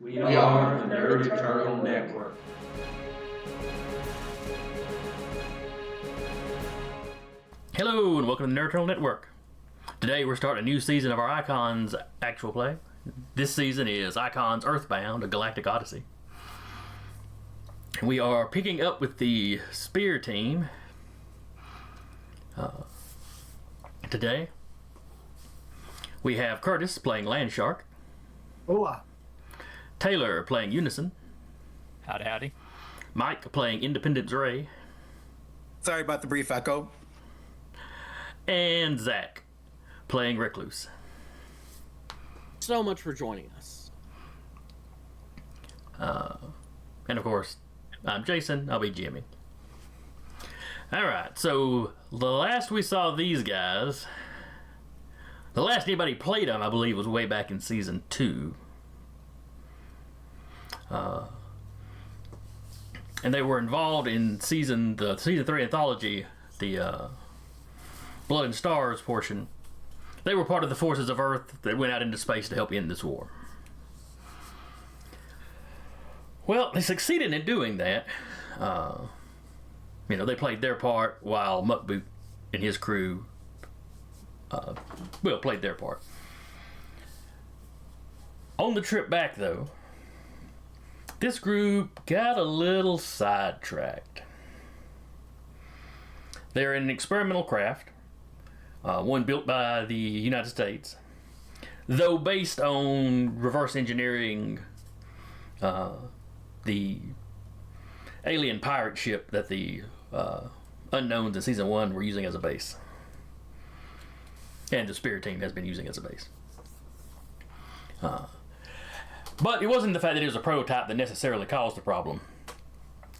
We are the Nerd Eternal Network. Hello and welcome to the Nerd Eternal Network. Today we're starting a new season of our Icons actual play. This season is Icons Earthbound, a Galactic Odyssey. We are picking up with the S.P.E.A.R team today. We have Curtis playing Landshark. Hola. Taylor playing Unison. Howdy, howdy. Mike playing Independence Ray. Sorry about the brief echo. And Zach playing Recluse. So much for joining us. And of course, I'm Jason. I'll be Jimmy. Alright, so the last we saw these guys, the last anybody played them, I believe, was way back in Season 2. And they were involved in Season 3 anthology, the Blood and Stars portion. They were part of the forces of Earth that went out into space to help end this war. Well, they succeeded in doing that. They played their part while Muckboot and his crew played their part. On the trip back, though, this group got a little sidetracked. They're in an experimental craft, one built by the United States, though based on reverse engineering the alien pirate ship that the Unknowns in Season 1 were using as a base. And the S.P.E.A.R team has been using as a base. But it wasn't the fact that it was a prototype that necessarily caused the problem.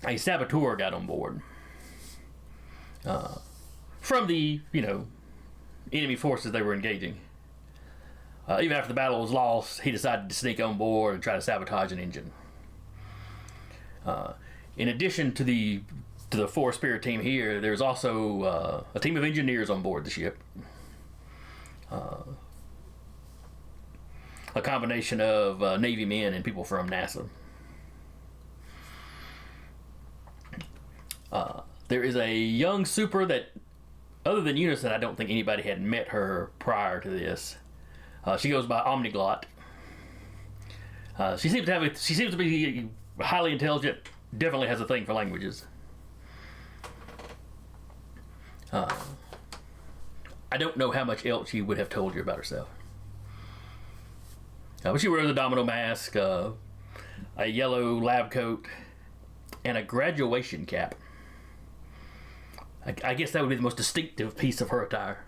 A saboteur got on board. From the, enemy forces they were engaging. Even after the battle was lost, he decided to sneak on board and try to sabotage an engine. In addition to the four S.P.E.A.R team here, there's also a team of engineers on board the ship. A combination of Navy men and people from NASA. There is a young super that, other than Unison, I don't think anybody had met her prior to this. She goes by Omniglot. She seems to be highly intelligent. Definitely has a thing for languages. I don't know how much else she would have told you about herself. But she wears a domino mask, a yellow lab coat, and a graduation cap. I guess that would be the most distinctive piece of her attire.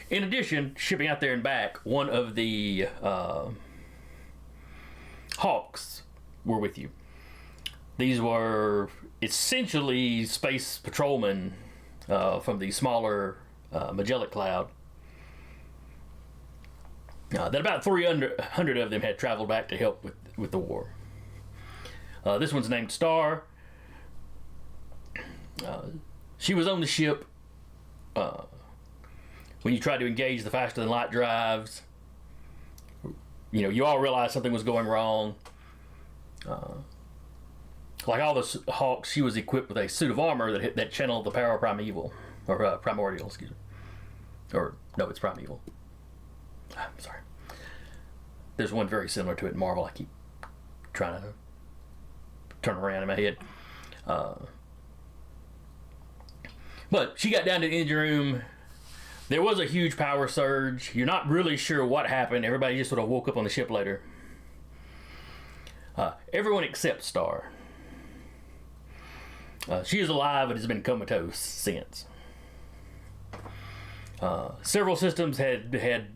In addition, shipping out there and back, one of the Hawks were with you. These were essentially space patrolmen from the smaller Magellan Cloud. That about 300 of them had traveled back to help with the war. This one's named Star. She was on the ship when you tried to engage the faster than light drives. You all realized something was going wrong. Like all the Hawks, she was equipped with a suit of armor that channeled the power of primeval. Or primordial, excuse me. Or, no, it's primeval. I'm sorry. There's one very similar to it in Marvel I keep trying to turn around in my head. But she got down to the engine room. There was a huge power surge. You're not really sure what happened. Everybody just sort of woke up on the ship later. Everyone except Star. She is alive and has been comatose since. Several systems had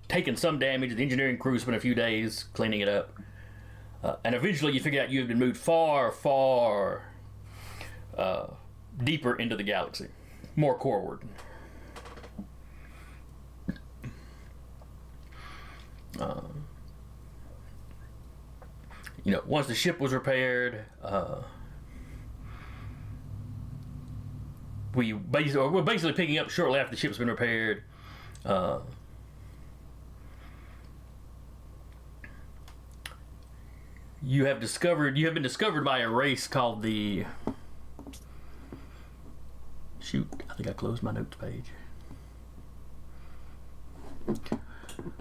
taken some damage. The engineering crew spent a few days cleaning it up. And eventually you figure out you have been moved far, far deeper into the galaxy. More coreward. Once the ship was repaired, we're basically picking up shortly after the ship's been repaired. you have been discovered by a race called the... Shoot, I think I closed my notes page.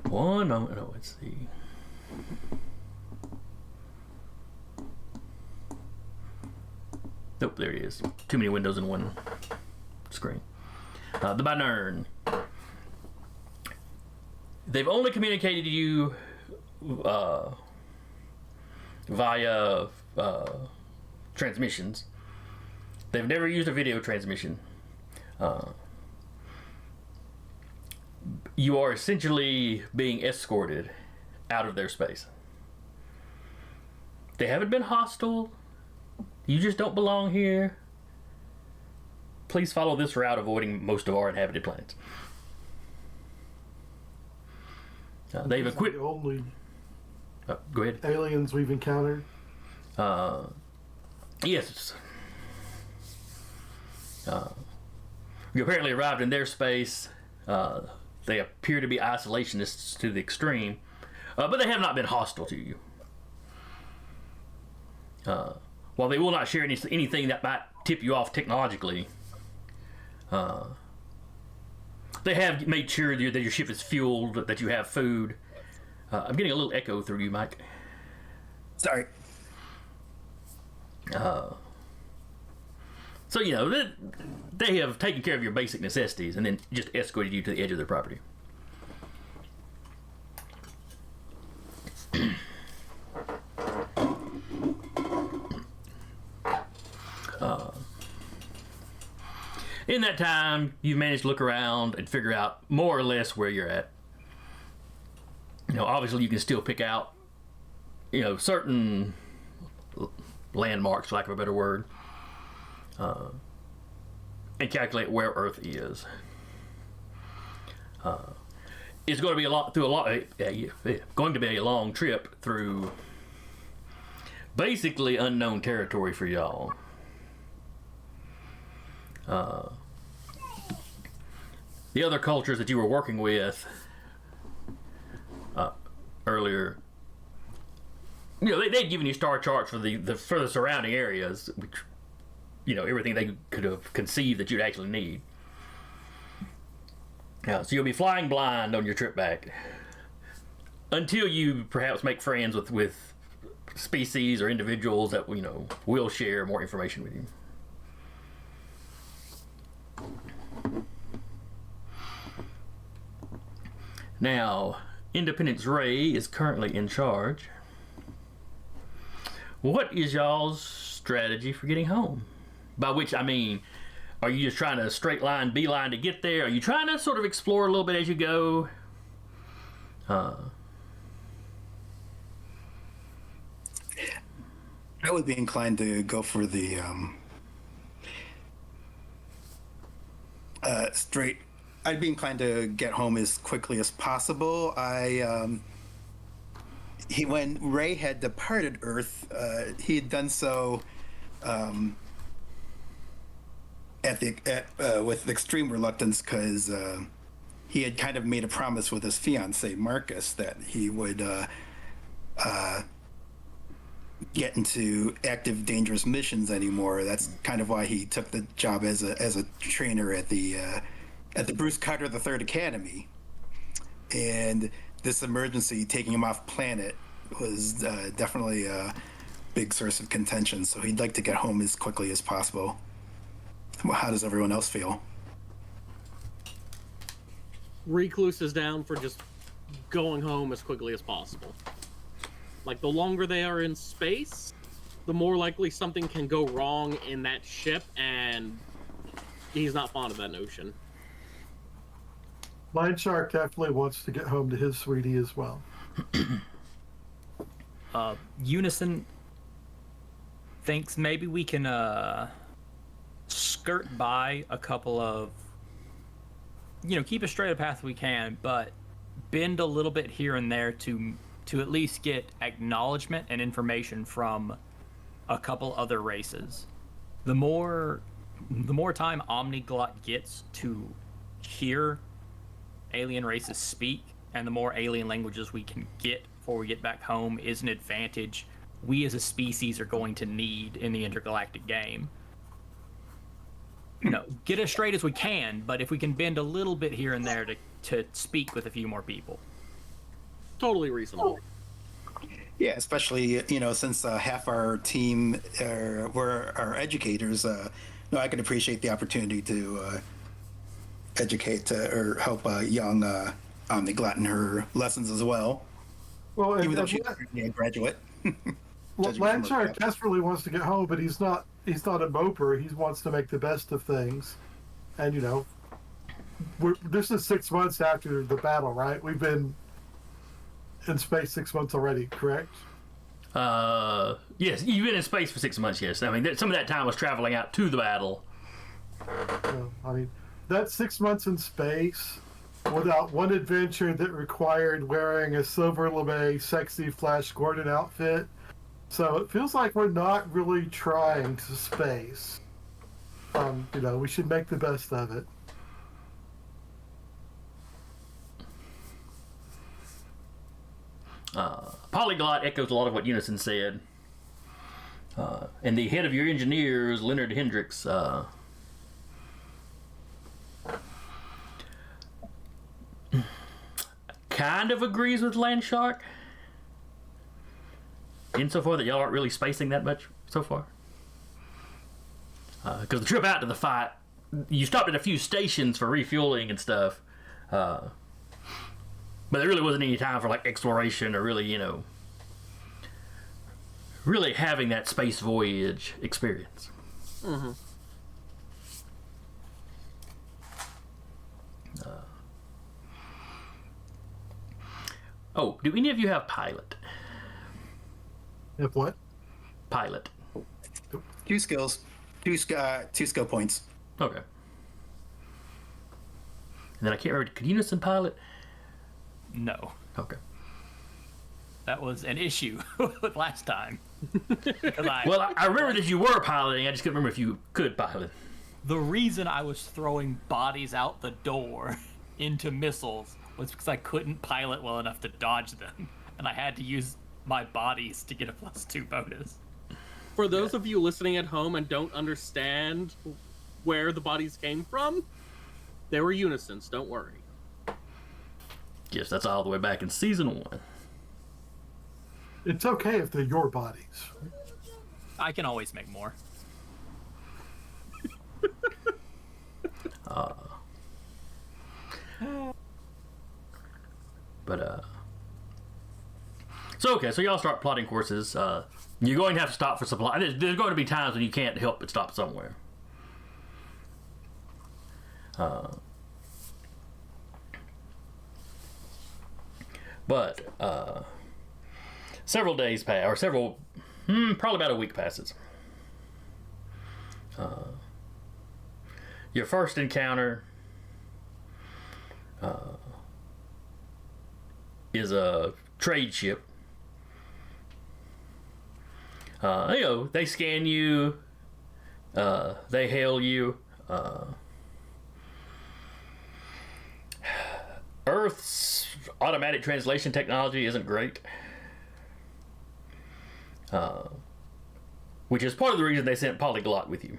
One moment. No, let's see. Nope, there it is. Too many windows in one screen. The Binern. They've only communicated to you via transmissions. They've never used a video transmission. You are essentially being escorted out of their space. They haven't been hostile. You just don't belong here. Please follow this route, avoiding most of our inhabited planets. They've equipped... The only go ahead. aliens we've encountered. Yes. You apparently arrived in their space. They appear to be isolationists to the extreme, but they have not been hostile to you. While they will not share anything that might tip you off technologically, they have made sure that your ship is fueled, that you have food. I'm getting a little echo through you, Mike. Sorry. So, you know, they have taken care of your basic necessities and then just escorted you to the edge of their property. In that time, you've managed to look around and figure out more or less where you're at. You know, obviously you can still pick out, you know, certain landmarks, for lack of a better word, and calculate where Earth is. It's going to be going to be a long trip through basically unknown territory for y'all. The other cultures that you were working with earlier, you know, they'd given you star charts for the surrounding areas, which, you know, everything they could have conceived that you'd actually need. So you'll be flying blind on your trip back until you perhaps make friends with species or individuals that, you know, will share more information with you. Now, Independence Ray is currently in charge. What is y'all's strategy for getting home? By which I mean, are you just trying to straight line, beeline to get there? Are you trying to sort of explore a little bit as you go? I would be inclined to go for the straight. I'd be inclined to get home as quickly as possible. When Ray had departed Earth, he had done so with extreme reluctance, because he had kind of made a promise with his fiancée Marcus that he would get into active dangerous missions anymore. That's kind of why he took the job as a trainer at the Bruce Carter III Academy. And this emergency taking him off planet was definitely a big source of contention. So he'd like to get home as quickly as possible. Well, how does everyone else feel? Recluse is down for just going home as quickly as possible. Like, the longer they are in space, the more likely something can go wrong in that ship, and he's not fond of that notion. Mind Shark definitely wants to get home to his sweetie as well. Unison thinks maybe we can skirt by a couple of, you know, keep as straight a path we can, but bend a little bit here and there to at least get acknowledgement and information from a couple other races. The more time Omniglot gets to hear alien races speak, and the more alien languages we can get before we get back home, is an advantage we as a species are going to need in the intergalactic game. You know, get as straight as we can, but if we can bend a little bit here and there to speak with a few more people. Totally reasonable. Yeah, especially since half our team were our educators. No, I can appreciate the opportunity to educate or help young Omniglot in her lessons as well. Well, Even though she's a graduate. well, judging from her Landshark depth. desperately wants to get home, but he's not a moper. He wants to make the best of things, and this is 6 months after the battle, right? We've been in space 6 months already, correct? Yes, you've been in space for 6 months. Yes, I mean some of that time was traveling out to the battle. I mean, that's 6 months in space without one adventure that required wearing a silver lame, sexy Flash Gordon outfit. So it feels like we're not really trying to space. We should make the best of it. Polyglot echoes a lot of what Unison said. And the head of your engineers, Leonard Hendricks, kind of agrees with Landshark insofar that y'all aren't really spacing that much so far. Because the trip out to the fight, you stopped at a few stations for refueling and stuff. But there really wasn't any time for like exploration or really, really having that space voyage experience. Mm-hmm. Oh, do any of you have pilot? If what? Pilot. 2 skills, 2 skill points. Okay. And then I can't remember. Could Unison pilot? No, Okay. that was an issue with last time. Well, I remember that you were piloting. I just couldn't remember if you could pilot. The reason I was throwing bodies out the door into missiles was because I couldn't pilot well enough to dodge them, and I had to use my bodies to get a +2 bonus. For those of you listening at home and don't understand where the bodies came from, they were Unisons, don't worry. Yes, that's all the way back in season 1. It's okay if they're your bodies. I can always make more. So y'all start plotting courses. You're going to have to stop for supply. There's going to be times when you can't help but stop somewhere. But several days pass, or probably about a week passes. Your first encounter is a trade ship. They scan you, they hail you. Earth's automatic translation technology isn't great, which is part of the reason they sent Polyglot with you.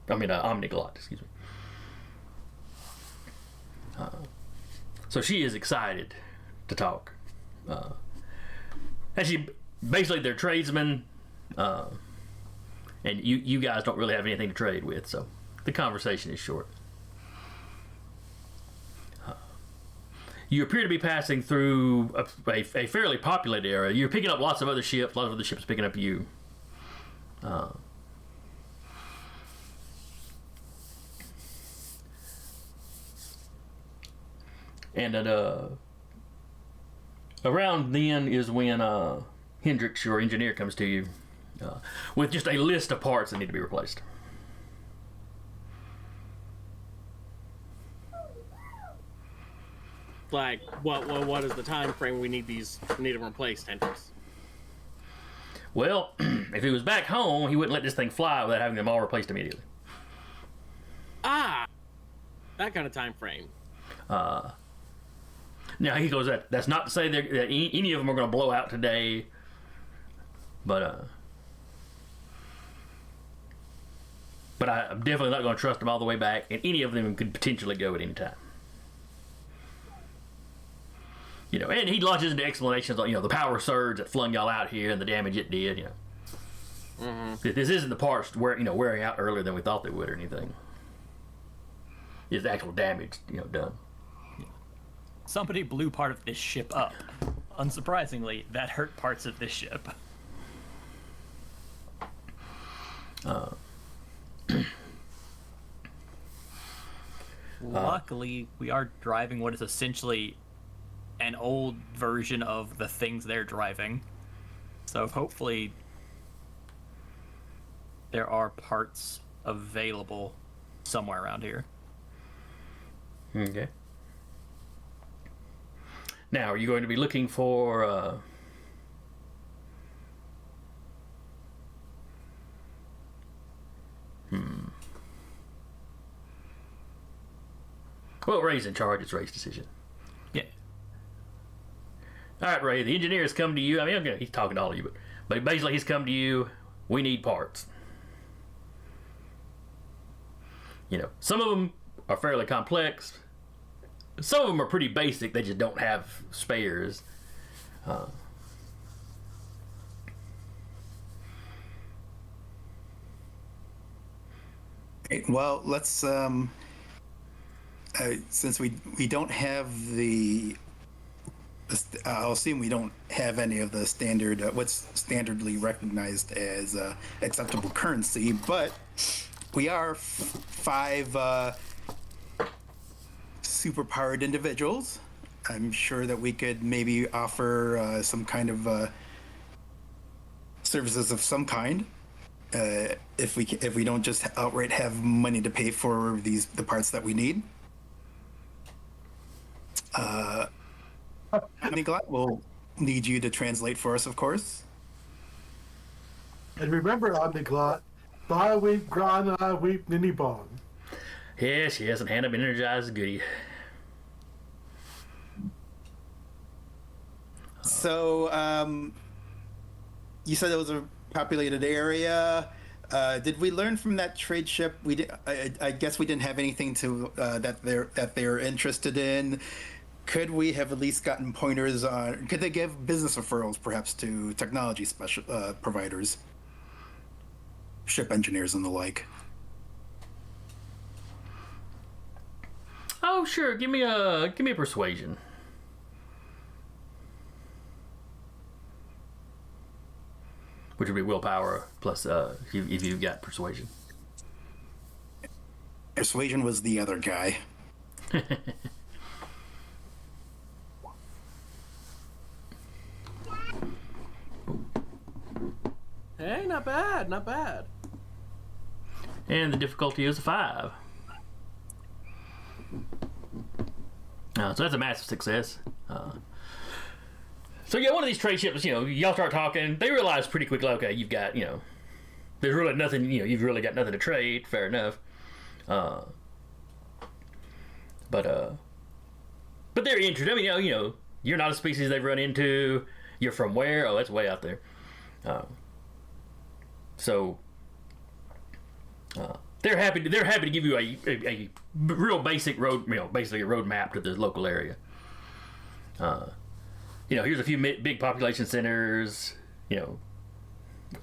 Omniglot, excuse me. So she is excited to talk. And they're tradesmen, and you guys don't really have anything to trade with, so the conversation is short. You appear to be passing through a fairly populated area. You're picking up lots of other ships. A lot of other ships picking up you. And around then is when Hendricks, your engineer, comes to you with just a list of parts that need to be replaced. Like, what is the time frame we need them replaced, Hendrix? Well, if he was back home, he wouldn't let this thing fly without having them all replaced immediately. Ah, that kind of time frame. Now he goes, that's not to say that any of them are going to blow out today, But I'm definitely not going to trust them all the way back, and any of them could potentially go at any time. You know, and he launches into explanations on, the power surge that flung y'all out here and the damage it did, This isn't the parts wearing out earlier than we thought they would or anything. It's the actual damage, done. Somebody blew part of this ship up. Unsurprisingly, that hurt parts of this ship. Luckily, we are driving what is essentially an old version of the things they're driving. So hopefully there are parts available somewhere around here. Okay. Now, are you going to be looking for Well, Ray's in charge. It's Ray's decision. Yeah. All right, Ray. The engineer has come to you. I mean, okay, he's talking to all of you, but basically he's come to you. We need parts. Some of them are fairly complex. Some of them are pretty basic. They just don't have spares. Well, let's since we don't have I'll assume we don't have any of the standard what's standardly recognized as acceptable currency, but we are five superpowered individuals. I'm sure that we could maybe offer some kind of services of some kind. If we don't just outright have money to pay for the parts that we need. Omniglot will need you to translate for us, of course. And remember, Omniglot, Ba weep grana weep nini bong. Yes, and hand him an energized goodie. So, you said it was a populated area. Did we learn from that trade ship? I guess we didn't have anything to that they're interested in. Could we have at least gotten pointers on? Could they give business referrals, perhaps, to technology providers, ship engineers, and the like? Oh, sure. Give me a persuasion. Which would be willpower plus if you've got persuasion. Persuasion was the other guy. Hey, not bad, not bad. And the difficulty is a 5. So that's a massive success. So yeah, one of these trade ships, y'all start talking. They realize pretty quickly, okay, you've got, there's really nothing, you've really got nothing to trade. Fair enough. But they're interested. I mean, you're not a species they've run into. You're from where? Oh, that's way out there. So they're happy to give you a real basic road, basically a road map to the local area. Here's a few big population centers.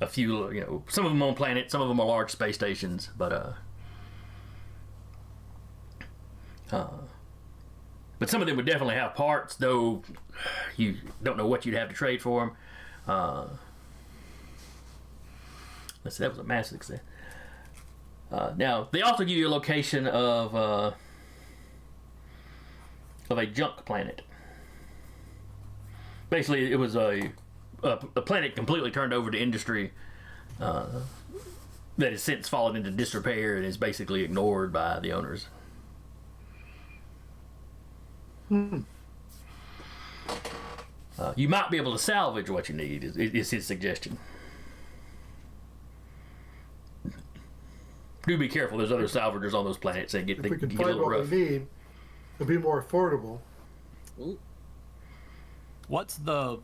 A few. Some of them on planets, some of them are large space stations. But some of them would definitely have parts, though. You don't know what you'd have to trade for them. Let's see, that was a massive success. Now they also give you a location of a junk planet. Basically, it was a planet completely turned over to industry that has since fallen into disrepair and is basically ignored by the owners. You might be able to salvage what you need, is his suggestion. Do be careful. There's other salvagers on those planets that If we can get a find little what rough. we need, it'll be more affordable. What's the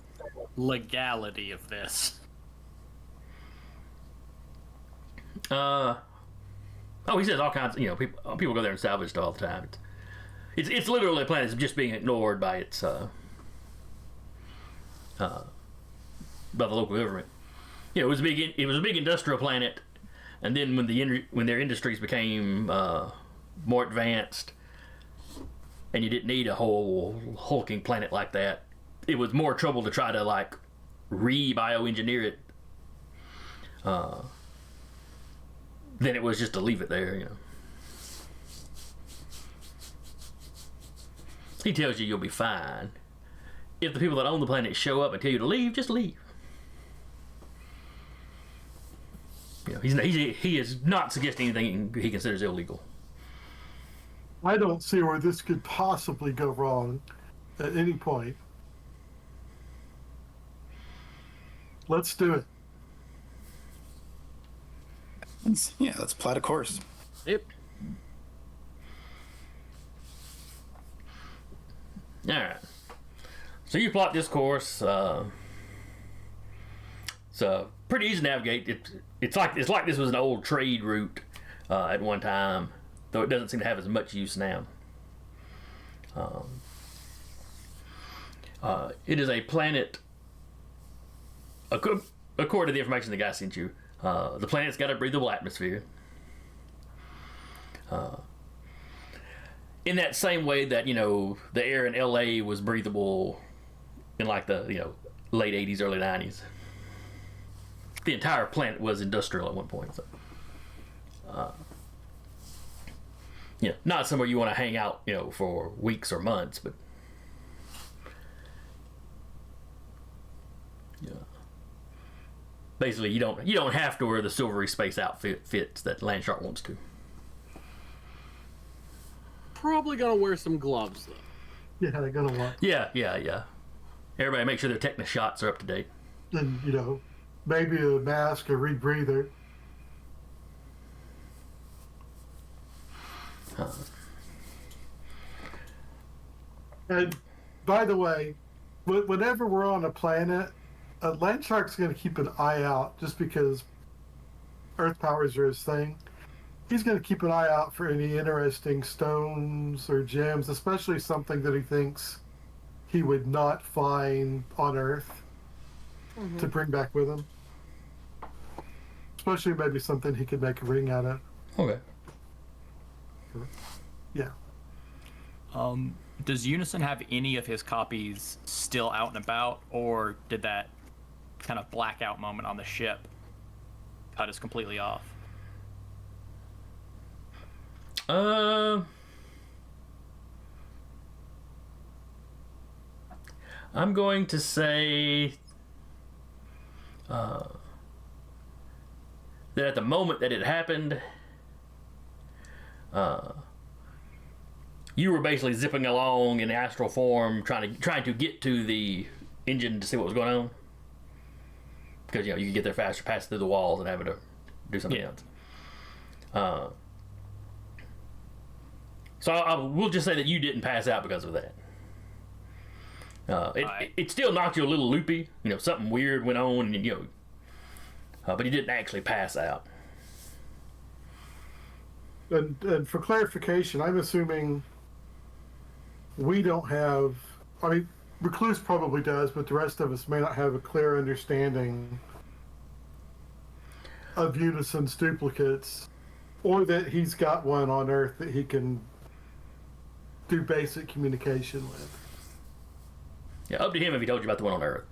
legality of this? Oh, he says all kinds. People go there and salvage stuff all the time. It's literally a planet that's just being ignored by its by the local government. It was a big industrial planet, and then when their industries became more advanced, and you didn't need a whole hulking planet like that, it was more trouble to try to like re-bioengineer it than it was just to leave it there. He tells you you'll be fine. If the people that own the planet show up and tell you to leave, just leave. He is not suggesting anything he considers illegal. I don't see where this could possibly go wrong at any point. Let's do it. Let's plot a course. Yep. All right. So you plot this course. It's pretty easy to navigate. It's like this was an old trade route at one time, though it doesn't seem to have as much use now. It is a planet. According to the information the guy sent you, the planet's got a breathable atmosphere. In that same way that the air in LA was breathable in like the late 80s, early 90s. The entire planet was industrial at one point. So, not somewhere you want to hang out, for weeks or months, but basically you don't have to wear the silvery space outfits that Landshark wants to. Probably gonna wear some gloves though. Yeah, they're gonna want. Yeah. Everybody make sure their TeknoAXE shots are up to date. And maybe a mask, a rebreather. And by the way, whenever we're on a planet, Landshark's going to keep an eye out just because Earth powers are his thing. He's going to keep an eye out for any interesting stones or gems, especially something that he thinks he would not find on Earth to bring back with him. Especially maybe something he could make a ring out of. Okay. Yeah. Does Unison have any of his copies still out and about, or did that kind of blackout moment on the ship cut us completely off? I'm going to say that at the moment that it happened, you were basically zipping along in astral form, trying to get to the engine to see what was going on, because you could get there faster, pass through the walls, and having to do something else. So we'll just say that you didn't pass out because of that. It still knocked you a little loopy. Something weird went on, and but you didn't actually pass out. And for clarification, I'm assuming we don't have. I mean, Recluse probably does, but the rest of us may not have a clear understanding of Unison's duplicates, or that he's got one on Earth that he can do basic communication with. Yeah, up to him if he told you about the one on Earth.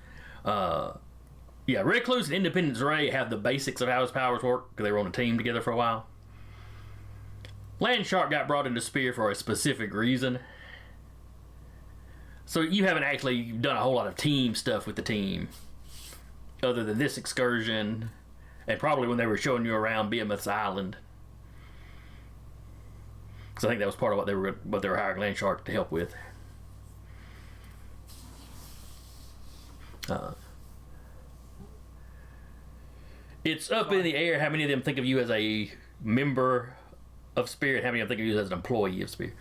Recluse and Independence Ray have the basics of how his powers work because they were on a team together for a while. Landshark got brought into S.P.E.A.R for a specific reason. So you haven't actually done a whole lot of team stuff with the team, other than this excursion, and probably when they were showing you around Behemoth's Island. Because I think that was part of what they were hiring Landshark to help with. It's up in the air how many of them think of you as a member of S.P.E.A.R and how many of them think of you as an employee of S.P.E.A.R.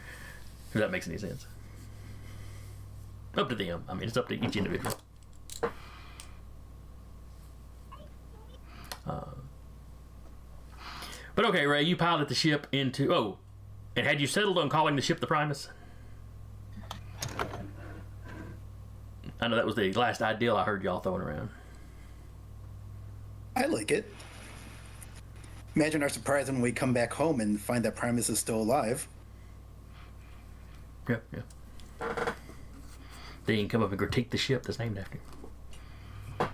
If that makes any sense. Up to them. I mean, it's up to each individual. But okay, Ray, you pilot the ship into... Oh, and had you settled on calling the ship the Primus? I know that was the last ideal I heard y'all throwing around. I like it. Imagine our surprise when we come back home and find that Primus is still alive. Yeah, yeah. Then you can come up and critique the ship that's named after you.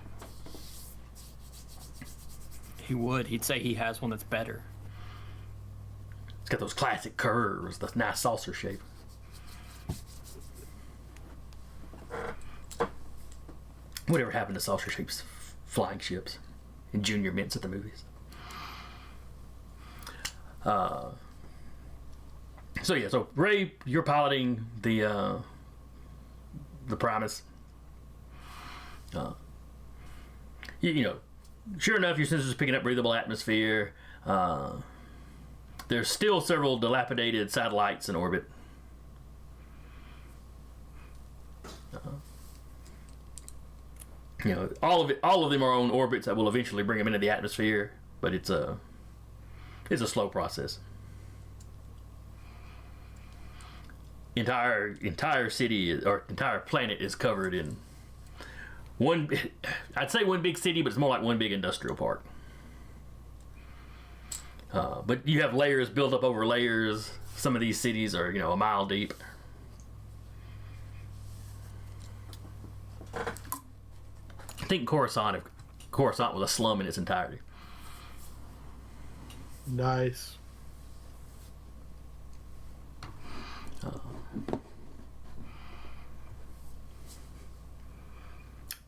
He would. He'd say he has one that's better. It's got those classic curves, the nice saucer shape. Whatever happened to saucer shapes flying ships and junior mints at the movies? So Ray, you're piloting the Primus. You know, sure enough, your sensors are picking up breathable atmosphere. There's still several dilapidated satellites in orbit. You know, all of them are on orbits that will eventually bring them into the atmosphere, but it's a slow process. Entire city or entire planet is covered in one. I'd say one big city, but it's more like one big industrial park. But you have layers built up over layers. Some of these cities are, you know, a mile deep. I think Coruscant was a slum in its entirety. Nice.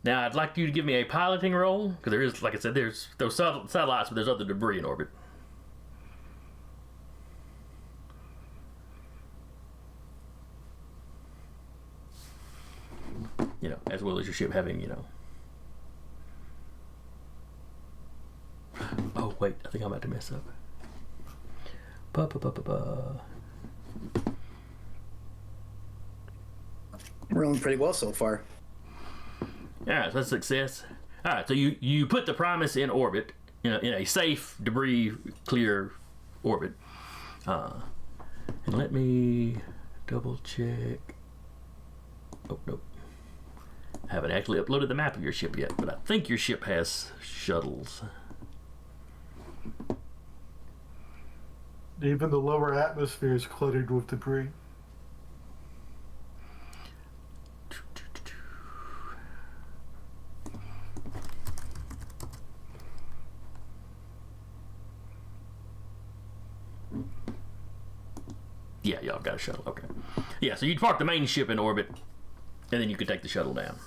Now, I'd like you to give me a piloting roll, because there is, like I said, there's those satellites, but there's other debris in orbit. You know, as well as your ship having, you know. Oh, wait, I think I'm about to mess up. Rolling pretty well so far. Alright, so that's a success. Alright, so you put the Primus in orbit, in a safe, debris clear orbit. And let me double check. Oh, nope. I haven't actually uploaded the map of your ship yet, but I think your ship has shuttles. Even the lower atmosphere is cluttered with debris. Yeah, y'all got a shuttle. Okay. Yeah, so you'd park the main ship in orbit, and then you could take the shuttle down.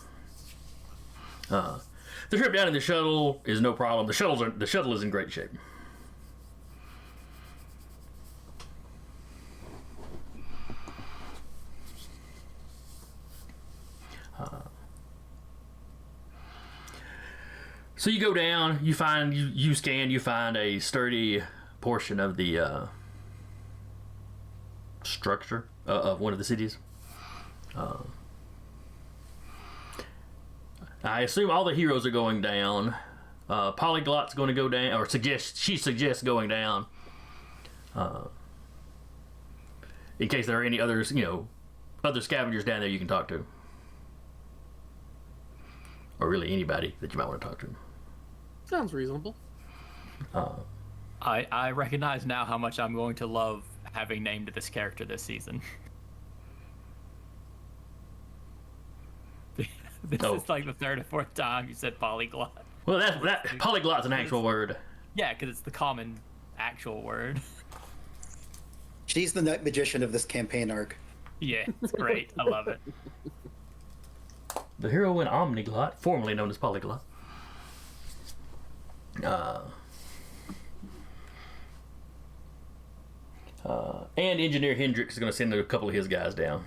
The trip down in the shuttle is no problem. The shuttle is in great shape. So you go down. You find you scan. You find a sturdy portion of the structure of one of the cities. I assume all the heroes are going down. Polyglot's going to go down, or she suggests going down. In case there are any others, you know, other scavengers down there you can talk to. Or really anybody that you might want to talk to. Sounds reasonable. I recognize now how much I'm going to love having named this character this season. This is like the third or fourth time you said polyglot. Well, that polyglot's an actual word. Yeah, because it's the common actual word. She's the night magician of this campaign arc. Yeah, it's great. I love it. The heroine Omniglot, formerly known as Polyglot. And Engineer Hendricks is going to send a couple of his guys down.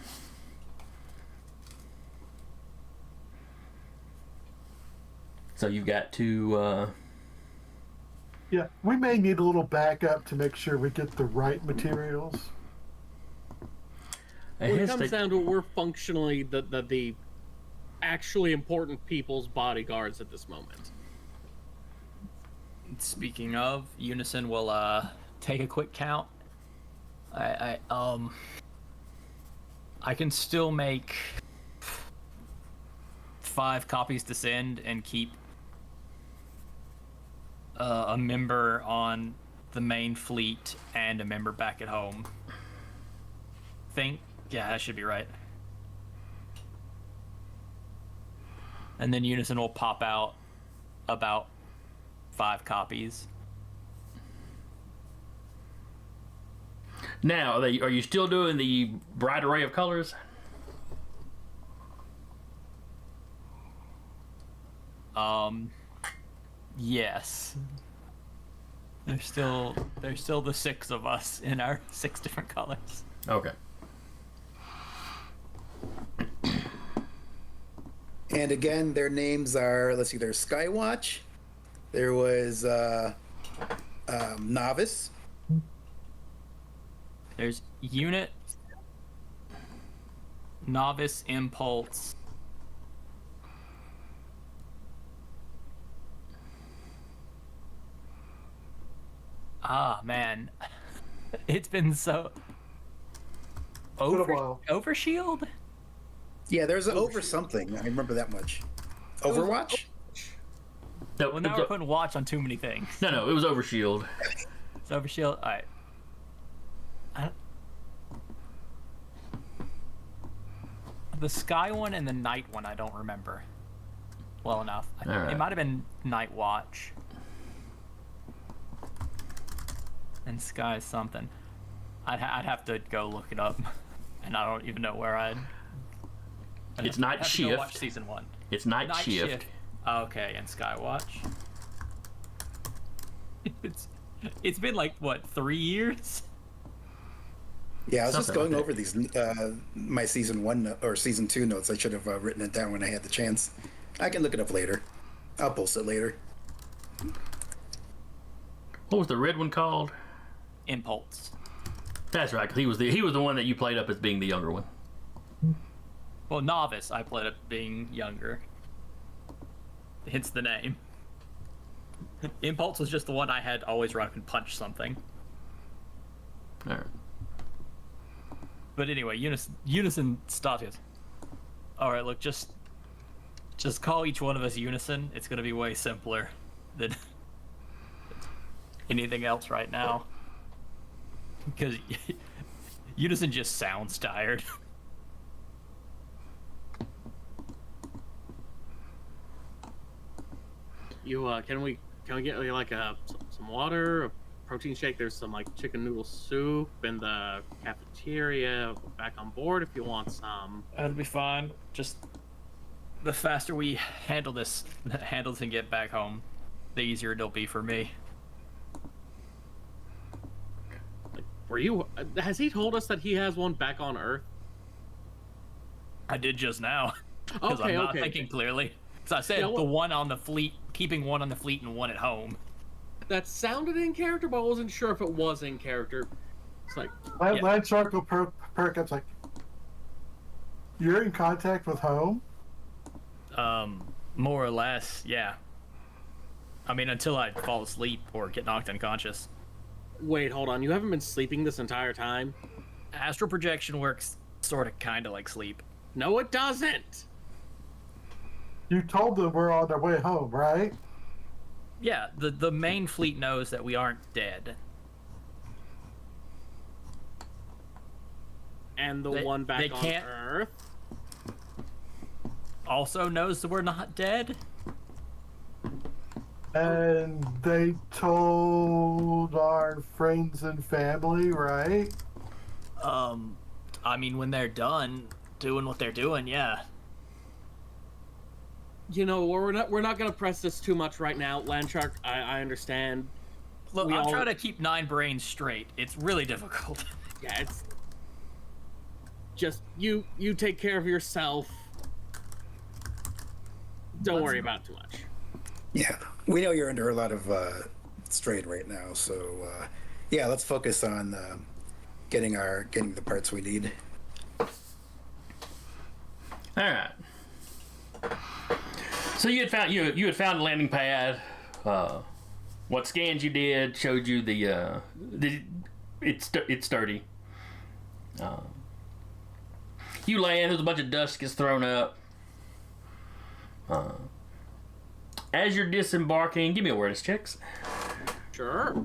So you've got to... Yeah, we may need a little backup to make sure we get the right materials. When it comes down to it, we're functionally the actually important people's bodyguards at this moment. Speaking of, Unison will take a quick count. I can still make 5 copies to send and keep a member on the main fleet and a member back at home. Yeah, that should be right. And then Unison will pop out about 5 copies. Now, are you still doing the bright array of colors? Yes. There's still the 6 of us in our 6 different colors. Okay. And again, their names are, let's see, there's Skywatch. There was Novice. There's Unit, Novice, Impulse. Ah, man. It's been so... Been a while. Overshield? Yeah, there's an over something. I remember that much. Overwatch? No, Well, now we're putting watch on too many things. no, it was Overshield. It's Overshield? Alright. The Sky one and the Night one I don't remember well enough. Alright. It might have been Night Watch. And Sky something. I'd have to go look it up. And I don't even know where It's I'd Night have to go Shift. watch season 1. It's Night Shift. Okay, and Skywatch. It's been like what, 3 years? Yeah, I was just Something going like over these my season 1 or season 2 notes. I should have written it down when I had the chance. I can look it up later. I'll post it later. What was the red one called? Impulse. That's right, because he was the one that you played up as being the younger one. Well, Novice, I played it being younger. Hence the name. Impulse was just the one I had always run up and punch something. All right. But anyway, Unison started. Alright, look, just call each one of us Unison. It's gonna be way simpler than anything else right now. Because Unison just sounds tired. Can we get like some water, a protein shake? There's some like chicken noodle soup in the cafeteria back on board if you want some. That'll be fine. Just the faster we handle this and get back home, the easier it'll be for me. Has he told us that he has one back on Earth? I did just now. Because I'm not thinking clearly. So I said the one on the fleet, keeping one on the fleet and one at home. That sounded in character, but I wasn't sure if it was in character. It's like Land Shark will perk up like, you're in contact with home? More or less, yeah. I mean, until I fall asleep or get knocked unconscious. Wait, hold on. You haven't been sleeping this entire time? Astral projection works sort of kind of like sleep. No, it doesn't. You told them we're on our way home, right? Yeah, the main fleet knows that we aren't dead. And the one back on Earth also knows that we're not dead. And they told our friends and family, right? I mean, when they're done doing what they're doing, yeah. You know, we're not gonna press this too much right now, Landshark. I understand. Look, I'm trying to keep 9 brains straight. It's really difficult. Yeah, it's just you take care of yourself. Don't worry about it too much. Yeah, we know you're under a lot of strain right now, so yeah, let's focus on getting the parts we need. All right. So you had found a landing pad. Well, what scans you did showed you it's sturdy. You land, there's a bunch of dust gets thrown up. As you're disembarking, give me awareness checks. Sure.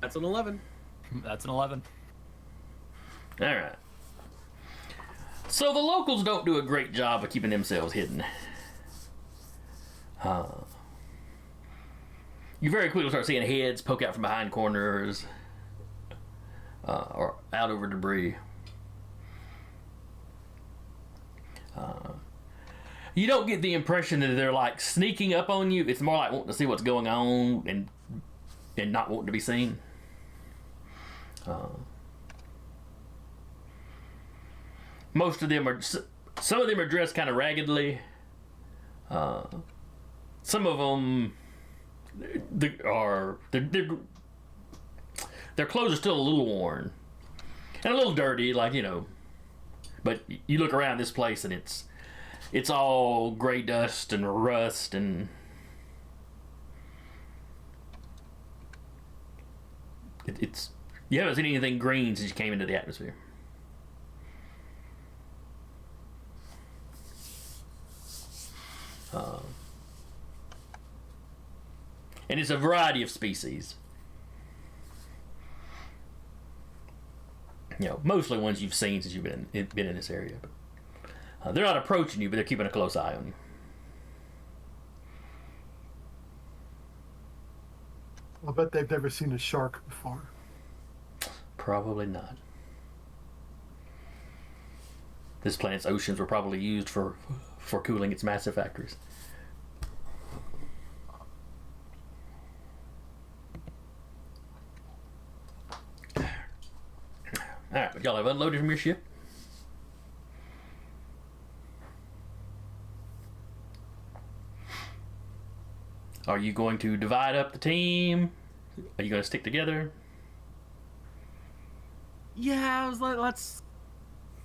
That's an 11. That's an 11. All right. So the locals don't do a great job of keeping themselves hidden. You very quickly start seeing heads poke out from behind corners or out over debris. You don't get the impression that they're like sneaking up on you. It's more like wanting to see what's going on and not wanting to be seen. Most of them some of them are dressed kind of raggedly. Some of them their clothes are still a little worn and a little dirty, like, you know. But you look around this place and it's all gray dust and rust and it's you haven't seen anything green since you came into the atmosphere. And it's a variety of species. You know, mostly ones you've seen since you've been in this area. But they're not approaching you, but they're keeping a close eye on you. I bet they've never seen a shark before. Probably not. This planet's oceans were probably used for cooling its massive factories. Alright, but y'all have unloaded from your ship? Are you going to divide up the team? Are you going to stick together? Yeah, I was like,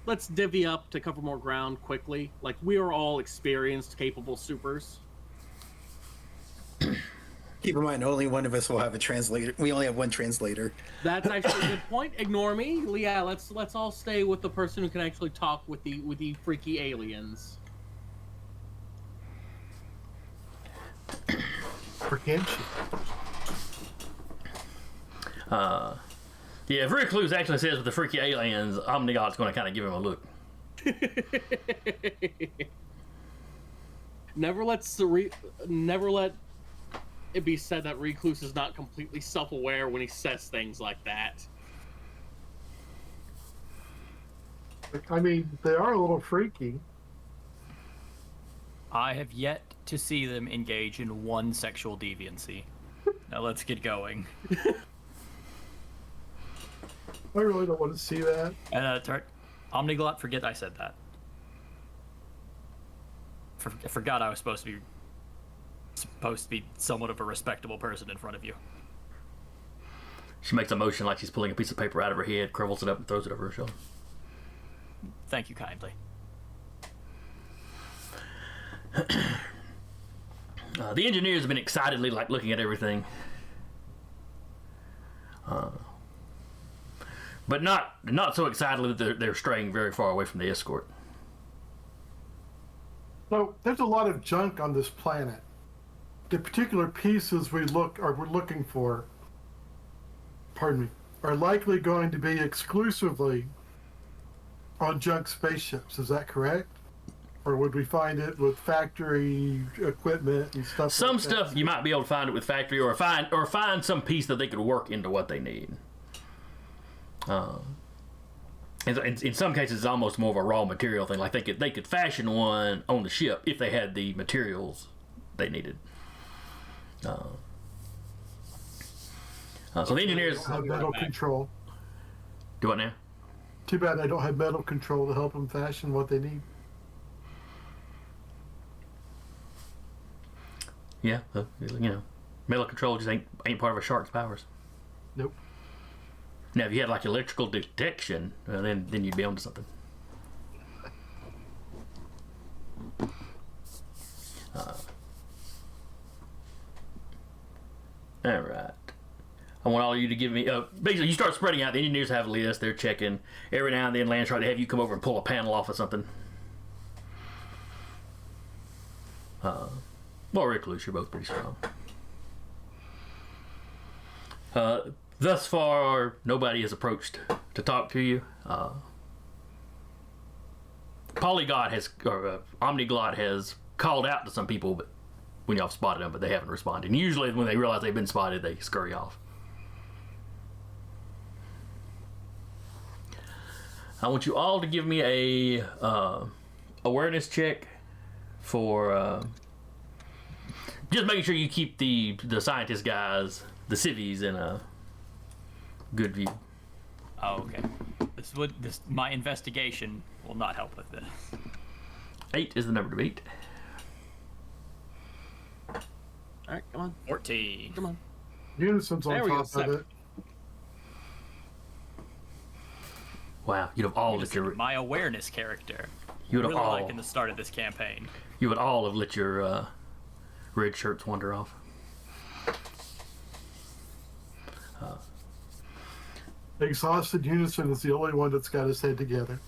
let's divvy up to cover more ground quickly. Like, we are all experienced, capable supers. Keep in mind, only one of us will have a translator. We only have one translator. That's actually a good point. Ignore me. Yeah, let's all stay with the person who can actually talk with the freaky aliens. Or can she? Yeah, if Recluse actually says with the freaky aliens, Omnigod's going to kind of give him a look. Never let it be said that Recluse is not completely self-aware when he says things like that. I mean, they are a little freaky. I have yet to see them engage in one sexual deviancy. Now let's get going. I really don't want to see that. And Omniglot, forget I said that. I forgot I was supposed to be somewhat of a respectable person in front of you. She makes a motion like she's pulling a piece of paper out of her head, crumbles it up, and throws it over her shoulder. Thank you kindly. The engineers have been excitedly looking at everything, but not so excitedly that they're straying very far away from the escort. So there's a lot of junk on this planet. The particular pieces we're looking for, pardon me, are likely going to be exclusively on junk spaceships. Is that correct? Or would we find it with factory equipment and stuff? Some like stuff that? you might be able to find it with factory, or find some piece that they could work into what they need. In some cases, it's almost more of a raw material thing. Like they could fashion one on the ship if they had the materials they needed. So the engineers Have metal control. do what now? Too bad I don't have metal control to help them fashion what they need. Yeah, metal control just ain't part of a shark's powers. Nope. Now, if you had like electrical detection, then you'd be onto something. All right. I want all of you to give me. Basically, you start spreading out. The engineers have a list. They're checking. Every now and then, Lance try to have you come over and pull a panel off of something. Well, Recluse, you're both pretty strong. Thus far, nobody has approached to talk to you. Polyglot has, or Omniglot has called out to some people, but when y'all spotted them, but they haven't responded. And usually, when they realize they've been spotted, they scurry off. I want you all to give me a awareness check for just making sure you keep the scientist guys, the civvies, in a good view. Oh, okay. My investigation will not help with this. 8 is the number to beat. All right, come on, 14. come on. Unison's on There we go, top of seven. it. Wow, you'd have all let your My awareness character. you would have Really all liking the start of this campaign. you would all have let your red shirts wander off. Exhausted Unison is the only one that's got his head together.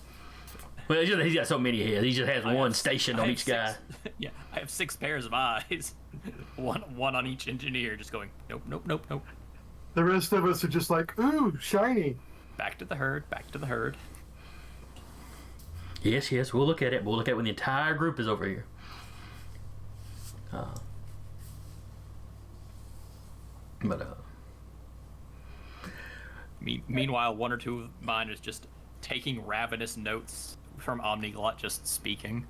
Well, it's just, he's got so many heads. He just has one stationed I on have each guy. Yeah, I have 6 pairs of eyes. one on each engineer, just going, nope, nope, nope, nope. The rest of us are just like, ooh, shiny. Back to the herd, back to the herd. Yes, yes, we'll look at it. We'll look at it when the entire group is over here. Meanwhile, 1 or 2 of mine is just taking ravenous notes from Omniglot, just speaking.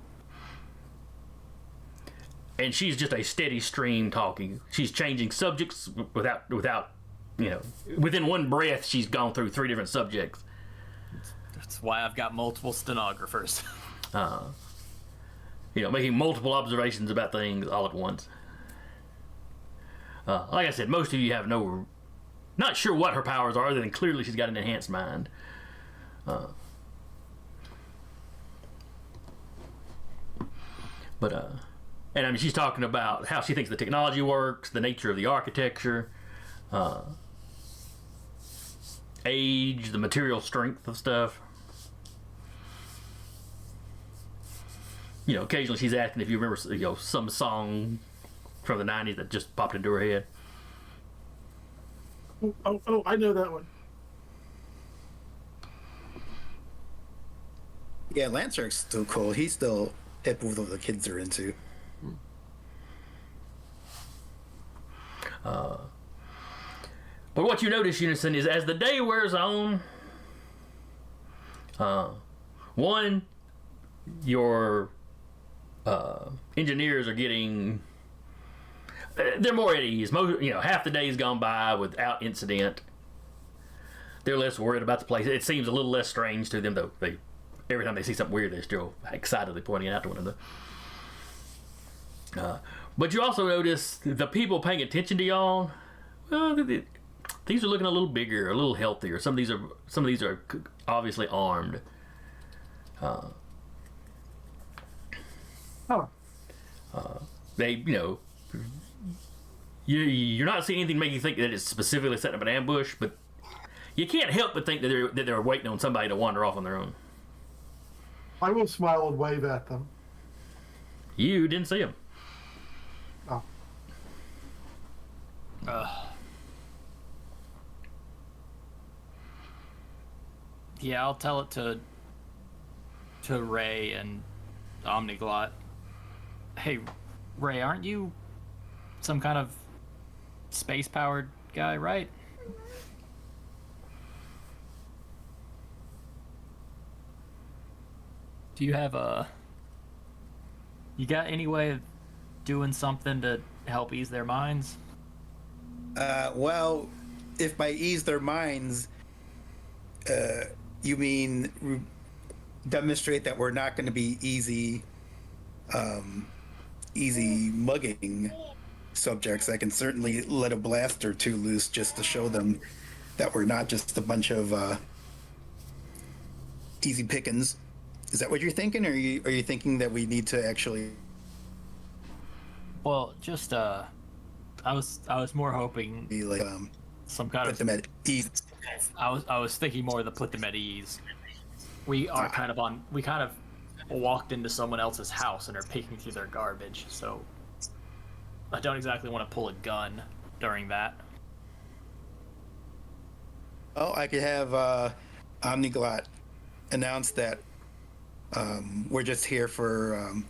And she's just a steady stream talking. She's changing subjects without within one breath she's gone through 3 different subjects. That's why I've got multiple stenographers. Making multiple observations about things all at once. Like I said, most of you have not sure what her powers are, other than clearly she's got an enhanced mind. And I mean, she's talking about how she thinks the technology works, the nature of the architecture, age, the material strength of stuff. Occasionally she's asking if you remember, some song from the 90s that just popped into her head. Oh, I know that one. Yeah, Landshark's still cool. He's still hip with what the kids are into. But what you notice, Unison, is as the day wears on, one, your engineers are getting, they're more at ease. Half the day's gone by without incident. They're less worried about the place. It seems a little less strange to them, though. Every time they see something weird, they're still excitedly pointing it out to one another. But you also notice the people paying attention to y'all. Well, these are looking a little bigger, a little healthier. Some of these are obviously armed. You're not seeing anything to make you think that it's specifically setting up an ambush, but you can't help but think that they're waiting on somebody to wander off on their own. I will smile and wave at them. You didn't see them. Oh. Yeah, I'll tell it to Ray and Omniglot. Hey, Ray, aren't you some kind of space-powered guy, right? Do you have you got any way of doing something to help ease their minds? Well, if by ease their minds, you mean demonstrate that we're not going to be easy mugging subjects, I can certainly let a blast or 2 loose just to show them that we're not just a bunch of easy pickings. Is that what you're thinking, or are you thinking that we need to actually? Well, just I was more hoping Be like some kind put of. them at ease. I was thinking more of the put them at ease. We are kind of on. We kind of walked into someone else's house and are picking through their garbage. So I don't exactly want to pull a gun during that. Oh, I could have Omniglot announce that we're just here for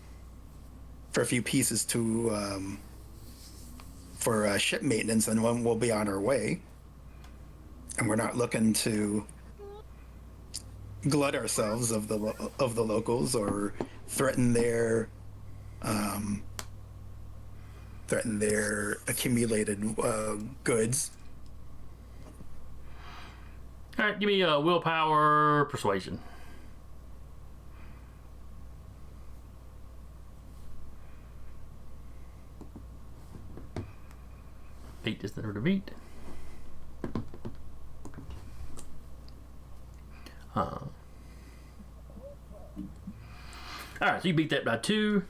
a few pieces to for ship maintenance, and when we'll be on our way. And we're not looking to glut ourselves of the locals or threaten their accumulated goods. All right, give me a willpower persuasion. Beat is the number to beat. All right, so you beat that by 2.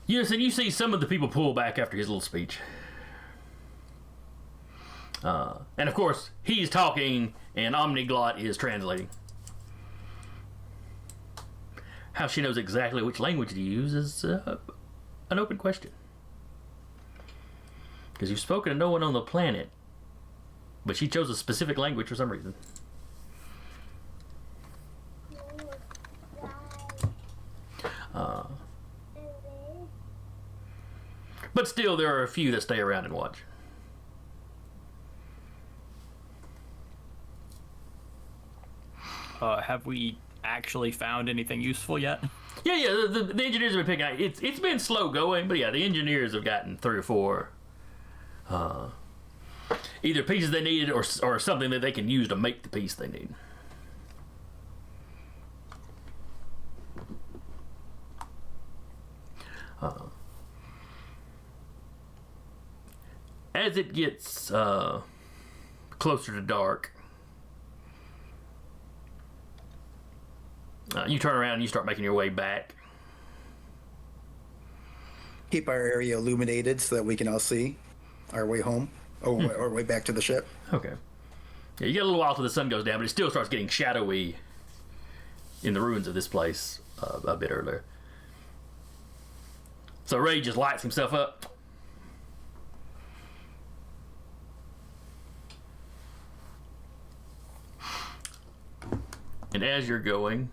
Yes, and you see some of the people pull back after his little speech. And of course, he's talking and Omniglot is translating. How she knows exactly which language to use is an open question. Because you've spoken to no one on the planet, but she chose a specific language for some reason. But still, there are a few that stay around and watch. Have we actually found anything useful yet? Yeah. The engineers have been picking out. It's been slow going, but yeah, the engineers have gotten 3 or 4 either pieces they needed or something that they can use to make the piece they need. As it gets closer to dark, you turn around and you start making your way back. Keep our area illuminated so that we can all see our way home or our way back to the ship. Okay. Yeah, you get a little while till the sun goes down, but it still starts getting shadowy in the ruins of this place a bit earlier. So Ray just lights himself up. And as you're going,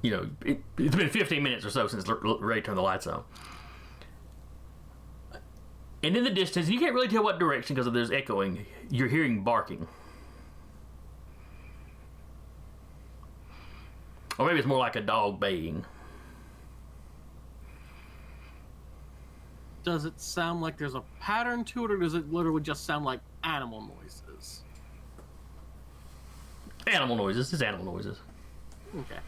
it's been 15 minutes or so since Ray turned the lights on. And in the distance, you can't really tell what direction because there's echoing. You're hearing barking. Or maybe it's more like a dog baying. Does it sound like there's a pattern to it, or does it literally just sound like animal noises? Animal noises. It's animal noises. Okay.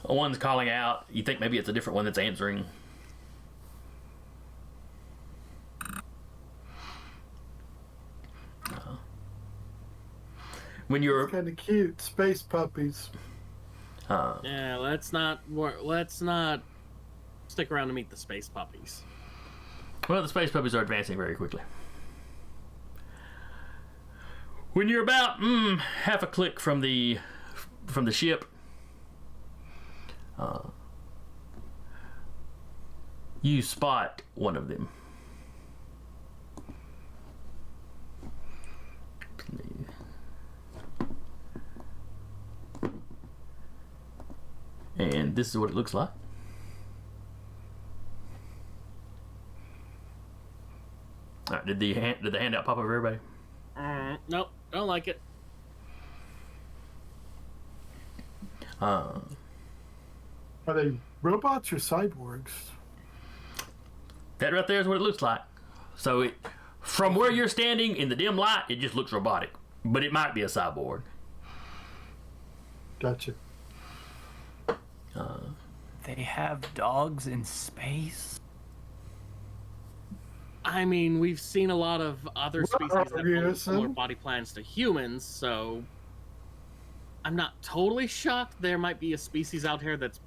One's calling out. You think maybe it's a different one that's answering. When you're Kind of cute. Space puppies. Yeah, let's not stick around to meet the space puppies. Well, the space puppies are advancing very quickly. When you're about half a click from the ship, you spot one of them. And this is what it looks like. All right, did the handout pop over everybody? Nope, don't like it. Are they robots or cyborgs? That right there is what it looks like. So from where you're standing in the dim light, it just looks robotic, but it might be a cyborg. Gotcha. They have dogs in space? I mean, we've seen a lot of other species that Yes, follow similar body plans to humans, so I'm not totally shocked. There might be a species out here that's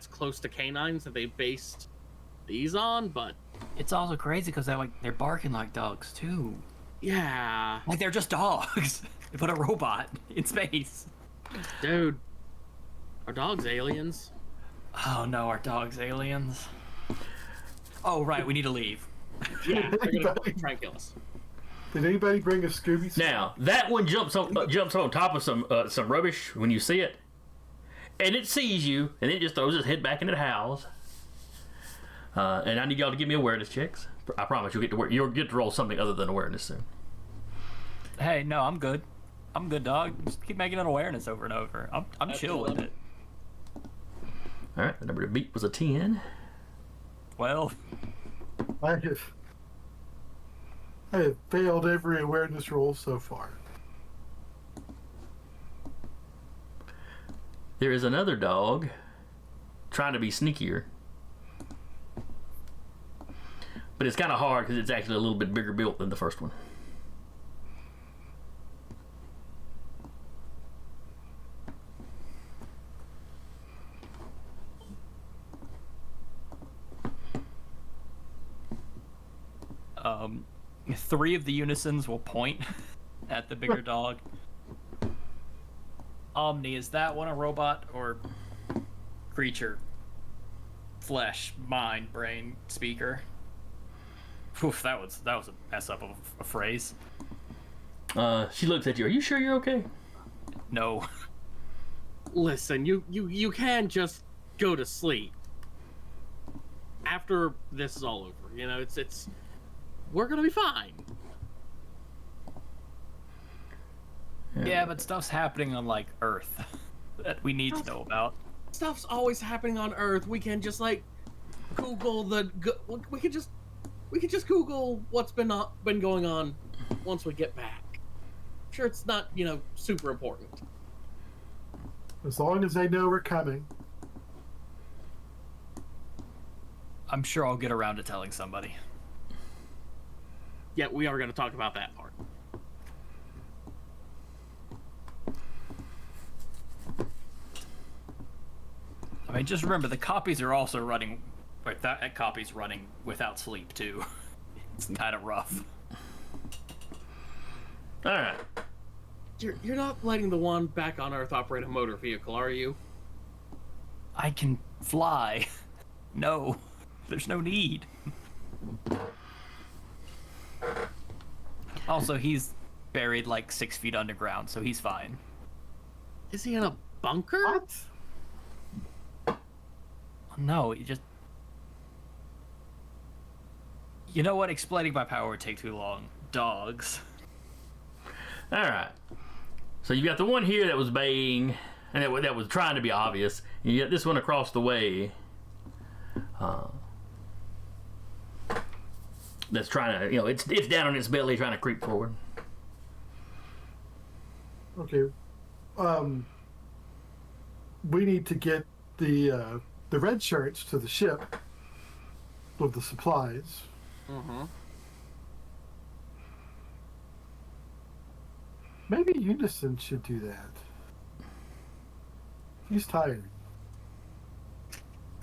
close to canines that they based these on, but It's also crazy because they're barking like dogs too. yeah, Like they're just dogs. They put a robot in space. dude, are dogs aliens? Oh no, our dogs aliens. Oh right, we need to leave. Yeah, they're gonna try and kill us. Did anybody bring a Scooby? Now that one jumps on top of some rubbish when you see it, and it sees you, and it just throws its head back into the house. And I need y'all to give me awareness checks. I promise you'll get to roll something other than awareness soon. Hey, no, I'm good. I'm good, dog. Just keep making an awareness over and over. I'm chill with it. All right, the number to beat was a 10. Well, I have failed every awareness roll so far. There is another dog trying to be sneakier. But it's kind of hard because it's actually a little bit bigger built than the first one. three of the unisons will point at the bigger dog. Omni, is that one a robot or creature? Flesh, mind, brain, speaker. Oof, that was a mess up of a phrase. She looks at you. Are you sure you're okay? No. Listen, you can just go to sleep after this is all over. You know, it's we're gonna be fine. Yeah, but stuff's happening on like Earth that we need to know about. Stuff's always happening on Earth. We can just like Google we could just Google what's been going on once we get back. Sure, it's not, super important. As long as they know we're coming. I'm sure I'll get around to telling somebody. Yeah, we are going to talk about that part. I mean, just remember the copies are also running. Like that copy's running without sleep too. It's kind of rough. All right. You're not letting the one back on Earth operate a motor vehicle, are you? I can fly. No, there's no need. Also, he's buried like 6 feet underground, so he's fine. Is he in a bunker? What? No, he just... You know what? Explaining my power would take too long. Dogs. All right. So you got the one here that was baying, and that was trying to be obvious. And you got this one across the way. That's trying to, it's down on its belly trying to creep forward. Okay. We need to get the red shirts to the ship with the supplies. Mm-hmm. Maybe Unison should do that. He's tired.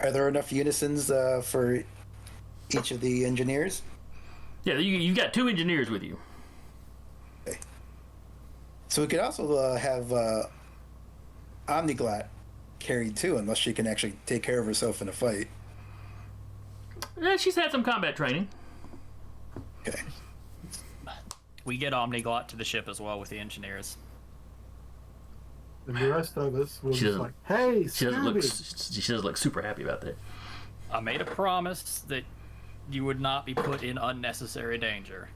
Are there enough unisons for each of the engineers? Yeah, you got 2 engineers with you. Okay. So we could also have Omniglat carried too, unless she can actually take care of herself in a fight. Yeah, she's had some combat training. Okay. We get Omniglot to the ship as well with the engineers. And the rest of us will She just doesn't- like, hey, She doesn't Scooby. look super happy about that. I made a promise that you would not be put in unnecessary danger.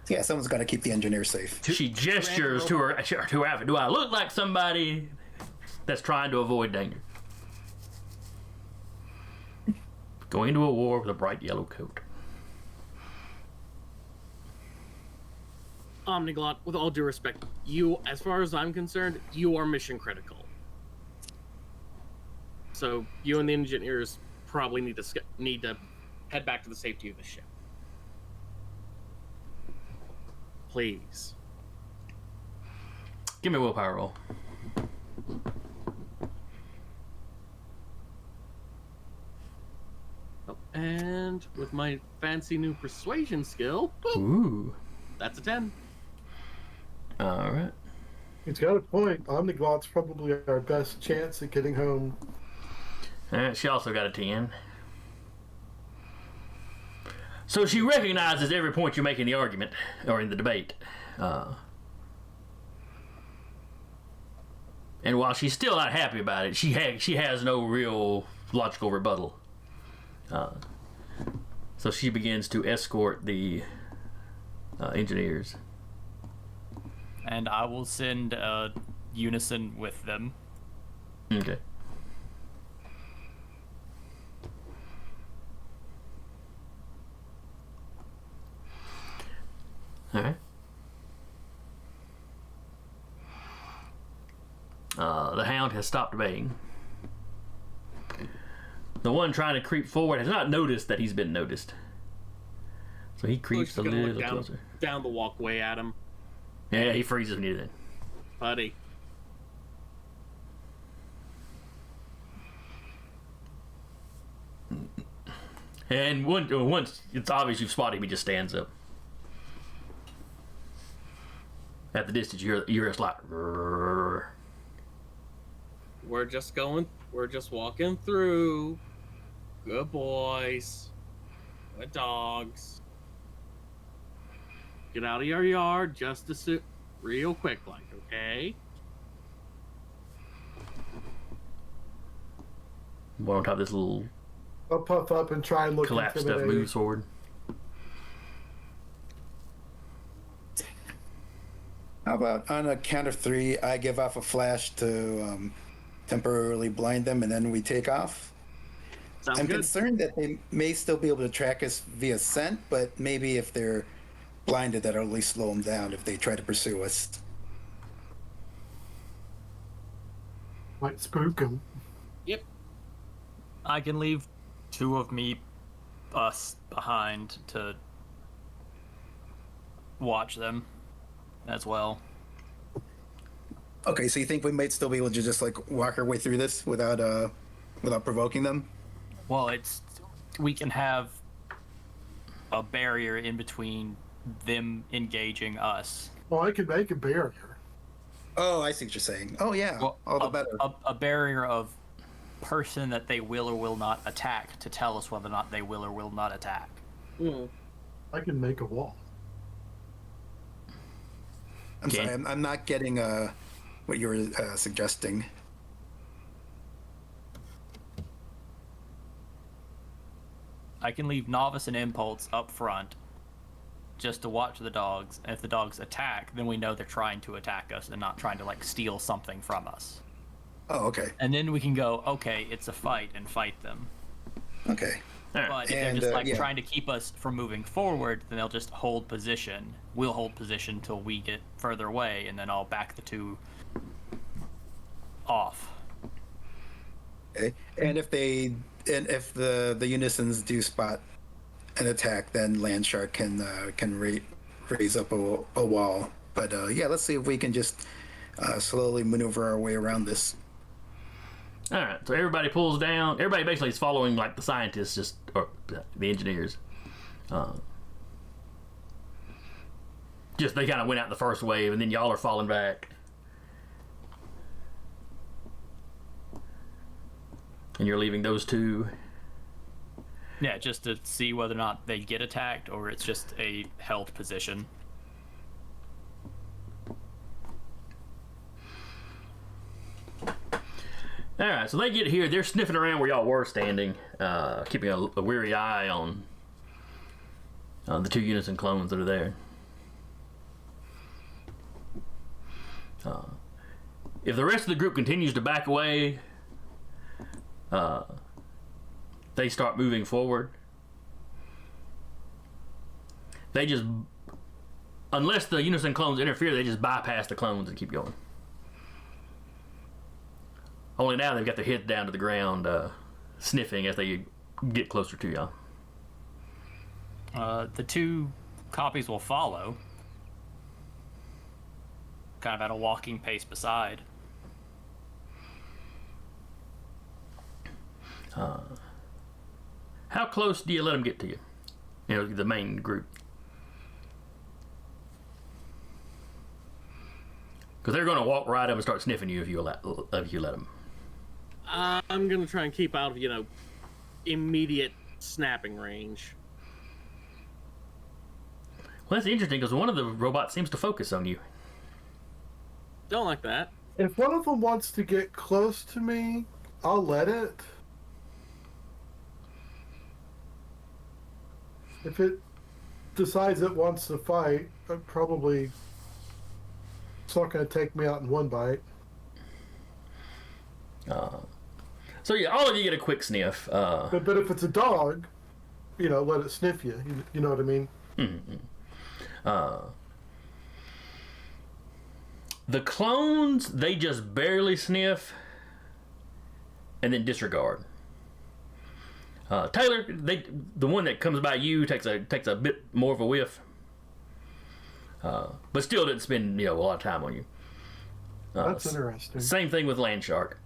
Yeah, someone's got to keep the engineers safe. She gestures to her outfit. Do I look like somebody that's trying to avoid danger? Going into a war with a bright yellow coat. Omniglot, with all due respect, you, as far as I'm concerned, you are mission critical. So you and the engineers probably need to head back to the safety of the ship. Please. Give me a willpower roll. Oh, and with my fancy new persuasion skill, boop, Ooh. that's a 10. All right. He's got a point. Omniglot's probably our best chance at getting home. All right. She also got a 10. So she recognizes every point you make in the argument or in the debate. And while she's still not happy about it, she has no real logical rebuttal. So she begins to escort the engineers. And I will send Unison with them. Okay. All right. The hound has stopped baying. The one trying to creep forward has not noticed that he's been noticed. So he creeps Just a gonna little look closer. down the walkway at him, Yeah, he freezes when you're there. buddy. And once it's obvious you've spotted him, he just stands up. At the distance, you hear a slight. We're just walking through. Good boys. Good dogs. Get out of your yard just to sit real quick, like, okay? One on top of this little I'll puff up and try and look collapsed stuff intimidating. moves forward. How about on a count of 3, I give off a flash to temporarily blind them, and then we take off? Sounds I'm good. concerned that they may still be able to track us via scent, but maybe if they're blinded, that'll at least slow them down if they try to pursue us. Might spook him. Yep. I can leave 2 of us behind to watch them as well. Okay, so you think we might still be able to just like walk our way through this without provoking them? Well, we can have a barrier in between them engaging us. Well, I could make a barrier. Oh, I see what you're saying. Oh yeah, Well, all the better. A barrier of person that they will or will not attack to tell us whether or not they will or will not attack. Mm. I can make a wall. I'm Okay. sorry, I'm not getting what you were suggesting. I can leave Novice and Impulse up front just to watch the dogs. And if the dogs attack, then we know they're trying to attack us and not trying to like steal something from us. Oh, okay, And then we can go, okay, it's a fight, and fight them. okay. All right. But if they're And, just like yeah. trying to keep us from moving forward, then they'll just hold position. We'll hold position till we get further away, and then I'll back the 2 off. Okay. And if the unisons do spot an attack, then Landshark can raise up a wall. But yeah, let's see if we can just slowly maneuver our way around this. All right, so everybody pulls down. Everybody basically is following like the scientists, or the engineers. Just they kind of went out the first wave, and then y'all are falling back, and you're leaving those 2. Yeah, just to see whether or not they get attacked or it's just a held position. All right, so they get here. They're sniffing around where y'all were standing, keeping a weary eye on the 2 Unison clones that are there. If the rest of the group continues to back away, they start moving forward. They just, unless the Unison clones interfere, they just bypass the clones and keep going. Only now they've got their heads down to the ground, sniffing as they get closer to y'all. The 2 copies will follow. kind of at a walking pace beside. How close do you let them get to you? You know, the main group. Because they're going to walk right up and start sniffing you if you let them. I'm gonna try and keep out of, immediate snapping range. Well, that's interesting because one of the robots seems to focus on you. Don't like that. If one of them wants to get close to me, I'll let it. If it decides it wants to fight, it's not going to take me out in one bite. So yeah, all of you get a quick sniff. But if it's a dog, let it sniff you. You know what I mean? The clones, they just barely sniff and then disregard. Taylor, the one that comes by you takes a bit more of a whiff, but still didn't spend a lot of time on you. That's interesting. Same thing with Land Shark.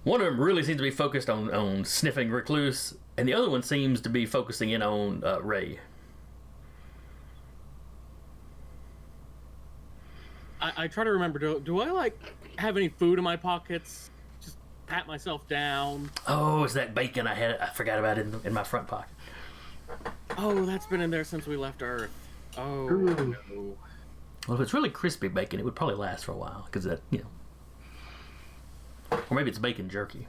One of them really seems to be focused on sniffing Recluse, and the other one seems to be focusing in on Ray. I try to remember, do I have any food in my pockets? Just pat myself down. Oh, it's that bacon I forgot about it in my front pocket. Oh, that's been in there since we left Earth. Oh, Ooh. no. Well, if it's really crispy bacon, it would probably last for a while, because that, or maybe it's bacon jerky.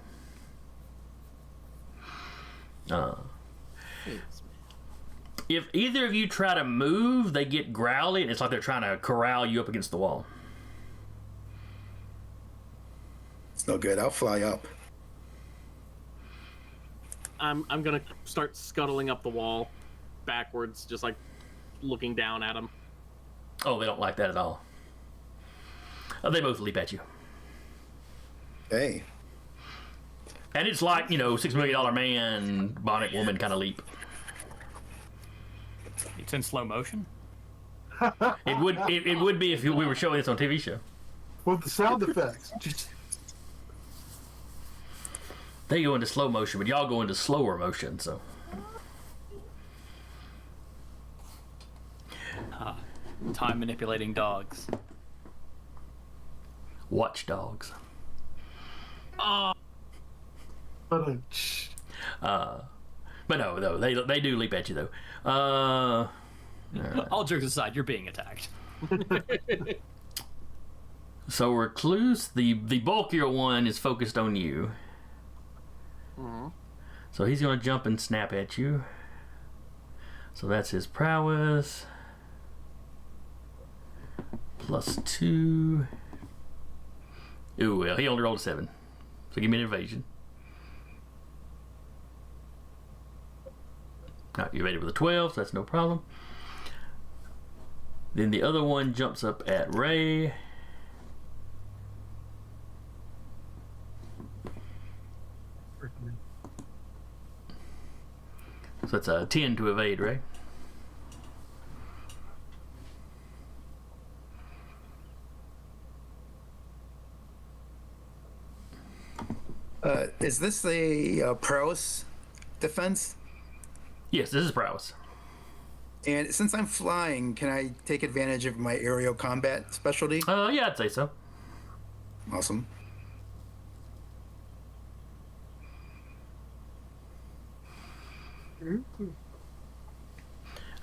If either of you try to move, they get growly, and it's like they're trying to corral you up against the wall. It's no good. I'll fly up. I'm gonna start scuttling up the wall, backwards, just looking down at him. Oh, they don't like that at all. They both leap at you. Hey. And it's like, $6 Million Man, Bionic Woman kind of leap. It's in slow motion. It would be if we were showing this on a TV show. With the sound effects. They go into slow motion, but y'all go into slower motion, so. Time manipulating dogs. Watchdogs. But But no, they do leap at you, though. All right. All jokes aside, you're being attacked. So Recluse, the bulkier one, is focused on you. Mm-hmm. So he's going to jump and snap at you. So that's his prowess. +2. Ooh, well, he only rolled a 7. So give me an evasion. Alright, you evaded with a 12, so that's no problem. Then the other one jumps up at Ray. So that's a 10 to evade, Ray. Is this a prowess defense? Yes, this is prowess. And since I'm flying, can I take advantage of my aerial combat specialty? Yeah, I'd say so. Awesome.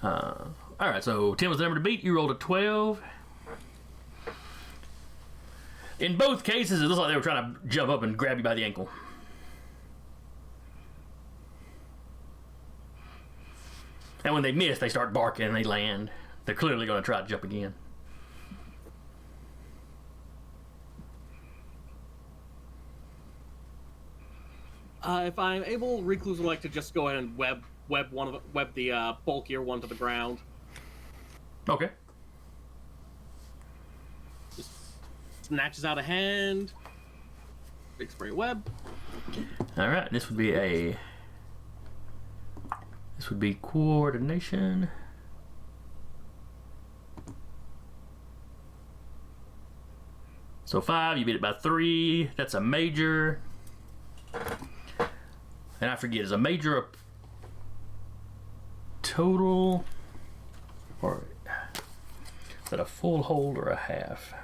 Alright, so 10 was the number to beat. You rolled a 12. In both cases, it looks like they were trying to jump up and grab you by the ankle. And when they miss, they start barking and they land. They're clearly going to try to jump again. If I'm able, Recluse would like to just go ahead and web the bulkier one to the ground. Okay. Just snatches out a hand. Big spray web. Alright, this would be coordination. So 5, you beat it by 3. That's a major. And I forget, is a major a total? Or is that a full hold or a half?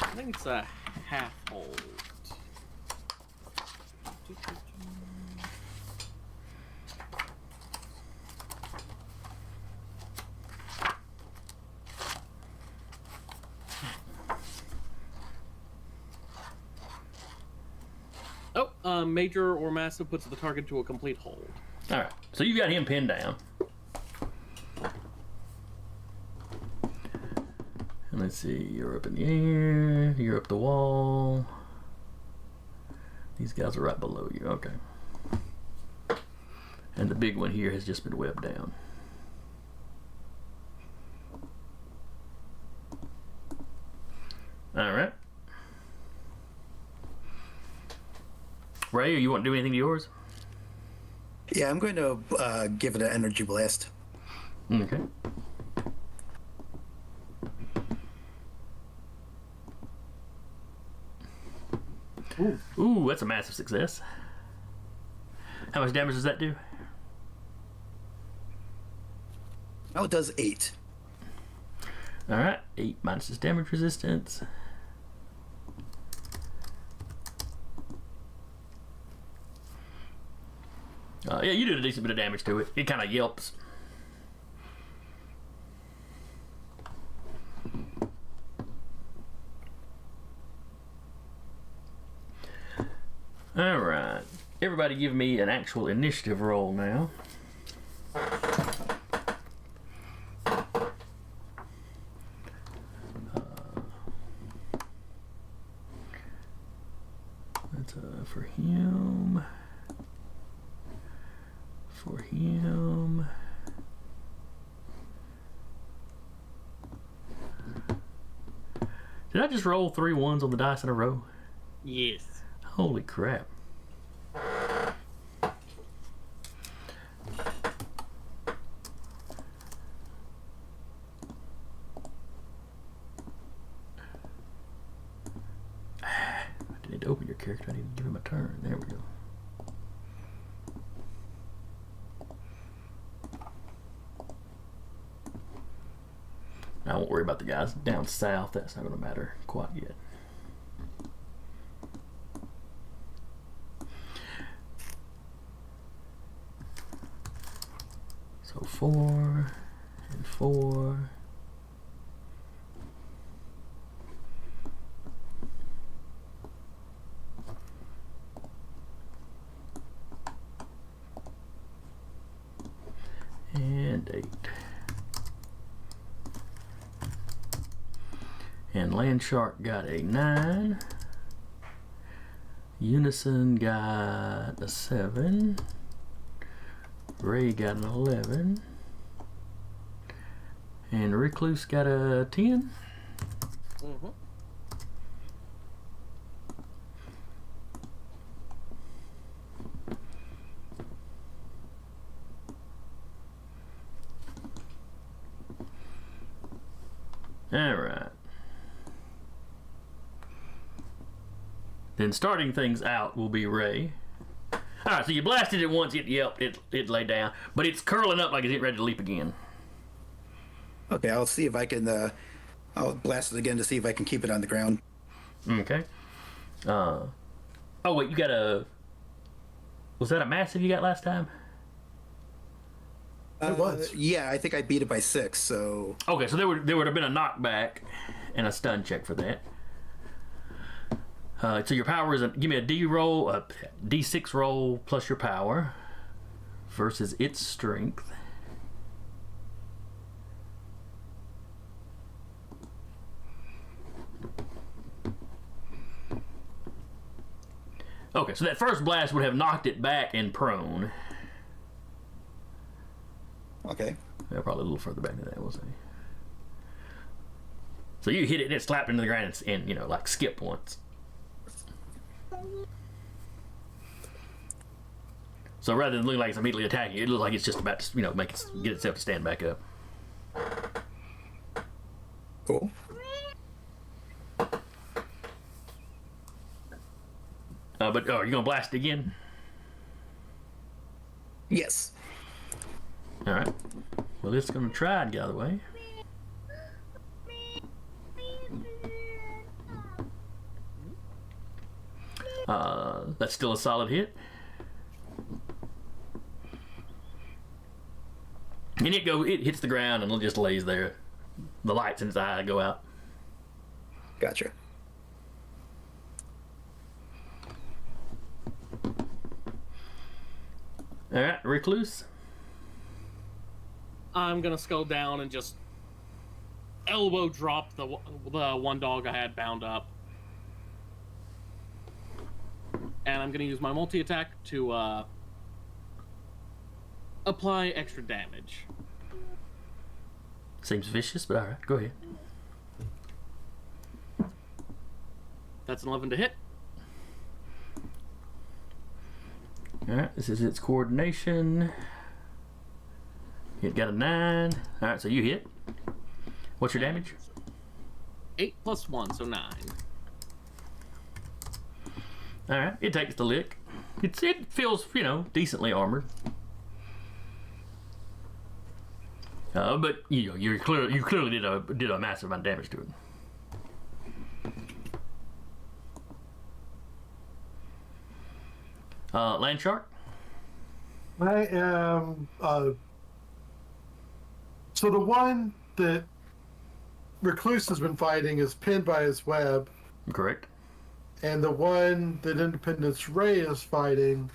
I think it's a half hold. Oh, major or massive puts the target to a complete hold. All right, so you got him pinned down. And let's see, you're up in the air, you're up the wall. These guys are right below you, okay. And the big one here has just been webbed down. All right. Ray, you want to do anything to yours? Yeah, I'm going to give it an energy blast. Okay. Ooh, that's a massive success. How much damage does that do? Oh, it does 8. All right, 8 minus his damage resistance. Yeah, you did a decent bit of damage to it. It kind of yelps. All right, everybody, give me an actual initiative roll now. That's for him. For him. Did I just roll 3 ones on the dice in a row? Yes. Holy crap. I need to open your character. I need to give him a turn. There we go. I won't worry about the guys down south. That's not going to matter quite yet. So 4 and 4. And 8. And Landshark got a 9. Unison got a 7. Ray got an 11. And Recluse got a 10. Mm-hmm. All right. Then starting things out will be Ray. All right, so you blasted it once, it yelped, it laid down, but it's curling up like it's ready to leap again. Okay, I'll see if I can. I'll blast it again to see if I can keep it on the ground. Okay. Oh wait, you got a. Was that a massive you got last time? It was. Yeah, I think I beat it by 6. So Okay, so there would have been a knockback and a stun check for that. So your power is give me a D roll, a D6 roll plus your power versus its strength. Okay, so that first blast would have knocked it back and prone. okay. Yeah, probably a little further back than that, we'll say. So you hit it and it slapped into the ground and you know, like skipped once. So rather than looking like it's immediately attacking you, it looks like it's just about to, you know, get itself to stand back up. Cool. But are you gonna blast it again? Yes. All right. Well, it's gonna try and get out of the way. That's still a solid hit. And it hits the ground and it just lays there. The lights in its eye go out. Gotcha. All right, recluse. I'm gonna scale down and just elbow drop the one dog I had bound up, and I'm gonna use my multi attack to apply extra damage. Seems vicious, but all right, go ahead. That's an 11 to hit. All right, this is its coordination. It got a 9. All right, so you hit. What's your damage? 8 plus 1, so 9. All right, it takes the lick. It feels, decently armored. But you clearly did a massive amount of damage to it. Land shark. I am. So the one that Recluse has been fighting is pinned by his web, Correct. and the one that Independence Ray is fighting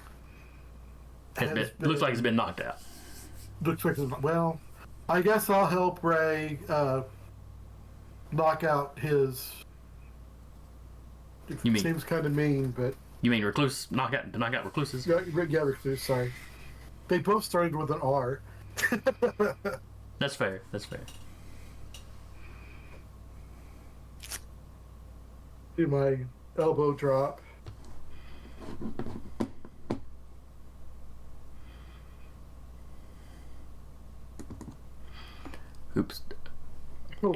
Looks like it's been knocked out. Looks like well. I guess I'll help Ray knock out his. You mean- Seems kind of mean, but You mean recluse? Knock out recluses? yeah, Recluse. Sorry, they both started with an R. That's fair. That's fair. Do my elbow drop. Oops. Oh,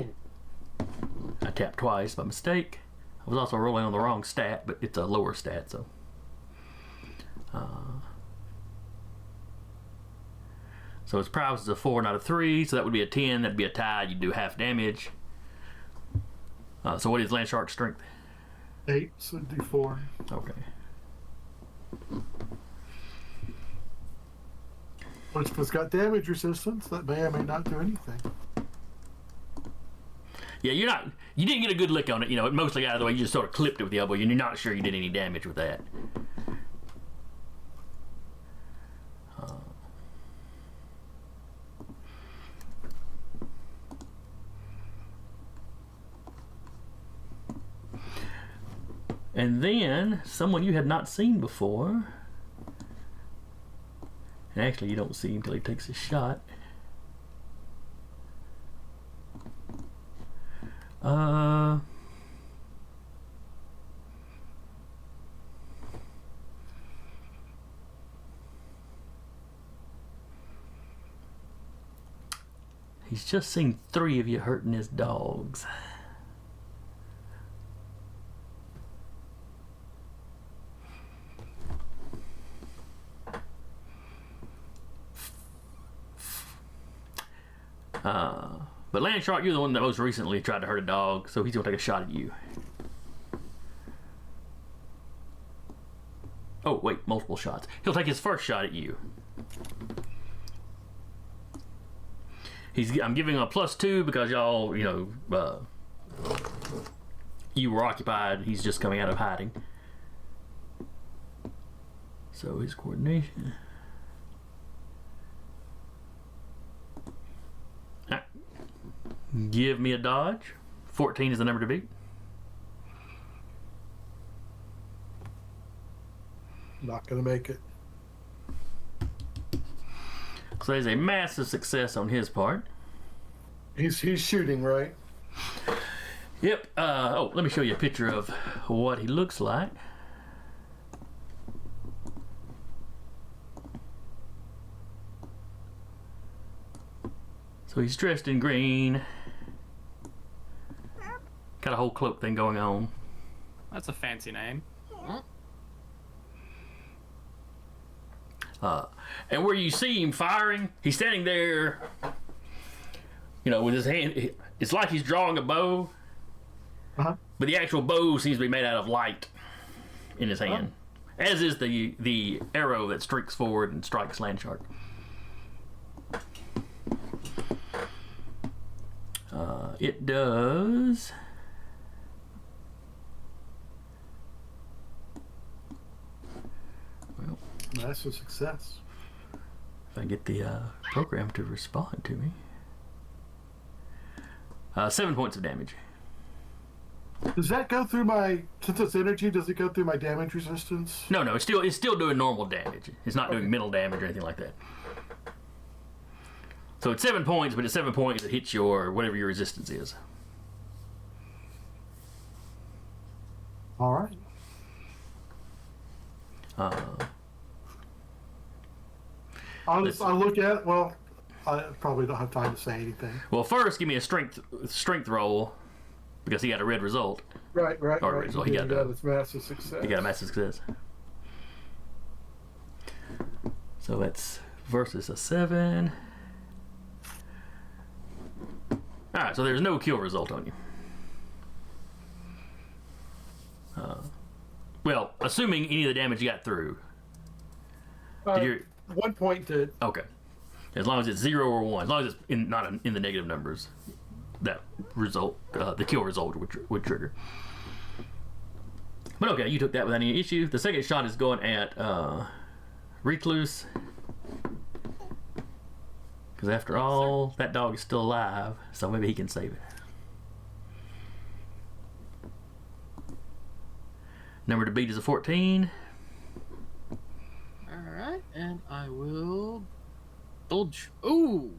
I tapped twice by mistake. I was also rolling on the wrong stat, but it's a lower stat, so. So its prowess is a 4, not a 3, so that would be a 10. That'd be a tie. You'd do half damage. So what is Landshark's strength? 8, so D4. Okay. Which if it's got damage resistance, that may or may not do anything. Yeah, you didn't get a good lick on it. It mostly out of the way. You just sort of clipped it with the elbow. You're not sure you did any damage with that. And then someone you had not seen before. And actually, you don't see him until he takes a shot. He's just seen 3 of you hurting his dogs. But Landshark, you're the one that most recently tried to hurt a dog, so he's gonna take a shot at you. Oh, wait, multiple shots. He'll take his first shot at you. I'm giving him a +2 because y'all, you were occupied. He's just coming out of hiding. So his coordination. Give me a dodge. 14 is the number to beat. Not gonna make it. So there's a massive success on his part. He's shooting, right? Yep. Let me show you a picture of what he looks like. So he's dressed in green. Got a whole cloak thing going on. That's a fancy name. And where you see him firing, he's standing there, with his hand. It's like he's drawing a bow, Uh-huh. but the actual bow seems to be made out of light in his hand, as is the arrow that streaks forward and strikes Landshark. It does. Well, That's a success. if I get the program to respond to me. 7 points of damage. Does that go through since it's energy, does it go through my damage resistance? No, it's still doing normal damage. It's not doing mental damage or anything like that. So it's 7 points, but it's 7 points that hits your whatever your resistance is. All right. I'll look at it. Well, I probably don't have time to say anything. Well, first give me a strength roll because he got a red result. Right. Or so he got it's massive success. He got a massive success. So that's versus a 7. All right, so there's no kill result on you. Well, assuming any of the damage you got through. Did you... 1 point did. Okay. As long as it's 0 or 1, as long as it's not in the negative numbers, that result, the kill result would trigger. But okay, you took that without any issue. The second shot is going at Recluse. Because after all, that dog is still alive, so maybe he can save it. Number to beat is a 14. Alright, and I will indulge. Ooh!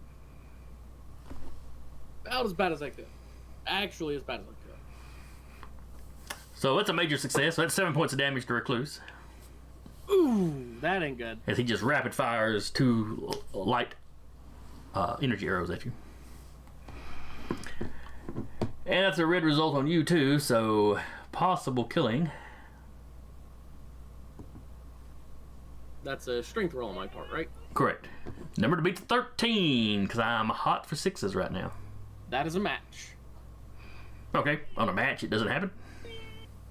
About as bad as I could. Actually, as bad as I could. So that's a major success. So that's 7 points of damage to Recluse. Ooh, that ain't good. As he just rapid fires 2 light energy arrows at you. And that's a red result on you too, so possible killing. That's a strength roll on my part, right? Correct. Number to beat 13, because I'm hot for 6s right now. That is a match. Okay, on a match it doesn't happen.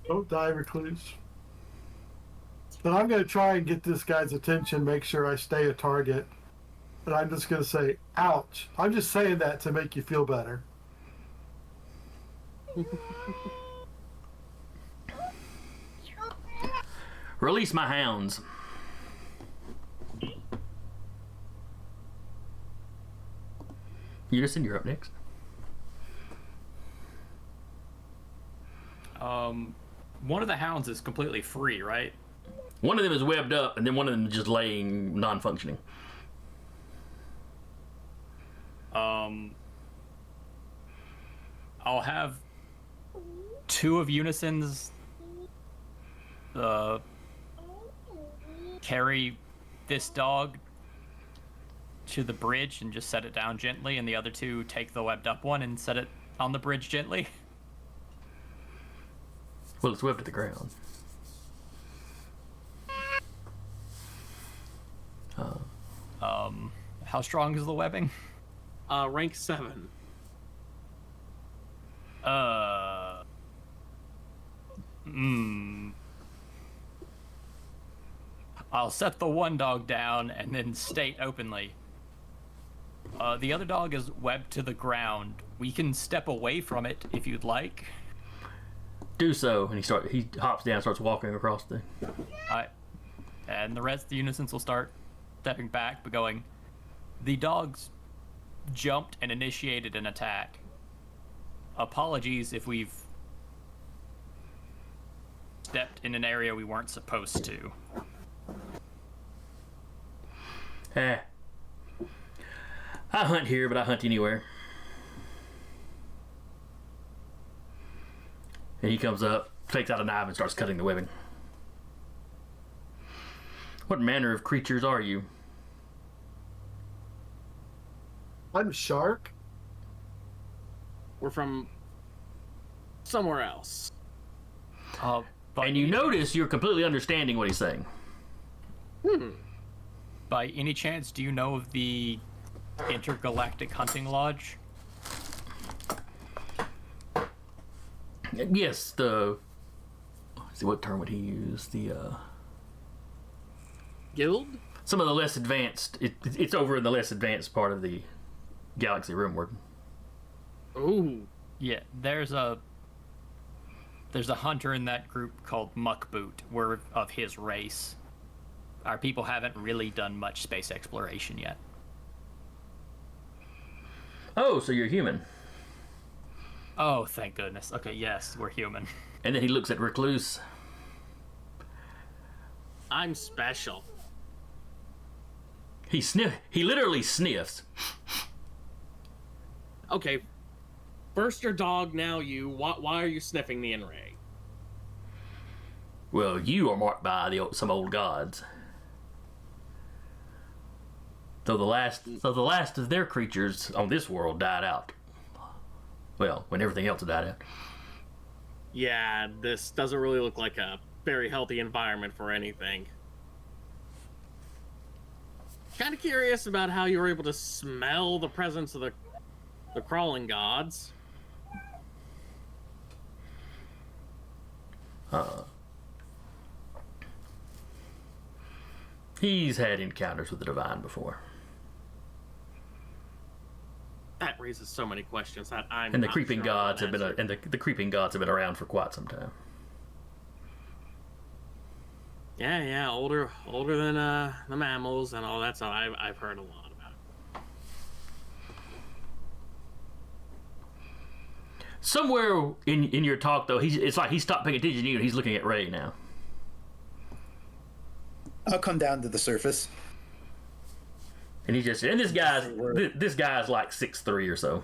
Don't die, Recluse. But I'm going to try and get this guy's attention, make sure I stay a target. And I'm just going to say, ouch. I'm just saying that to make you feel better. Release my hounds. Unison, you're up next. One of the hounds is completely free, right? One of them is webbed up, and then one of them is just laying non-functioning. I'll have 2 of Unison's carry this dog to the bridge and just set it down gently, and the other 2 take the webbed up one and set it on the bridge gently. Well, it's webbed to the ground. How strong is the webbing? Rank 7. I'll set the one dog down and then state openly. The other dog is webbed to the ground. We can step away from it if you'd like. Do so, and he hops down, and starts walking across the. And the rest of the Unisons will start stepping back, but going. The dogs jumped and initiated an attack. Apologies if we've stepped in an area we weren't supposed to. I hunt here, but I hunt anywhere. And he comes up, takes out a knife, and starts cutting the webbing. What manner of creatures are you? I'm a shark. We're from somewhere else. But And you notice you're completely understanding what he's saying. But By any chance, do you know of the Intergalactic Hunting Lodge? Yes, the. Let's see, what term would he use? The Guild? some of the less advanced. It's over in the less advanced part of the galaxy rimworld. Ooh. Yeah, there's a hunter in that group called Muckboot. We're of his race. Our people haven't really done much space exploration yet. Oh, so you're human. Oh, thank goodness. Okay, yes, we're human. And then he looks at Recluse. I'm special. He literally sniffs. Okay. First your dog, now you. Why are you sniffing me and Ray? Well, you are marked by some old gods. Though the last of their creatures on this world died out. Well, when everything else died out. Yeah, this doesn't really look like a very healthy environment for anything. Kind of curious about how you were able to smell the presence of the crawling gods. He's had encounters with the divine before. That raises so many questions that I'm And the not creeping sure gods I have can been answer. the creeping gods have been around for quite some time. Yeah, older than the mammals and all that stuff. I've heard a lot about it. Somewhere in your talk, though, it's like he stopped paying attention to you and he's looking at Ray now. I'll come down to the surface. And this guy's like 6'3" or so.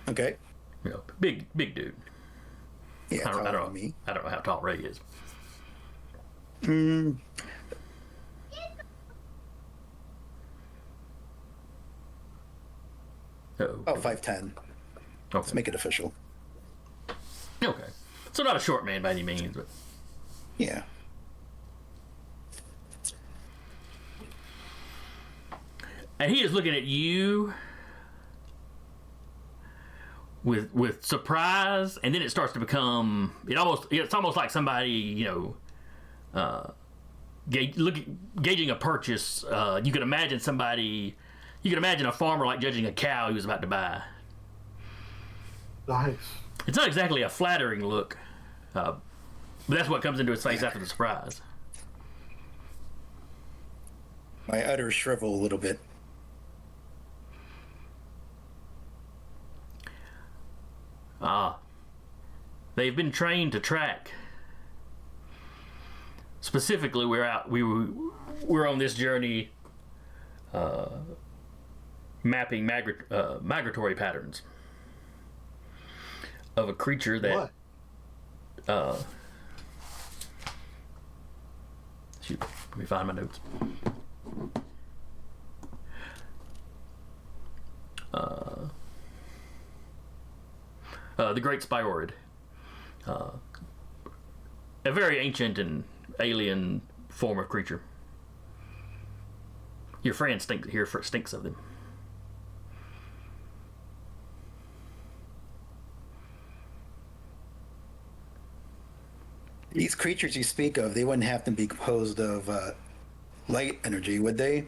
Okay. You know, big dude. Yeah, I don't taller know. than me. I don't know how tall Ray is. Uh-oh. Oh, 5'10". Let's Okay. make it official. Okay. So not a short man by any means, but Yeah. and he is looking at you with surprise, and then it starts to become it's almost like somebody gauging a purchase. You could imagine a farmer like judging a cow he was about to buy. Nice. It's not exactly a flattering look, but that's what comes into his face after the surprise. My udders shrivel a little bit. They've been trained to track. Specifically, we're on this journey, mapping migratory patterns of a creature that. What? Shoot, let me find my notes. The Great Spyroid. A very ancient and alien form of creature. Your friend stinks of them. These creatures you speak of, they wouldn't have to be composed of light energy, would they?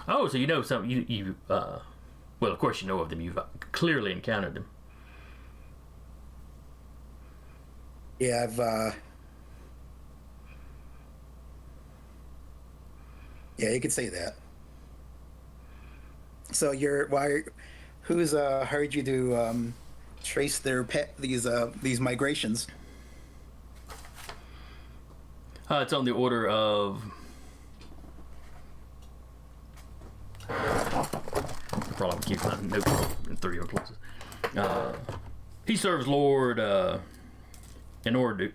Oh, so you know some well, of course you know of them. You've clearly encountered them. Yeah, yeah, you could say that. So who's hired you to trace these migrations? It's on the order of. I probably keep my notes in 3 or closes. He serves Lord Enordu.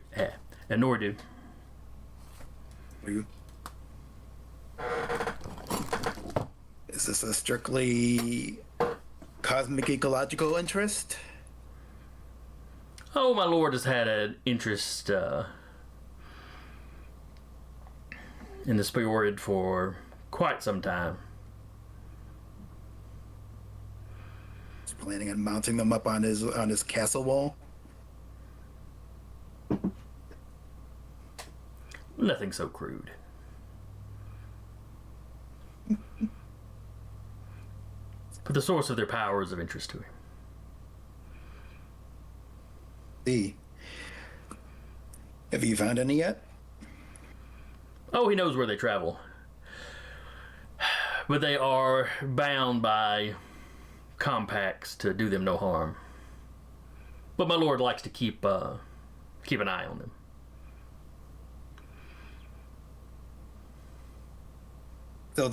Is this a strictly cosmic ecological interest? Oh, my lord has had an interest in the S.P.E.A.R for quite some time. He's planning on mounting them up on his castle wall. Nothing so crude. But the source of their power is of interest to him. See, have you found any yet? Oh, he knows where they travel. But they are bound by compacts to do them no harm. But my lord likes to keep an eye on them. So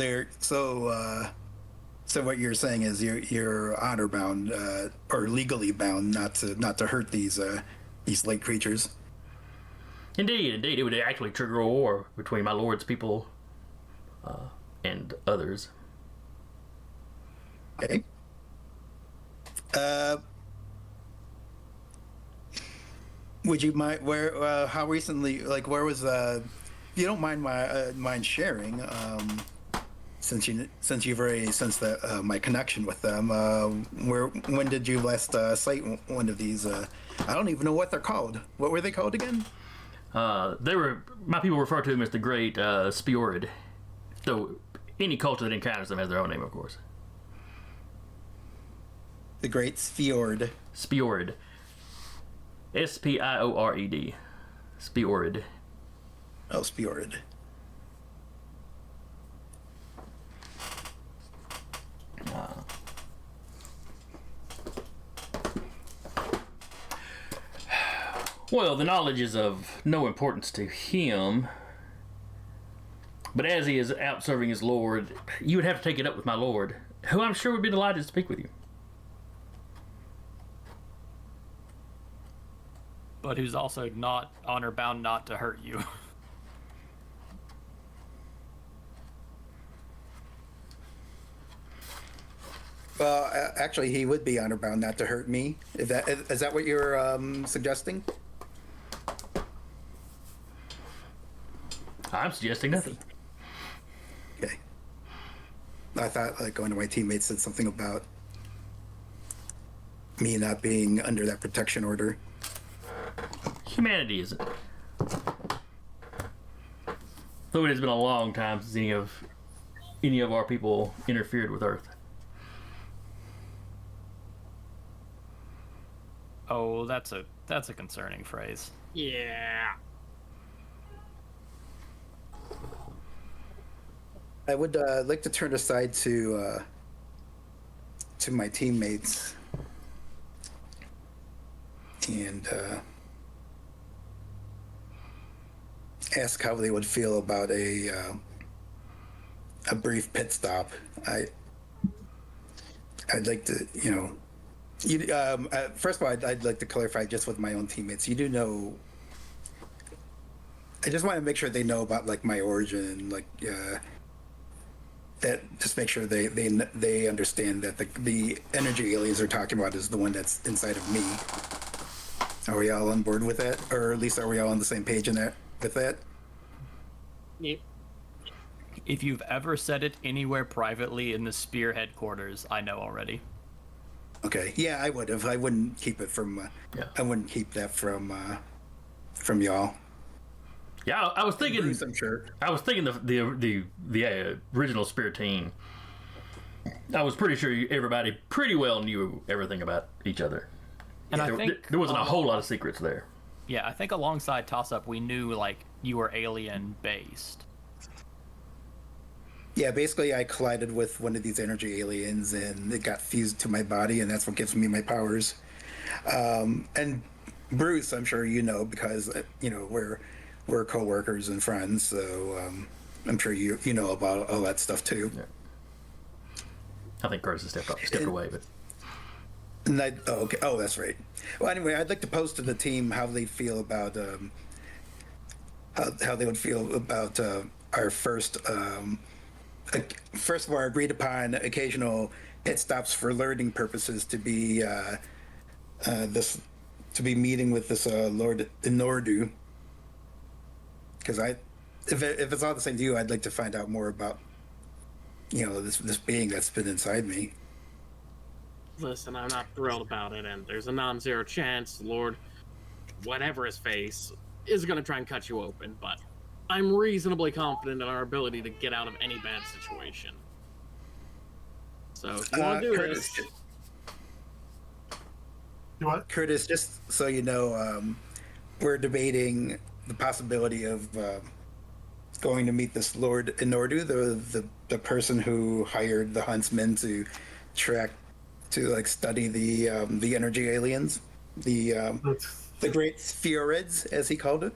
what you're saying is you're honor bound or legally bound not to hurt these light creatures. Indeed, it would actually trigger a war between my lord's people and others. Okay. Would you mind how recently, like, where was if you don't mind sharing, since you've already sensed that my connection with them, when did you last cite one of these? I don't even know what they're called. What were they called again? My people refer to them as the Great S.P.E.A.R. Though any culture that encounters them has their own name, of course. The Great S.P.E.A.R. S.P.E.A.R. S.P.I.O.R.E.D. S.P.E.A.R. Oh, S.P.E.A.R. Well, the knowledge is of no importance to him. But as he is out serving his lord, you would have to take it up with my lord, who I'm sure would be delighted to speak with you. But who's also not honor bound not to hurt you. Well, actually, he would be honor bound not to hurt me. Is that what you're suggesting? I'm suggesting nothing. Okay. I thought like one of my teammates said something about me not being under that protection order. Humanity isn't. Though it has been a long time since any of our people interfered with Earth. Oh, that's a concerning phrase. Yeah. I would like to turn aside to my teammates and ask how they would feel about a brief pit stop. I'd like to, first of all, I'd like to clarify just with my own teammates. You do know. I just want to make sure they know about like my origin, like that. Just make sure they understand that the energy aliens are talking about is the one that's inside of me. Are we all on board with that, or at least are we all on the same page in that with that? Yep. If you've ever said it anywhere privately in the Spear headquarters, I know already. Okay. Yeah, I would have. I wouldn't keep it from. I wouldn't keep that from y'all. Yeah, I was thinking. Bruce, I'm sure. I was thinking the original Spear team. I was pretty sure everybody pretty well knew everything about each other. And I think there wasn't a whole lot of secrets there. Yeah, I think alongside Toss Up, we knew like you were alien based. Yeah, basically, I collided with one of these energy aliens, and it got fused to my body, and that's what gives me my powers. And Bruce, I'm sure you know because we're co-workers and friends, so I'm sure you know about all that stuff too. Yeah. I think Curtis has stepped away, but. And okay. Oh, that's right. Well, anyway, I'd like to pose to the team how they feel about how they would feel about our first of all agreed upon occasional pit stops for learning purposes to be meeting with this Lord Inordu, because if it's all the same to you, I'd like to find out more about, this being that's been inside me. Listen, I'm not thrilled about it, and there's a non-zero chance Lord, whatever his face, is going to try and cut you open, but I'm reasonably confident in our ability to get out of any bad situation. So if you want to do Curtis, this... You what? Curtis, just so you know, we're debating the possibility of going to meet this Lord Inordu, the person who hired the huntsmen to study the energy aliens, the great spheroids, as he called it.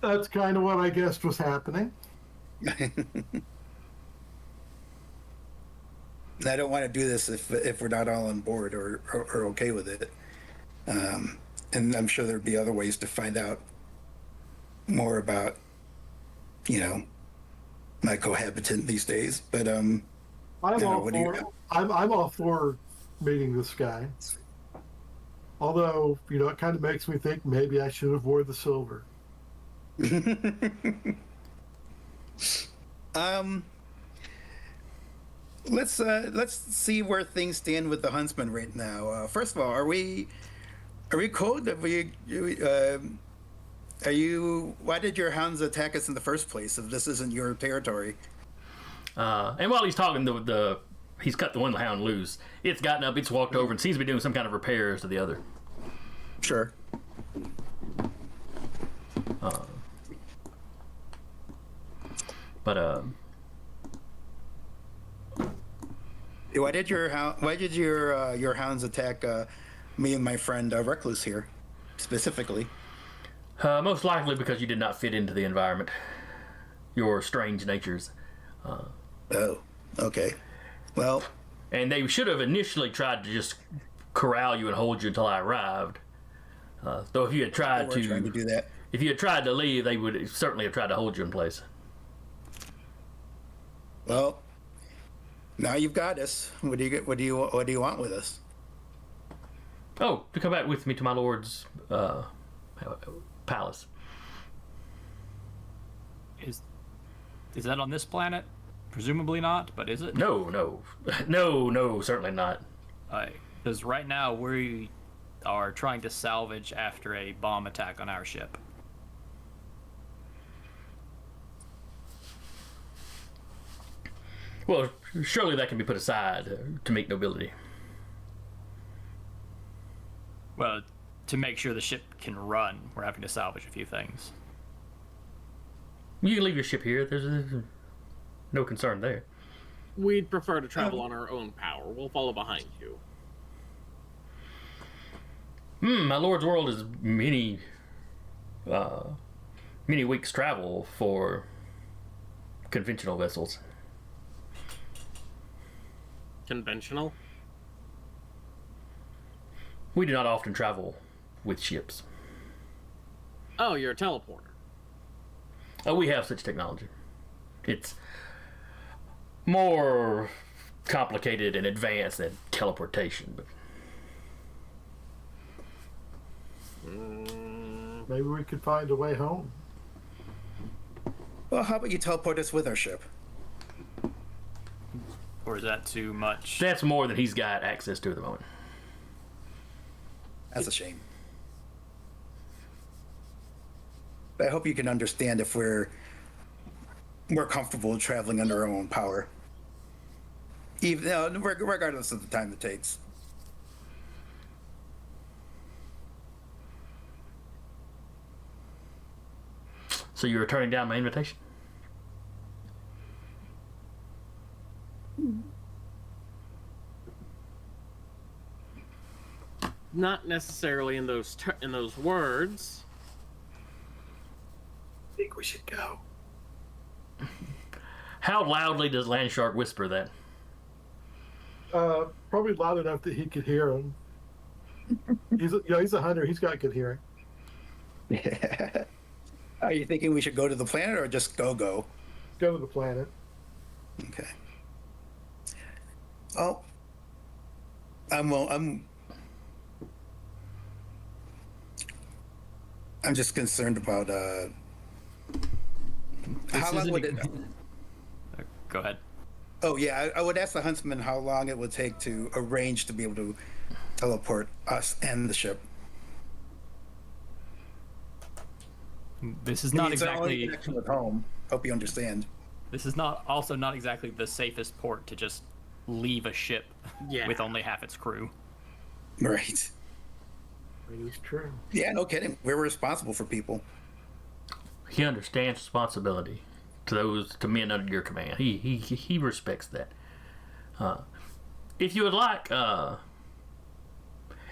That's kind of what I guessed was happening. I don't want to do this if we're not all on board or okay with it. And I'm sure there'd be other ways to find out more about, my cohabitant these days. But I'm all for meeting this guy. Although, it kind of makes me think maybe I should have wore the silver. Let's see where things stand with the huntsman right now. First of all, are we code? Why did your hounds attack us in the first place if this isn't your territory? And while he's talking, he's cut the one hound loose. It's gotten up, it's walked over, and seems to be doing some kind of repairs to the other. Sure. Why did your hounds attack me and my friend Recluse here, specifically? Most likely because you did not fit into the environment. Your strange natures. Oh, okay. Well, and they should have initially tried to just corral you and hold you until I arrived. Though if you had tried to do that, if you had tried to leave, they would certainly have tried to hold you in place. Well, now you've got us. What do you want with us? Oh, to come back with me to my lord's palace. Is that on this planet? Presumably not, but is it? No, certainly not. Because right now we are trying to salvage after a bomb attack on our ship. Well, surely that can be put aside to meet nobility. Well, to make sure the ship can run, we're having to salvage a few things. You can leave your ship here. There's no concern there. We'd prefer to travel on our own power. We'll follow behind you. My lord's world is many weeks' travel for conventional vessels. Conventional? We do not often travel with ships. Oh, you're a teleporter. Oh, we have such technology. It's more complicated and advanced than teleportation, but maybe we could find a way home. Well, how about you teleport us with our ship? Or is that too much? that's more than he's got access to at the moment. That's a shame. But I hope you can understand if we're more comfortable traveling under our own power, even regardless of the time it takes. So you're turning down my invitation? Not necessarily in those words. I think we should go. How loudly does Landshark whisper that? Probably loud enough that he could hear him. He's a hunter. He's got good hearing. Yeah. Are you thinking we should go to the planet or just go? Go to the planet. Okay. Oh, I'm just concerned about how long isn't would a- it? Go ahead. Oh yeah, I would ask the huntsman how long it would take to arrange to be able to teleport us and the ship. This is I mean, not it's our only exactly. connection with home. Hope you understand. This is not exactly the safest port to just leave a ship Yeah. with only half its crew. Right. It is true. Yeah, no kidding. We're responsible for people. He understands responsibility to men under your command. He respects that. If you would like, and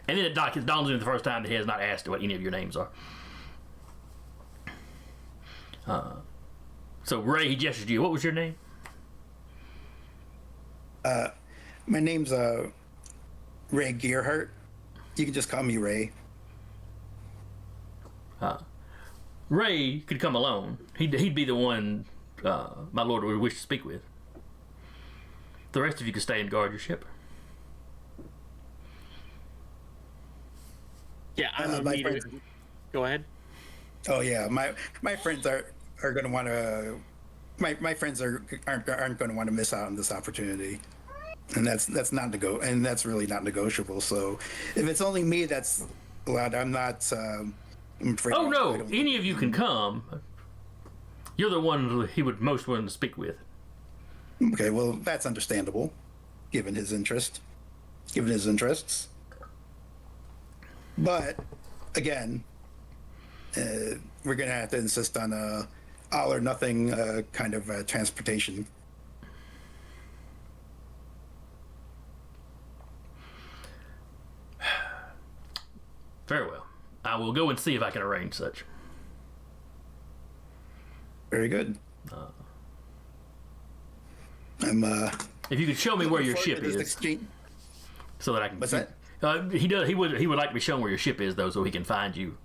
then it dawns on him the first time that he has not asked what any of your names are. So Ray, he gestures to you. What was your name? My name's Ray Gearhart. You can just call me Ray. Ray could come alone. He'd be the one my lord would wish to speak with. The rest of you can stay and guard your ship. Yeah, I'm my immediately. friends- Go ahead. Oh yeah, my friends are going to want to. My friends aren't going to want to miss out on this opportunity, and that's and that's really not negotiable. So, if it's only me that's allowed, I'm not. I'm afraid Oh I no, don't- any of you can come. You're the one he would most want to speak with. Okay, well that's understandable, given his interests. But again, we're going to have to insist on a all or nothing kind of transportation. Very well. I will go and see if I can arrange such. Very good. I'm If you could show me where your looking ship forward to is, this exchange. so that I can. What's that? He does. He would like to be shown where your ship is, though, so he can find you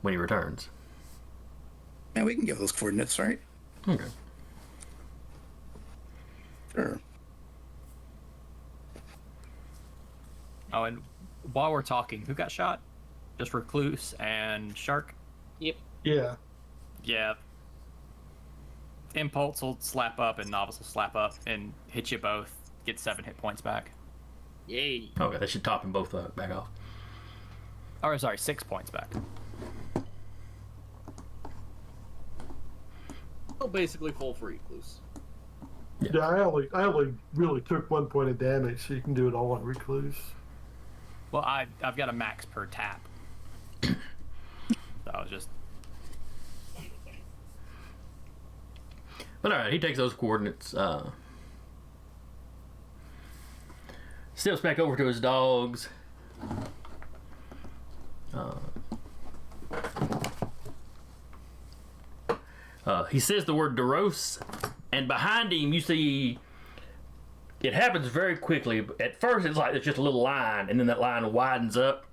when he returns. Yeah, we can give those coordinates, right? Okay. Sure. Oh, and while we're talking, who got shot? Just Recluse and Shark? Yep. Yeah. Yeah. Impulse will slap up and Novice will slap up and hit you both. Get 7 hit points back. Yay. Okay, that should top them both back off. Or sorry, 6 points back. So basically full for Recluse. Yeah, I only really took 1 point of damage, so you can do it all on Recluse. Well, I've got a max per tap. So I was just. But all right, he takes those coordinates. Steps back over to his dogs. He says the word Doros, and behind him you see it happens very quickly. At first it's like it's just a little line, and then that line widens up.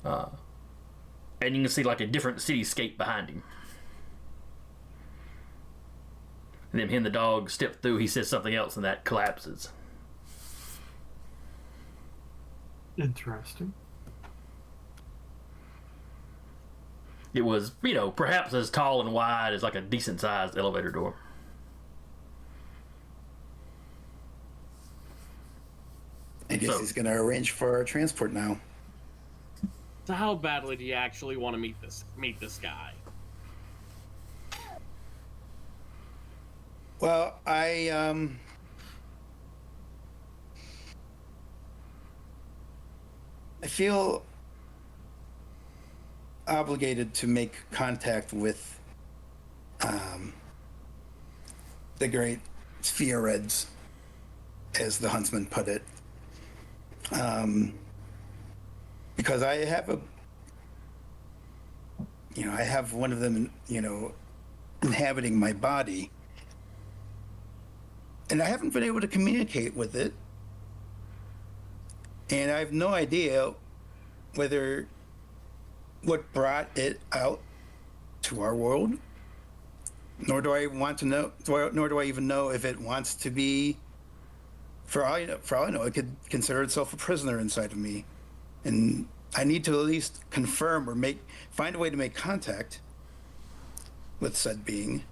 And you can see like a different cityscape behind him. And then him and the dog step through, he says something else, and that collapses. Interesting. It was, perhaps as tall and wide as like a decent sized elevator door. I guess So- he's going to arrange for our transport now. So how badly do you actually want to meet this guy? Well, I feel obligated to make contact with the great spheroids, as the huntsman put it, because I have one of them, inhabiting my body. And I haven't been able to communicate with it. And I have no idea what brought it out to our world. Nor do I want to know, nor do I even know if it wants to be, for all I know, it could consider itself a prisoner inside of me. And I need to at least confirm or find a way to make contact with said being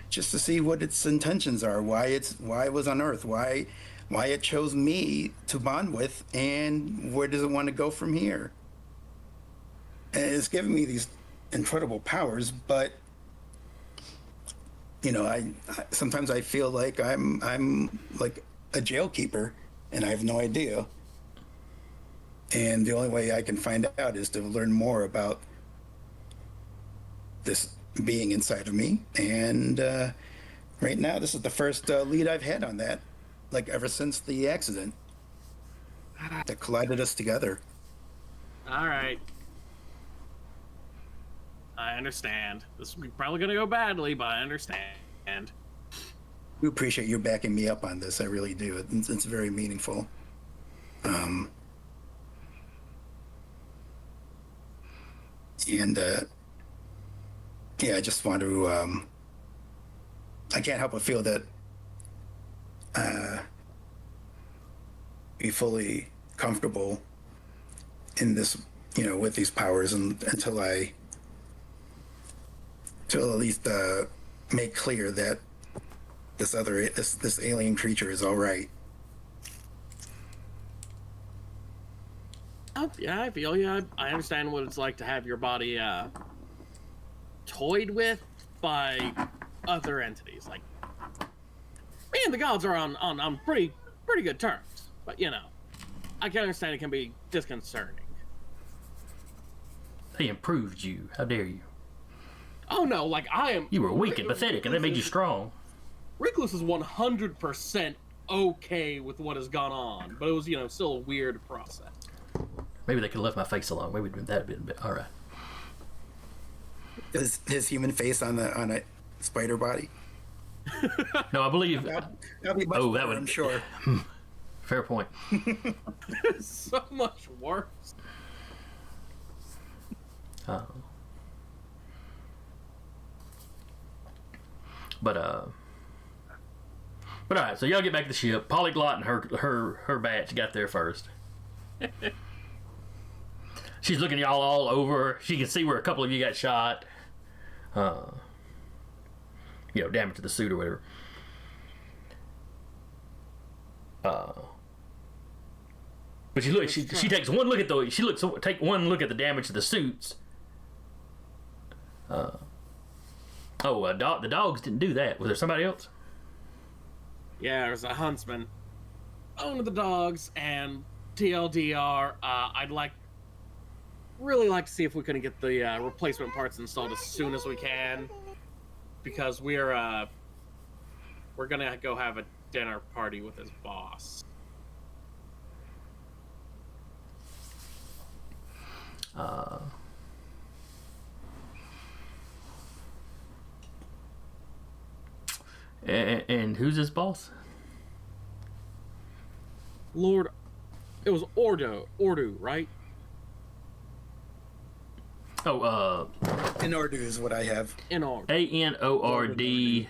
just to see what its intentions are, why it was on Earth, why it chose me to bond with, and where does it want to go from here. And it's given me these incredible powers, but I sometimes I feel like I'm like a jailkeeper, and I have no idea. And the only way I can find out is to learn more about this being inside of me. And right now, this is the first lead I've had on that, like ever since the accident that collided us together. All right. I understand. This is probably going to go badly, but I understand. We appreciate you backing me up on this. I really do. It's very meaningful. And yeah, I just want to. I can't help but feel that be fully comfortable in this, with these powers, and until at least make clear that this alien creature is all right. Yeah, I feel you. I understand what it's like to have your body toyed with by other entities. Like, me and the gods are on pretty good terms. But I can understand it can be disconcerting. They improved you. How dare you? Oh no, like I am. You were weak and pathetic, and they made you strong. Recluse is 100% okay with what has gone on, but it was still a weird process. Maybe they could have left my face alone. Maybe that would have been all right. His human face on a spider body. No, I believe. That'd be much better, that would. I'm sure. Fair point. So much worse. But all right. So y'all get back to the ship. Polyglot and her batch got there first. She's looking y'all all over. She can see where a couple of you got shot. Damage to the suit or whatever. But she looks. She takes one look at take one look at the damage to the suits. The dogs didn't do that. Was there somebody else? Yeah, there's a huntsman. Owner of the dogs, and TLDR, I'd really like to see if we can get the replacement parts installed as soon as we can, because we're gonna go have a dinner party with his boss. And who's his boss? Lord, it was Ordu, right? In order is what I have. In Ordu. ANORDU,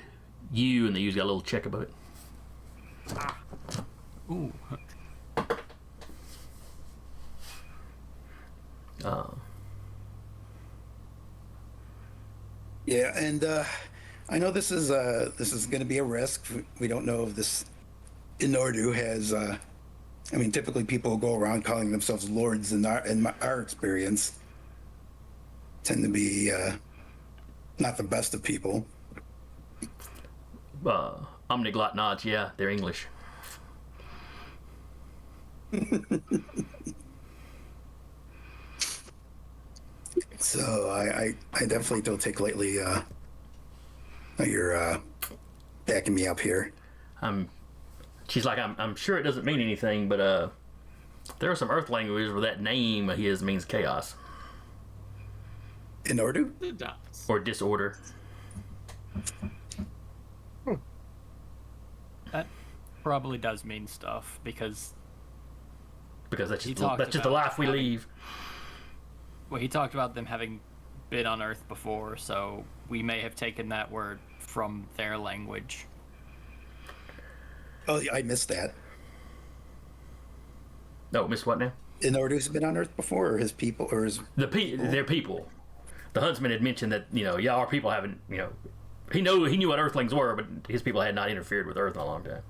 and the U's got a little check above it. Ooh. Yeah, and I know this is going to be a risk. We don't know if this Inordu has. Typically people go around calling themselves lords. In our experience, tend to be not the best of people. Omniglot nods. Yeah, they're English. So I definitely don't take lightly you're backing me up here. She's like, I'm sure it doesn't mean anything, but there are some Earth languages where that name of his means chaos. Inordu? It does. Or disorder. That probably does mean stuff, because that's He just talked the about life we having- leave. well, he talked about them having been on Earth before, so we may have taken that word from their language. Oh, I missed that. No, miss what now? Inordu's been on Earth before, or his people, or his... Their people. The huntsman had mentioned that, y'all people haven't, he knew what Earthlings were, but his people had not interfered with Earth in a long time.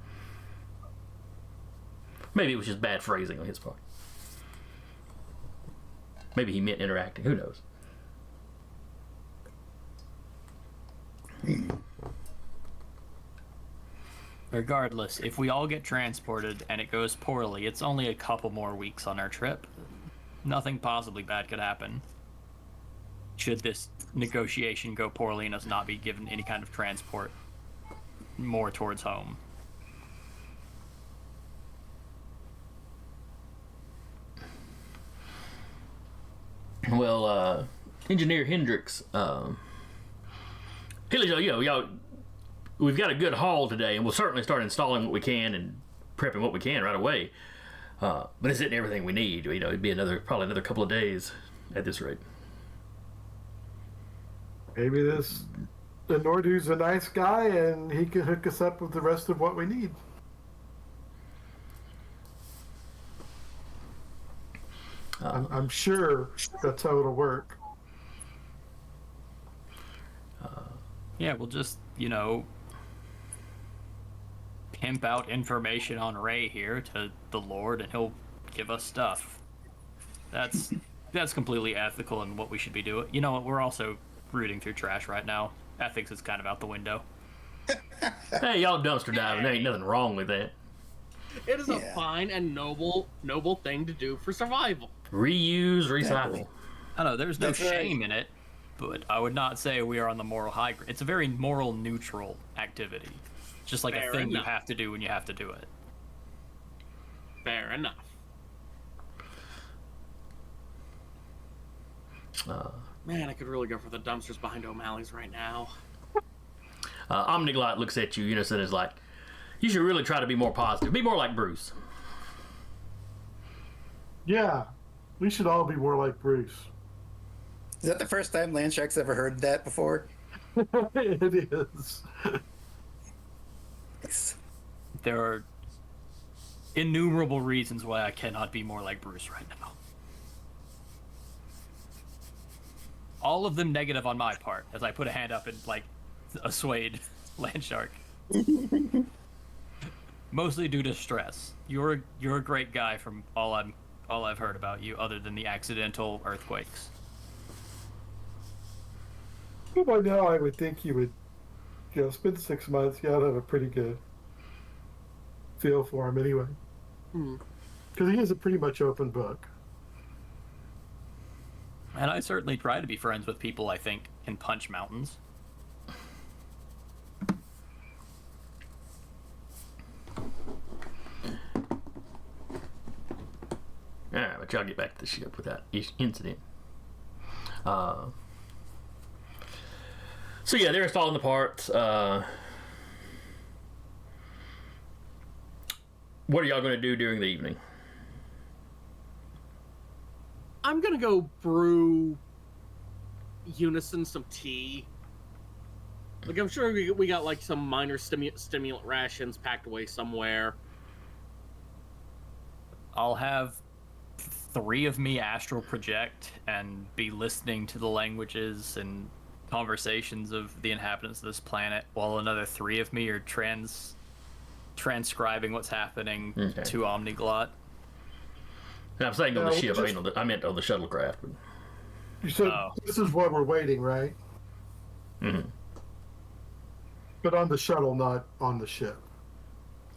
Maybe it was just bad phrasing on his part. Maybe he meant interacting. Who knows? Regardless, if we all get transported and it goes poorly, it's only a couple more weeks on our trip. Nothing possibly bad could happen. Should this negotiation go poorly and us not be given any kind of transport more towards home. Well, Engineer Hendricks, he let y'all, we've got a good haul today, and we'll certainly start installing what we can and prepping what we can right away. But this isn't everything we need. It'd be probably another couple of days at this rate. Maybe the Nordu's a nice guy, and he can hook us up with the rest of what we need. I'm sure that's how it'll work. Yeah, we'll just, pimp out information on Ray here to the Lord, and he'll give us stuff. That's completely ethical and what we should be doing. You know what? We're also rooting through trash right now. Ethics is kind of out the window. Hey, y'all dumpster diving. There ain't nothing wrong with that. It is a fine and noble thing to do for survival. Reuse, recycle. I know there's no shame in it, but I would not say we are on the moral high ground. It's a very moral neutral activity. Just like Fair a thing you enough. have to do when you have to do it. Fair enough. Man, I could really go for the dumpsters behind O'Malley's right now. Omniglot looks at you, and is like, you should really try to be more positive. Be more like Bruce. Yeah, we should all be more like Bruce. Is that the first time Landshark's ever heard that before? It is. There are innumerable reasons why I cannot be more like Bruce right now. All of them negative on my part, as I put a hand up and a swayed Landshark. Mostly due to stress. You're a great guy from all I've heard about you, other than the accidental earthquakes. Well, by now, I would think you would, spend 6 months. You ought to have a pretty good feel for him anyway. Because he is a pretty much open book. And I certainly try to be friends with people I think can punch mountains. Alright, but y'all get back to the ship without incident. So yeah, they're installing the parts. What are y'all going to do during the evening? I'm gonna go brew Unison some tea. I'm sure we got some minor stimulant rations packed away somewhere. I'll have 3 of me astral project and be listening to the languages and conversations of the inhabitants of this planet, while another 3 of me are transcribing what's happening to Omniglot. And I'm saying on the ship. I meant on the shuttlecraft. You said this is what we're waiting, right? Mm-hmm. But on the shuttle, not on the ship.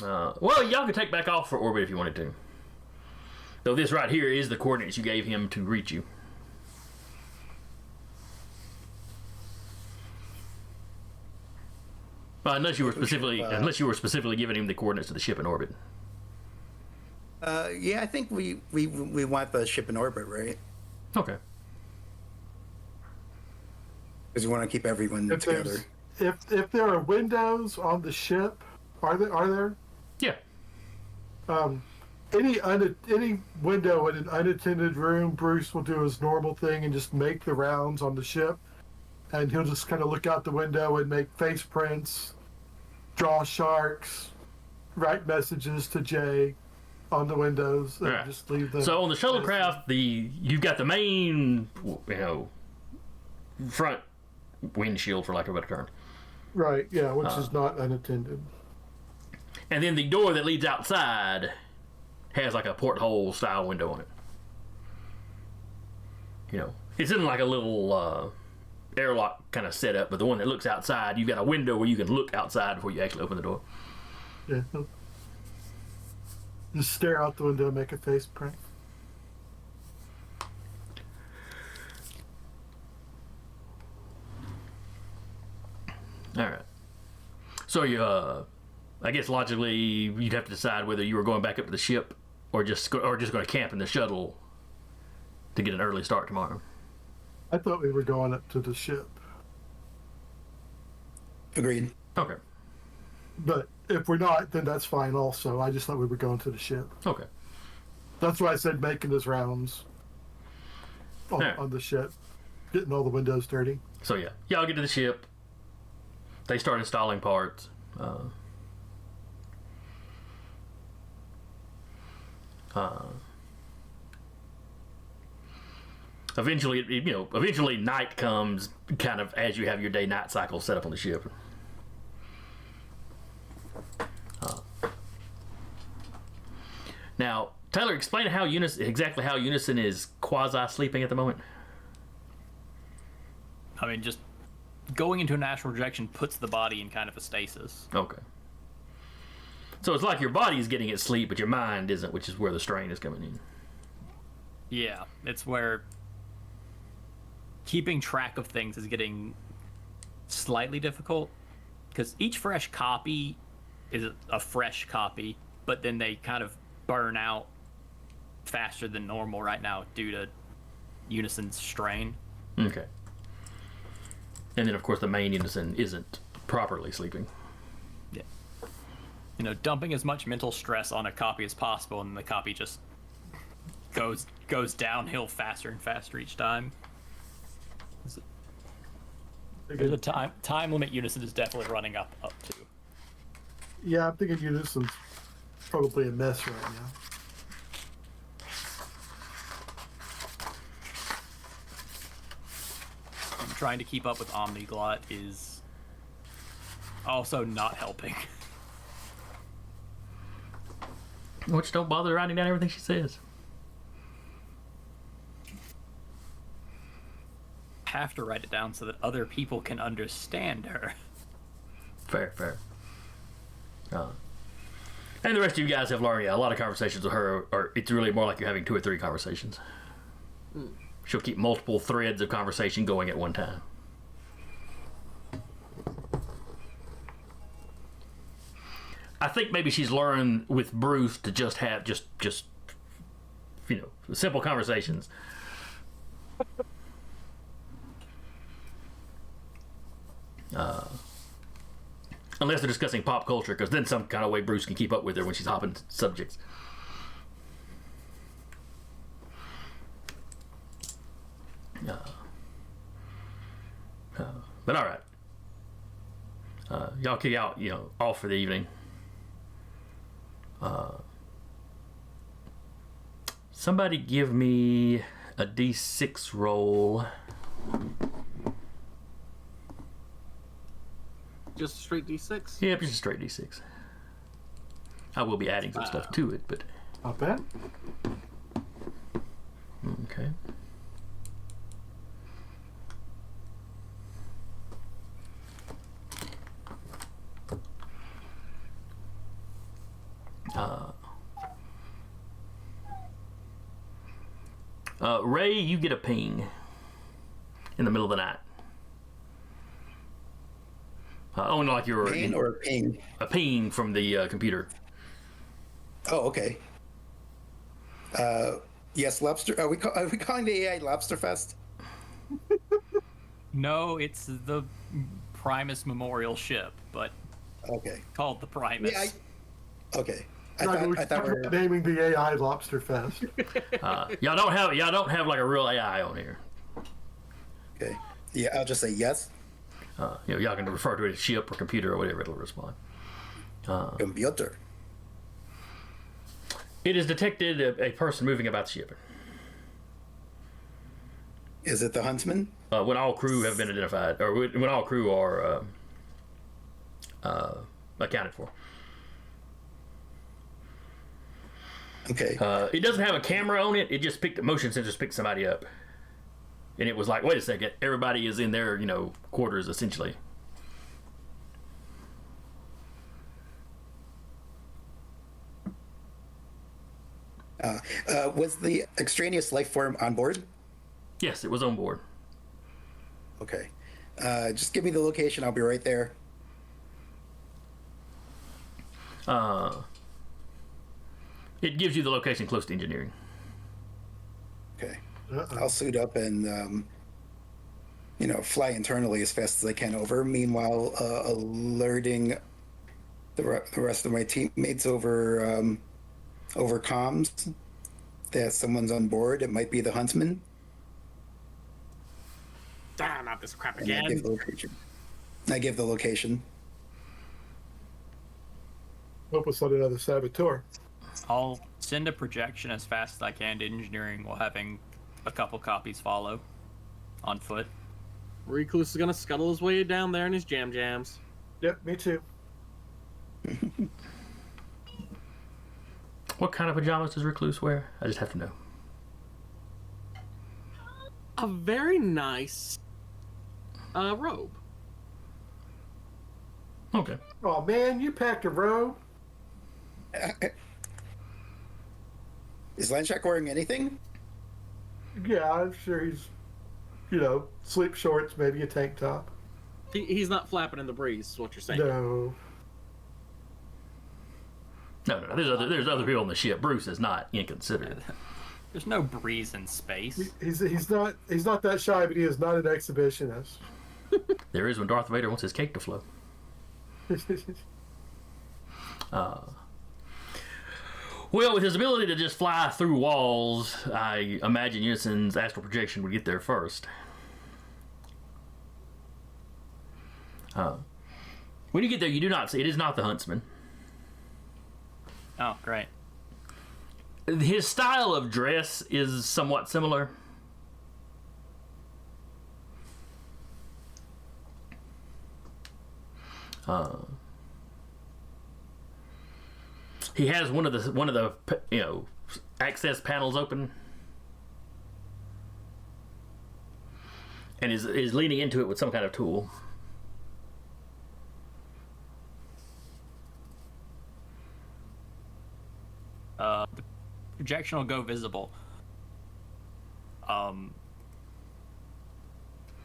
Well, y'all could take back off for orbit if you wanted to. Though this right here is the coordinates you gave him to reach you. Unless you were specifically giving him the coordinates to the ship in orbit. Yeah, I think we want the ship in orbit, right? Okay. Because we want to keep everyone together. If there are windows on the ship, are there? Yeah. Any window in an unattended room, Bruce will do his normal thing and just make the rounds on the ship, and he'll just kind of look out the window and make face prints, draw sharks, write messages to Jay on the windows, and just leave them. So on the shuttlecraft, you've got the main, front windshield, for lack of a better term. Right, yeah, which is not unattended. And then the door that leads outside has like a porthole style window on it. It's in like a little airlock kind of setup, but the one that looks outside, you've got a window where you can look outside before you actually open the door. Yeah. Just stare out the window and make a face print. All right. So I guess logically you'd have to decide whether you were going back up to the ship or just going to camp in the shuttle to get an early start tomorrow. I thought we were going up to the ship. Agreed. Okay. But if we're not, then that's fine also. I just thought we were going to the ship. Okay. That's why I said making his rounds on, Alright. on the ship. Getting all the windows dirty. So yeah, y'all get to the ship. They start installing parts. Eventually night comes kind of as you have your day-night cycle set up on the ship. Now, Tyler, explain exactly how Unison is quasi-sleeping at the moment. I mean, just going into an astral projection puts the body in kind of a stasis. Okay. So it's like your body is getting its sleep, but your mind isn't, which is where the strain is coming in. Yeah, it's where keeping track of things is getting slightly difficult because each fresh copy is a fresh copy, but then they kind of burn out faster than normal right now due to Unison's strain. Okay. And then, of course, the main Unison isn't properly sleeping. Yeah. Dumping as much mental stress on a copy as possible, and the copy just goes downhill faster and faster each time. There's a time limit Unison is definitely running up to. Yeah, I'm thinking Unison's probably a mess right now. And trying to keep up with Omniglot is also not helping. Which don't bother writing down everything she says. Have to write it down so that other people can understand her. Fair. And the rest of you guys have learned, a lot of conversations with her, or it's really more like you're having 2 or 3 conversations. She'll keep multiple threads of conversation going at one time. I think maybe she's learned with Bruce to just have just simple conversations. Unless they're discussing pop culture, because then some kind of way Bruce can keep up with her when she's hopping subjects. But all right. Y'all kick out, off for the evening. Somebody give me a D6 roll. Just a straight D6? Yep, just a straight D6. I will be adding some stuff to it, but... Not bad. Okay. Ray, you get a ping in the middle of the night. Like you're Pain or ping? a ping from the computer. Oh, okay. Yes, Lobster. Are we calling the AI Lobster Fest? No, it's the Primus Memorial ship, but Okay. called the Primus. Yeah. Okay. I No, thought we we're were. naming the AI Lobster Fest. Y'all don't have like a real AI on here. Okay. Yeah, I'll just say yes. Y'all can refer to it as ship or computer or whatever it'll respond. Computer. It has detected a person moving about the ship. Is it the Huntsman? When all crew have been identified, or when all crew are accounted for. Okay. It doesn't have a camera on it. It just motion sensors picked somebody up, and it was like, wait a second, everybody is in their quarters essentially. Was the extraneous life form on board? Yes, it was on board. Okay. Just give me the location. I'll be right there. It gives you the location close to engineering. Okay. I'll suit up and, fly internally as fast as I can over. Meanwhile, alerting the rest of my teammates over comms that someone's on board. It might be the huntsman. Ah, not this crap And again. I give the location. Hope it's not another saboteur. I'll send a projection as fast as I can to engineering while having a couple copies follow on foot. Recluse is gonna scuttle his way down there in his jams. Yep, me too. What kind of pajamas does Recluse wear? I just have to know. A very nice robe. Okay. Oh man, you packed a robe? Is Lanchak wearing anything? Yeah, I'm sure he's, sleep shorts, maybe a tank top. He's not flapping in the breeze, is what you're saying. No. No. There's other people on the ship. Bruce is not inconsiderate. There's no breeze in space. He's not that shy, but he is not an exhibitionist. There is when Darth Vader wants his cake to flow. Well, with his ability to just fly through walls, I imagine Unison's astral projection would get there first. When you get there, you do not see. It is not the huntsman. Oh, great. His style of dress is somewhat similar. He has one of the access panels open, and is leaning into it with some kind of tool. The projection will go visible.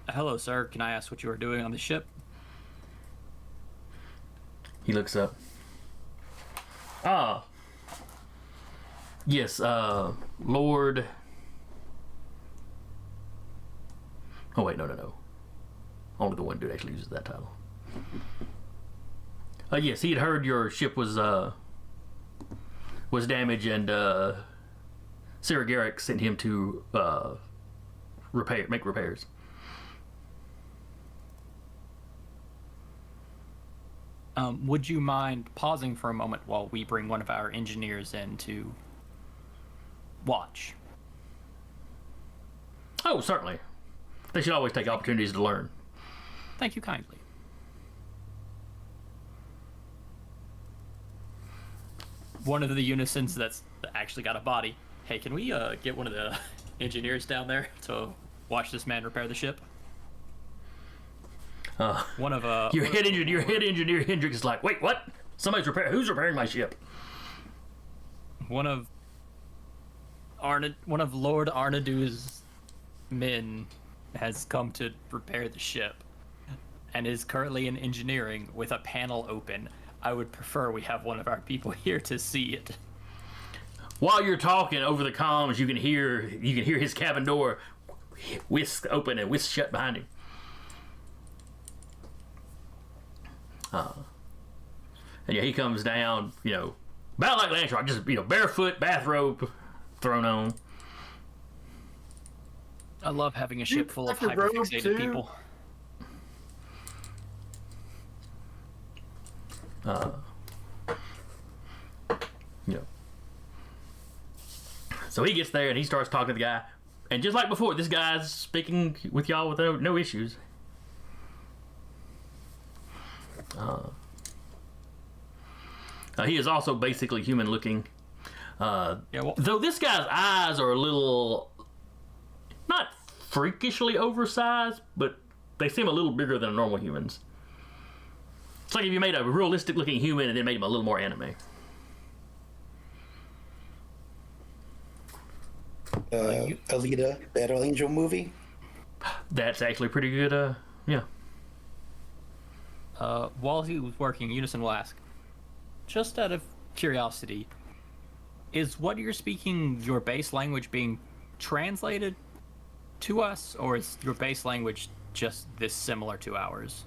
Hello, sir. Can I ask what you are doing on the ship? He looks up. Yes, Lord. Oh wait, no. Only the one dude actually uses that title. Yes, he had heard your ship was damaged, and Sarah Garrick sent him to make repairs. Would you mind pausing for a moment while we bring one of our engineers in to watch? Oh, certainly. They should always take opportunities to learn. Thank you kindly. One of the unisons that's actually got a body. Hey, can we get one of the engineers down there to watch this man repair the ship? Your head engineer Hendrix is like, wait, what? Who's repairing my ship? One of Lord Arnadu's men has come to repair the ship and is currently in engineering with a panel open. I would prefer we have one of our people here to see it. While you're talking over the comms, you can hear his cabin door whisk open and whisk shut behind him. And yeah, he comes down, about like Lancelot, just barefoot, bathrobe thrown on. I love having a ship full of Like a robe, hyperfixated too? people. So he gets there and he starts talking to the guy, and just like before, this guy's speaking with y'all with no issues. He is also basically human looking. Yeah, well, Though this guy's eyes are a little, not freakishly oversized, but they seem a little bigger than normal humans. It's like if you made a realistic looking human and then made him a little more anime. Alita, Battle Angel movie. That's actually pretty good. Yeah. while he was working, Unison will ask, just out of curiosity, is what you're speaking your base language being translated to us, or is your base language just this similar to ours?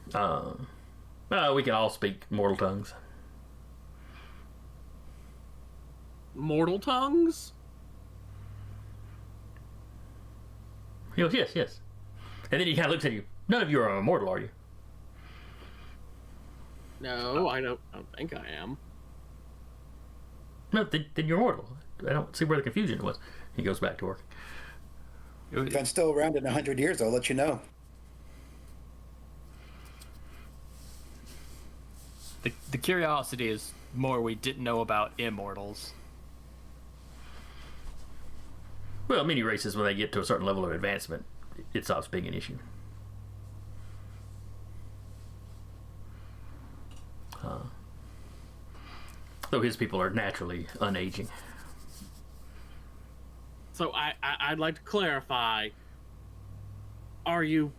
We can all speak mortal tongues. Mortal tongues? He goes, yes, yes. And then he kind of looks at you. None of you are immortal, are you? No, I don't think I am. No, then you're mortal. I don't see where the confusion was. He goes back to work. If I'm still around in 100 years, I'll let you know. The curiosity is more we didn't know about immortals. Well, many races, when they get to a certain level of advancement, it stops being an issue. Though his people are naturally unaging. So I'd like to clarify. Are you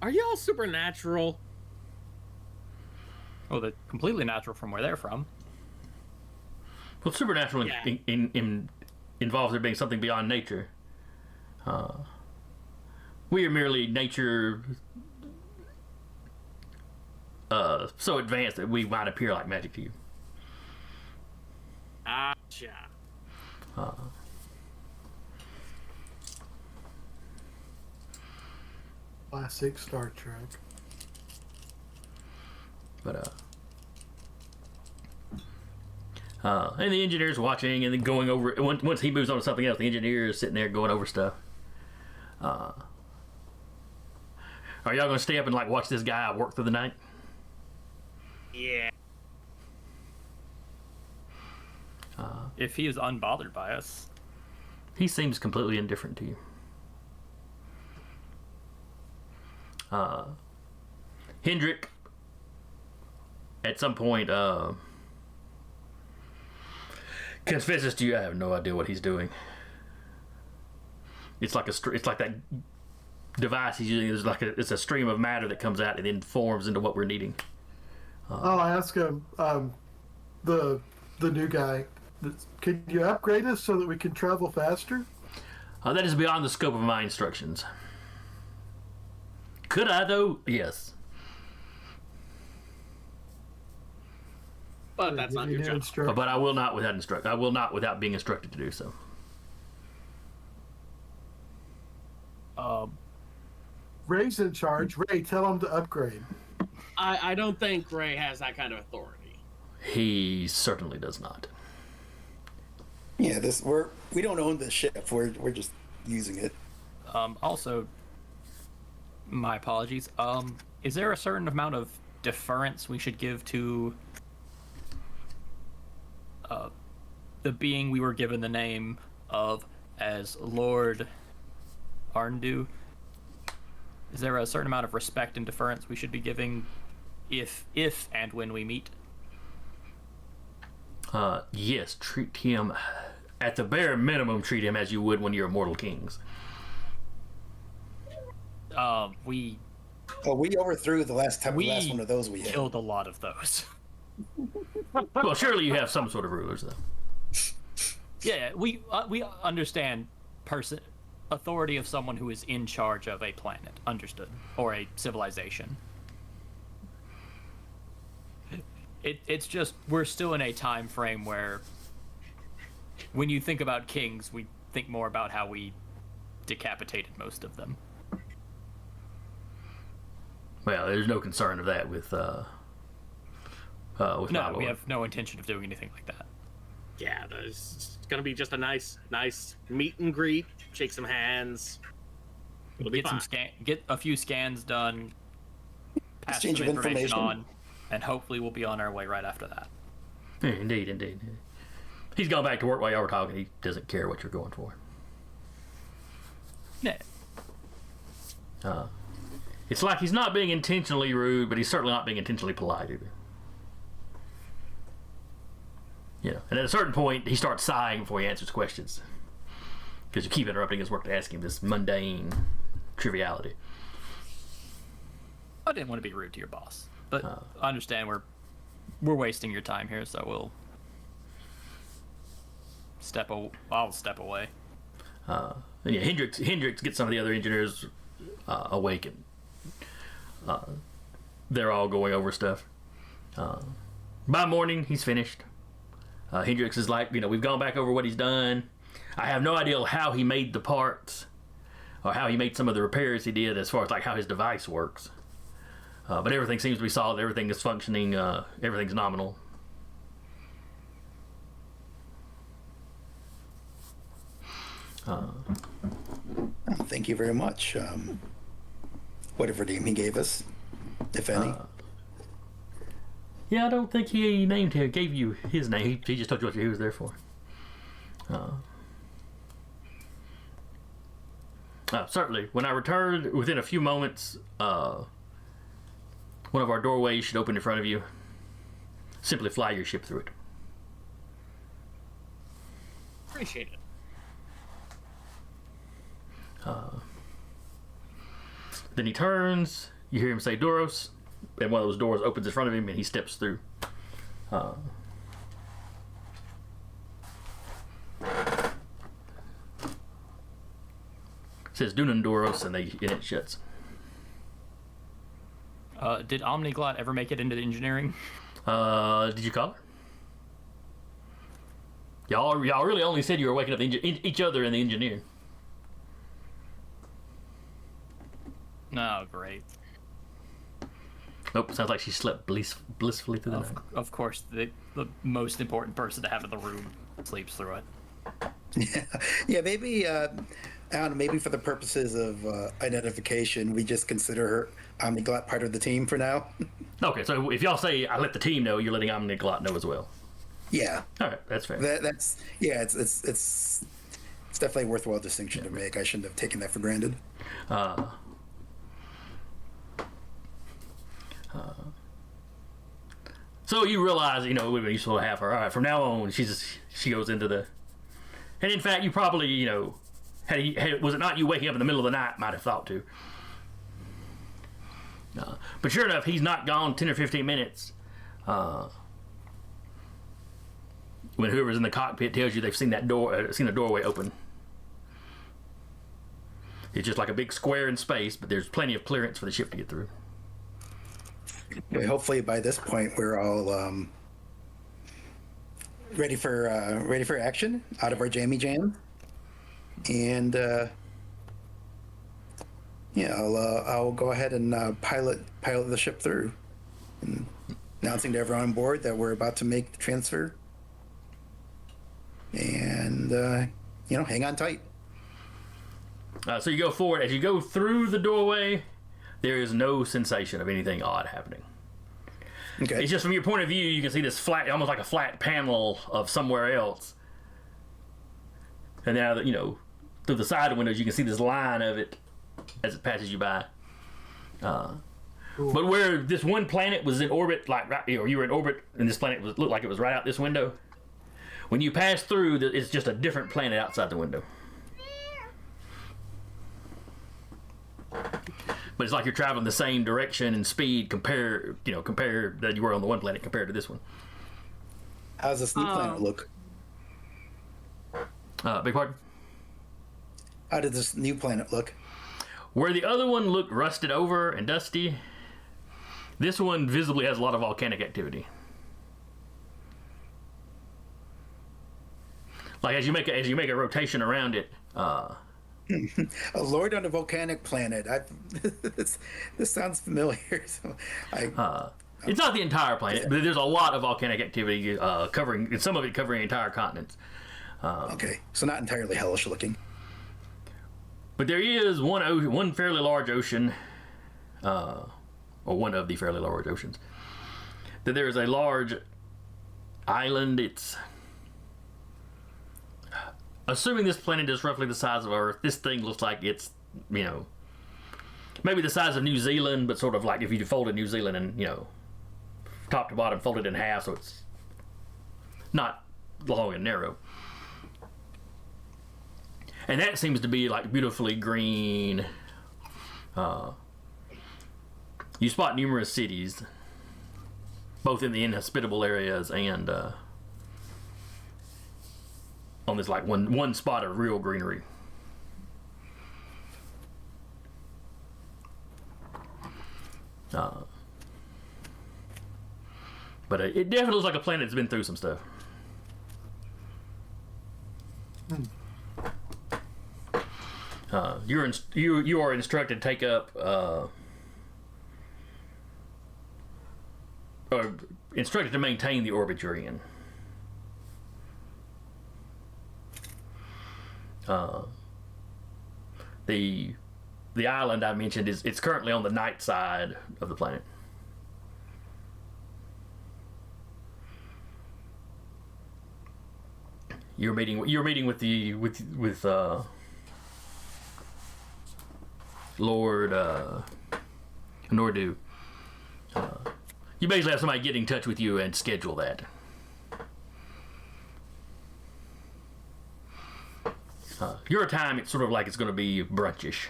all supernatural? Well, they're completely natural from where they're from. Well, supernatural Yeah. involves there being something beyond nature. We are merely nature so advanced that we might appear like magic to you. Gotcha. Classic Star Trek. But and the engineer's watching and then going over. Once he moves on to something else, the engineer is sitting there going over stuff. Are y'all gonna stay up and like watch this guy work through the night? Yeah. If he is unbothered by us. He seems completely indifferent to you. Hendrik, at some point, confesses to you, I have no idea what he's doing. It's like that device he's using. It's a stream of matter that comes out and then forms into what we're needing. I'll ask him, the new guy, can you upgrade us so that we can travel faster? That is beyond the scope of my instructions. Could I, though? Yes. But that's not your job. But I will not without I will not without being instructed to do so. Ray's in charge. Ray, tell him to upgrade. I don't think Ray has that kind of authority. He certainly does not. Yeah, we don't own this ship. We're just using it. Also, my apologies. Is there a certain amount of deference we should give to the being we were given the name of as Lord Arndu? Is there a certain amount of respect and deference we should be giving if and when we meet? Yes, treat him, at the bare minimum, treat him as you would when you're mortal kings. We overthrew the last one of those we had. killed a lot of those. Well, surely you have some sort of rulers, though. Yeah, we understand authority of someone who is in charge of a planet, understood, or a civilization. It's just we're still in a time frame where when you think about kings, we think more about how we decapitated most of them. Well, there's no concern of that with my No, we lord. have no intention of doing anything like that. Yeah, it's gonna be just a nice meet and greet. Shake some hands. It'll be fine. Get a few scans done, pass Exchange some of information information. on, and hopefully we'll be on our way right after that. Yeah, indeed. He's gone back to work while y'all were talking. He doesn't care what you're going for. Yeah. It's like he's not being intentionally rude, but he's certainly not being intentionally polite either. Yeah, and at a certain point, he starts sighing before he answers questions. Because you keep interrupting his work to ask him this mundane triviality. I didn't want to be rude to your boss, but I understand we're wasting your time here, so we'll I'll step away. And yeah, Hendrix gets some of the other engineers awake, and they're all going over stuff. By morning, he's finished. Hendrix is like, we've gone back over what he's done. I have no idea how he made the parts, or how he made some of the repairs he did as far as like how his device works. But everything seems to be solid. Everything is functioning. Everything's nominal. Thank you very much. Whatever name he gave us, if any. Yeah, I don't think he gave you his name. He just told you what he was there for. Certainly. When I return, within a few moments, one of our doorways should open in front of you. Simply fly your ship through it. Appreciate it. Then he turns, you hear him say Duros, and one of those doors opens in front of him and he steps through. It says Dunan Duros, and it shuts. Did Omniglot ever make it into the engineering? Did you call her? Y'all really only said you were waking up each other in the engineer. No, great. Nope, sounds like she slept blissfully through the night. Of course, the most important person to have in the room sleeps through it. Yeah, maybe, I don't know, maybe for the purposes of identification, we just consider her Omniglot part of the team for now. Okay, so if y'all say I let the team know, you're letting Omniglot know as well. Yeah. All right, that's fair. It's definitely a worthwhile distinction to make. I shouldn't have taken that for granted. So you realize, it would be useful to have her. All right, from now on, she goes into the. And in fact, you probably, was it not you waking up in the middle of the night, might have thought to. But sure enough, he's not gone 10 or 15 minutes. When whoever's in the cockpit tells you they've seen that seen a doorway open. It's just like a big square in space, but there's plenty of clearance for the ship to get through. Okay, hopefully by this point we're all ready for action, out of our jammy jam, and I'll go ahead and pilot the ship through, and announcing to everyone on board that we're about to make the transfer, and hang on tight. So you go forward. As you go through the doorway, there is no sensation of anything odd happening. Okay. It's just from your point of view, you can see this flat, almost like a flat panel of somewhere else. And now that, through the side windows, you can see this line of it as it passes you by. But where this one planet was in orbit, you were in orbit, and this planet looked like it was right out this window. When you pass through, it's just a different planet outside the window. But it's like you're traveling the same direction and speed compared that you were on the one planet compared to this one. How's this new planet look? Big pardon? How did this new planet look? Where the other one looked rusted over and dusty, this one visibly has a lot of volcanic activity. Like as you make a rotation around it. A lord on a volcanic planet. This sounds familiar. So it's not the entire planet, but there's a lot of volcanic activity covering, some of it covering entire continents. Okay, so not entirely hellish looking. But there is one fairly large ocean or one of the fairly large oceans, that there is a large island. It's assuming this planet is roughly the size of Earth. This thing looks like it's, you know, maybe the size of New Zealand, but sort of like if you folded New Zealand and, you know, top to bottom folded in half, so it's not long and narrow. And that seems to be like beautifully green. You spot numerous cities, both in the inhospitable areas and on this like one spot of real greenery. But it definitely looks like a planet that's been through some stuff. You are instructed to take up or instructed to maintain the orbit you're in. The island I mentioned it's currently on the night side of the planet. You're meeting with Lord Nordu. You basically have somebody get in touch with you and schedule that. Your time, it's sort of like it's going to be brunchish.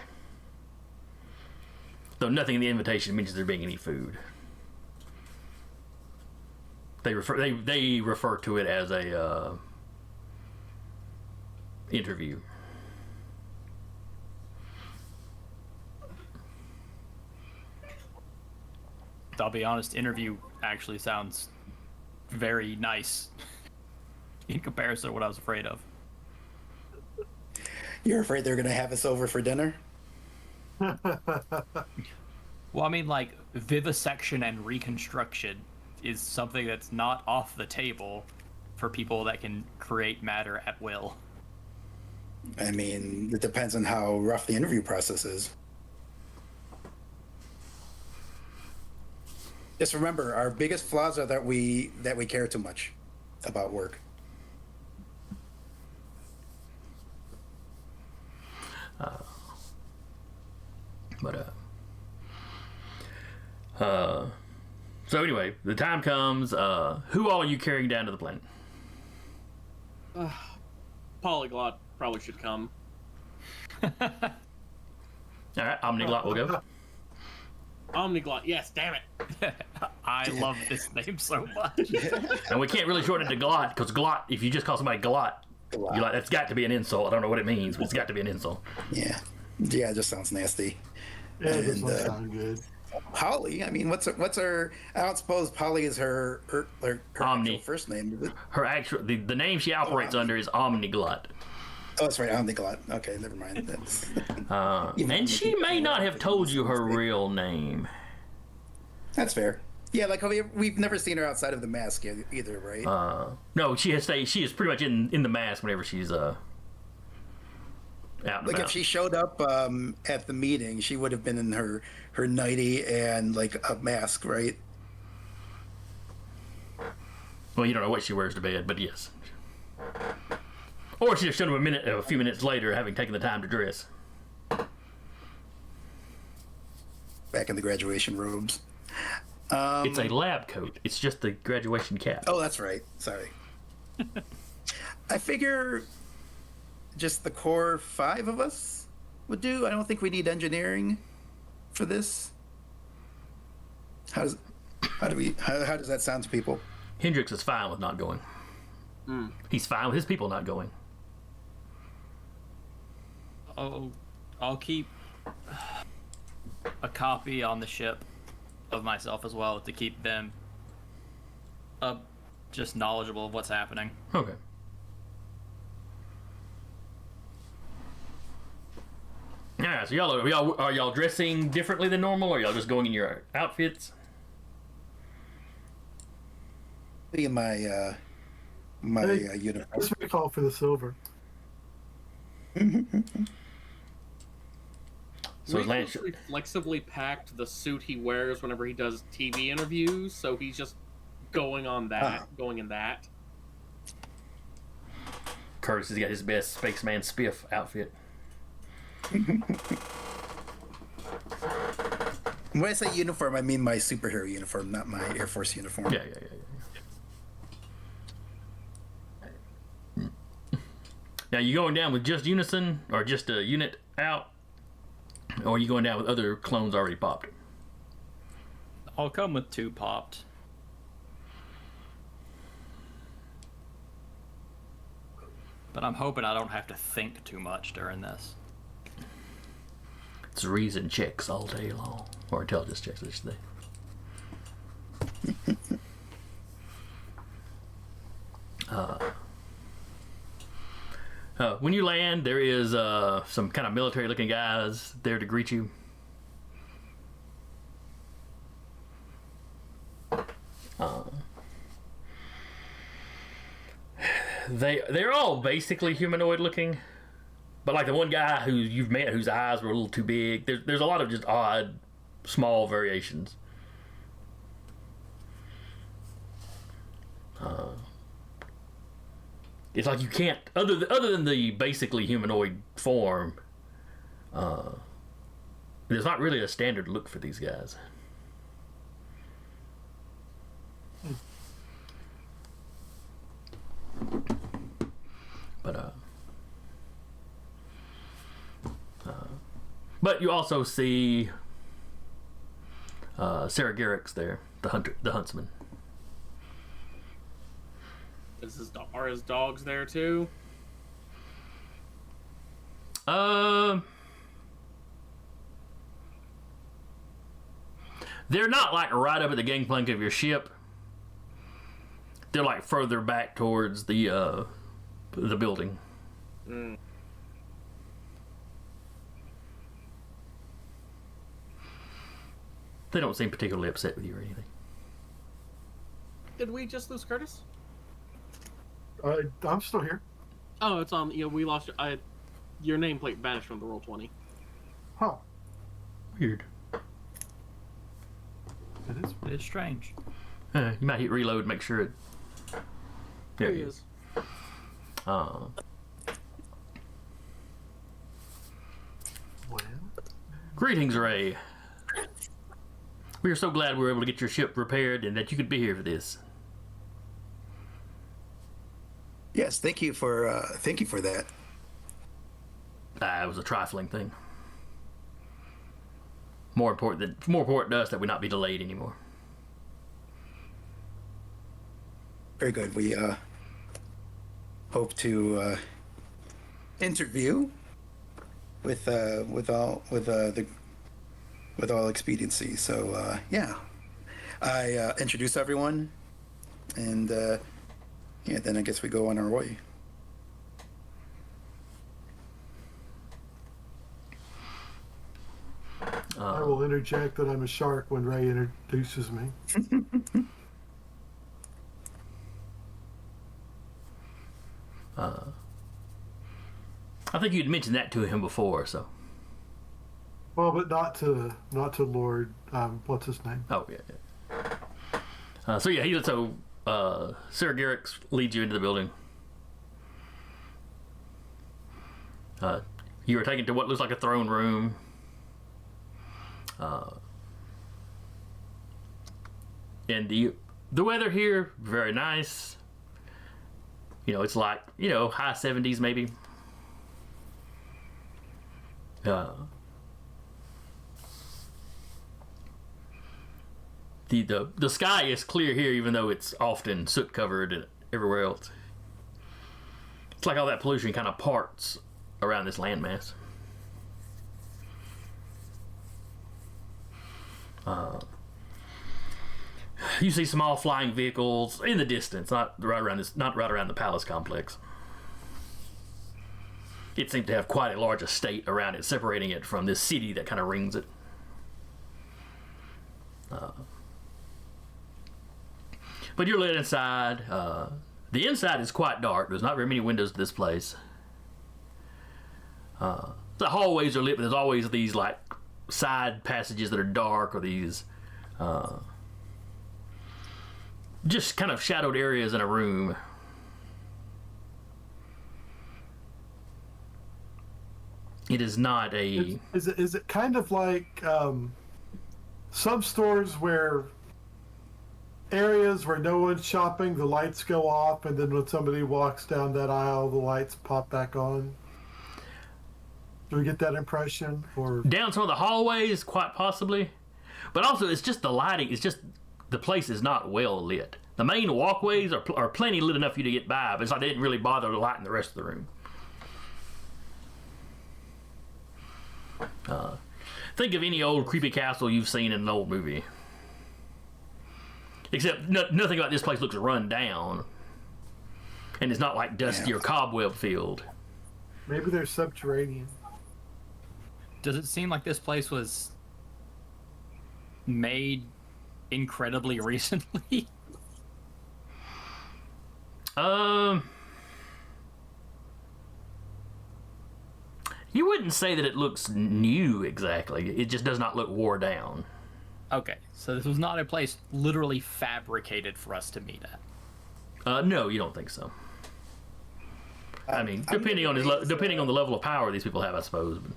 Though nothing in the invitation mentions there being any food. They refer to it as a interview. I'll be honest, interview actually sounds very nice in comparison to what I was afraid of. You're afraid they're going to have us over for dinner? Well, I mean, like, vivisection and reconstruction is something that's not off the table for people that can create matter at will. I mean, it depends on how rough the interview process is. Just remember, our biggest flaws are that we care too much about work. So anyway, the time comes. Who all are you carrying down to the planet? Polyglot probably should come. All right, Omniglot will go. Omniglot, yes, damn it. I love this name so much. And we can't really shorten it to Glot, because Glot, if you just call somebody Glot, you're like, that's got to be an insult. I don't know what it means, but it's got to be an insult. Yeah, it just sounds nasty. Yeah, it doesn't sound good. Polly, I mean, what's her? I don't suppose Polly is her Omni. actual first name, is it? Her actual the name she operates under is Omniglot. Oh, that's right, Omniglot. Okay, never mind. That's And she may not have told you her real name. That's fair. Yeah, like we've never seen her outside of the mask either, right? No, she is pretty much in the mask whenever she's out and Like about. if she showed up at the meeting, she would have been in her nightie and like a mask, right? Well, you don't know what she wears to bed, but yes. Or she just showed up a few minutes later, having taken the time to dress. Back in the graduation robes. It's a lab coat. It's just the graduation cap. Oh, that's right. Sorry. I figure just the core 5 of us would do. I don't think we need engineering for this. How does that sound to people? Hendrix is fine with not going. He's fine with his people not going. Oh, I'll keep a copy on the ship of myself as well to keep them just knowledgeable of what's happening. Okay. Yeah, so are y'all dressing differently than normal, or y'all just going in your outfits? In my uniform. Let's recall for the silver. So his land Rico's flexibly packed the suit he wears whenever he does TV interviews, so he's just going on that, going in that. Curtis has got his best Spaceman Spiff outfit. When I say uniform, I mean my superhero uniform, not my Air Force uniform. Yeah. Now, you going down with just Unison, or just a unit out, or are you going down with other clones already popped? I'll come with 2 popped. But I'm hoping I don't have to think too much during this. It's reason checks all day long, or intelligence checks, I should say. When you land, there is some kind of military-looking guys there to greet you. They're all basically humanoid-looking, but like the one guy who you've met whose eyes were a little too big. There's a lot of just odd, small variations. It's like you can't, other than the basically humanoid form, there's not really a standard look for these guys. But you also see Sarah Garrick's there, the huntsman. Are his dogs there too? They're not like right up at the gangplank of your ship. They're like further back towards the building. Mm. They don't seem particularly upset with you or anything. Did we just lose Curtis? I'm still here. Oh, it's on. Yeah, we lost. Your nameplate vanished from the Roll20. Huh. Weird. It is. It's strange. You might hit reload, make sure it. There he is. Well, Greetings, Ray. We are so glad we were able to get your ship repaired and that you could be here for this. Yes, thank you for that. It was a trifling thing. More important to us that we not be delayed anymore. Very good. We hope to interview with all expediency. So yeah, I introduce everyone, and yeah, then I guess we go on our way. I will interject that I'm a shark when Ray introduces me. I think you'd mentioned that to him before, so. Well, but not to Lord. What's his name? Oh yeah. So yeah, Sarah Garrick leads you into the building. You are taken to what looks like a throne room. And the weather here, very nice. It's like, high 70s maybe. The sky is clear here, even though it's often soot covered and everywhere else. It's like all that pollution kind of parts around this landmass. You see small flying vehicles in the distance, not right around the palace complex. It seems to have quite a large estate around it, separating it from this city that kind of rings it. But you're led inside. The inside is quite dark. There's not very many windows to this place. The hallways are lit, but there's always these like side passages that are dark, or these just kind of shadowed areas in a room. It is not a. Is it kind of like some stores where areas where no one's shopping, the lights go off, and then when somebody walks down that aisle, the lights pop back on? Do we get that impression? Or Down some of the hallways, quite possibly. But also, it's just the lighting. It's just the place is not well lit. The main walkways are plenty lit enough for you to get by, but it's like they didn't really bother to lighten the rest of the room. Think of any old creepy castle you've seen in an old movie. Except nothing about this place looks run down. And it's not like dusty or cobweb filled. maybe they're subterranean. Does it seem like this place was made incredibly recently? You wouldn't say that it looks new exactly. It just does not look wore down. Okay, so this was not a place literally fabricated for us to meet at. No, you don't think so. I mean, depending on the level of power these people have, I suppose. But...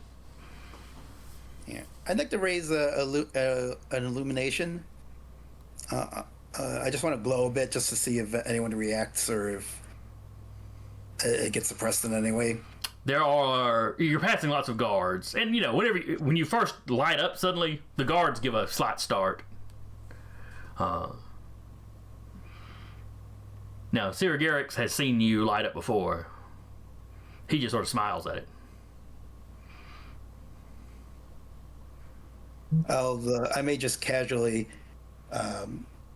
Yeah, I'd like to raise an illumination. I just want to glow a bit just to see if anyone reacts or if it gets suppressed in any way. You're passing lots of guards, and when you first light up, suddenly the guards give a slight start. Now, Sir Garrix has seen you light up before. He just sort of smiles at it. I may just casually,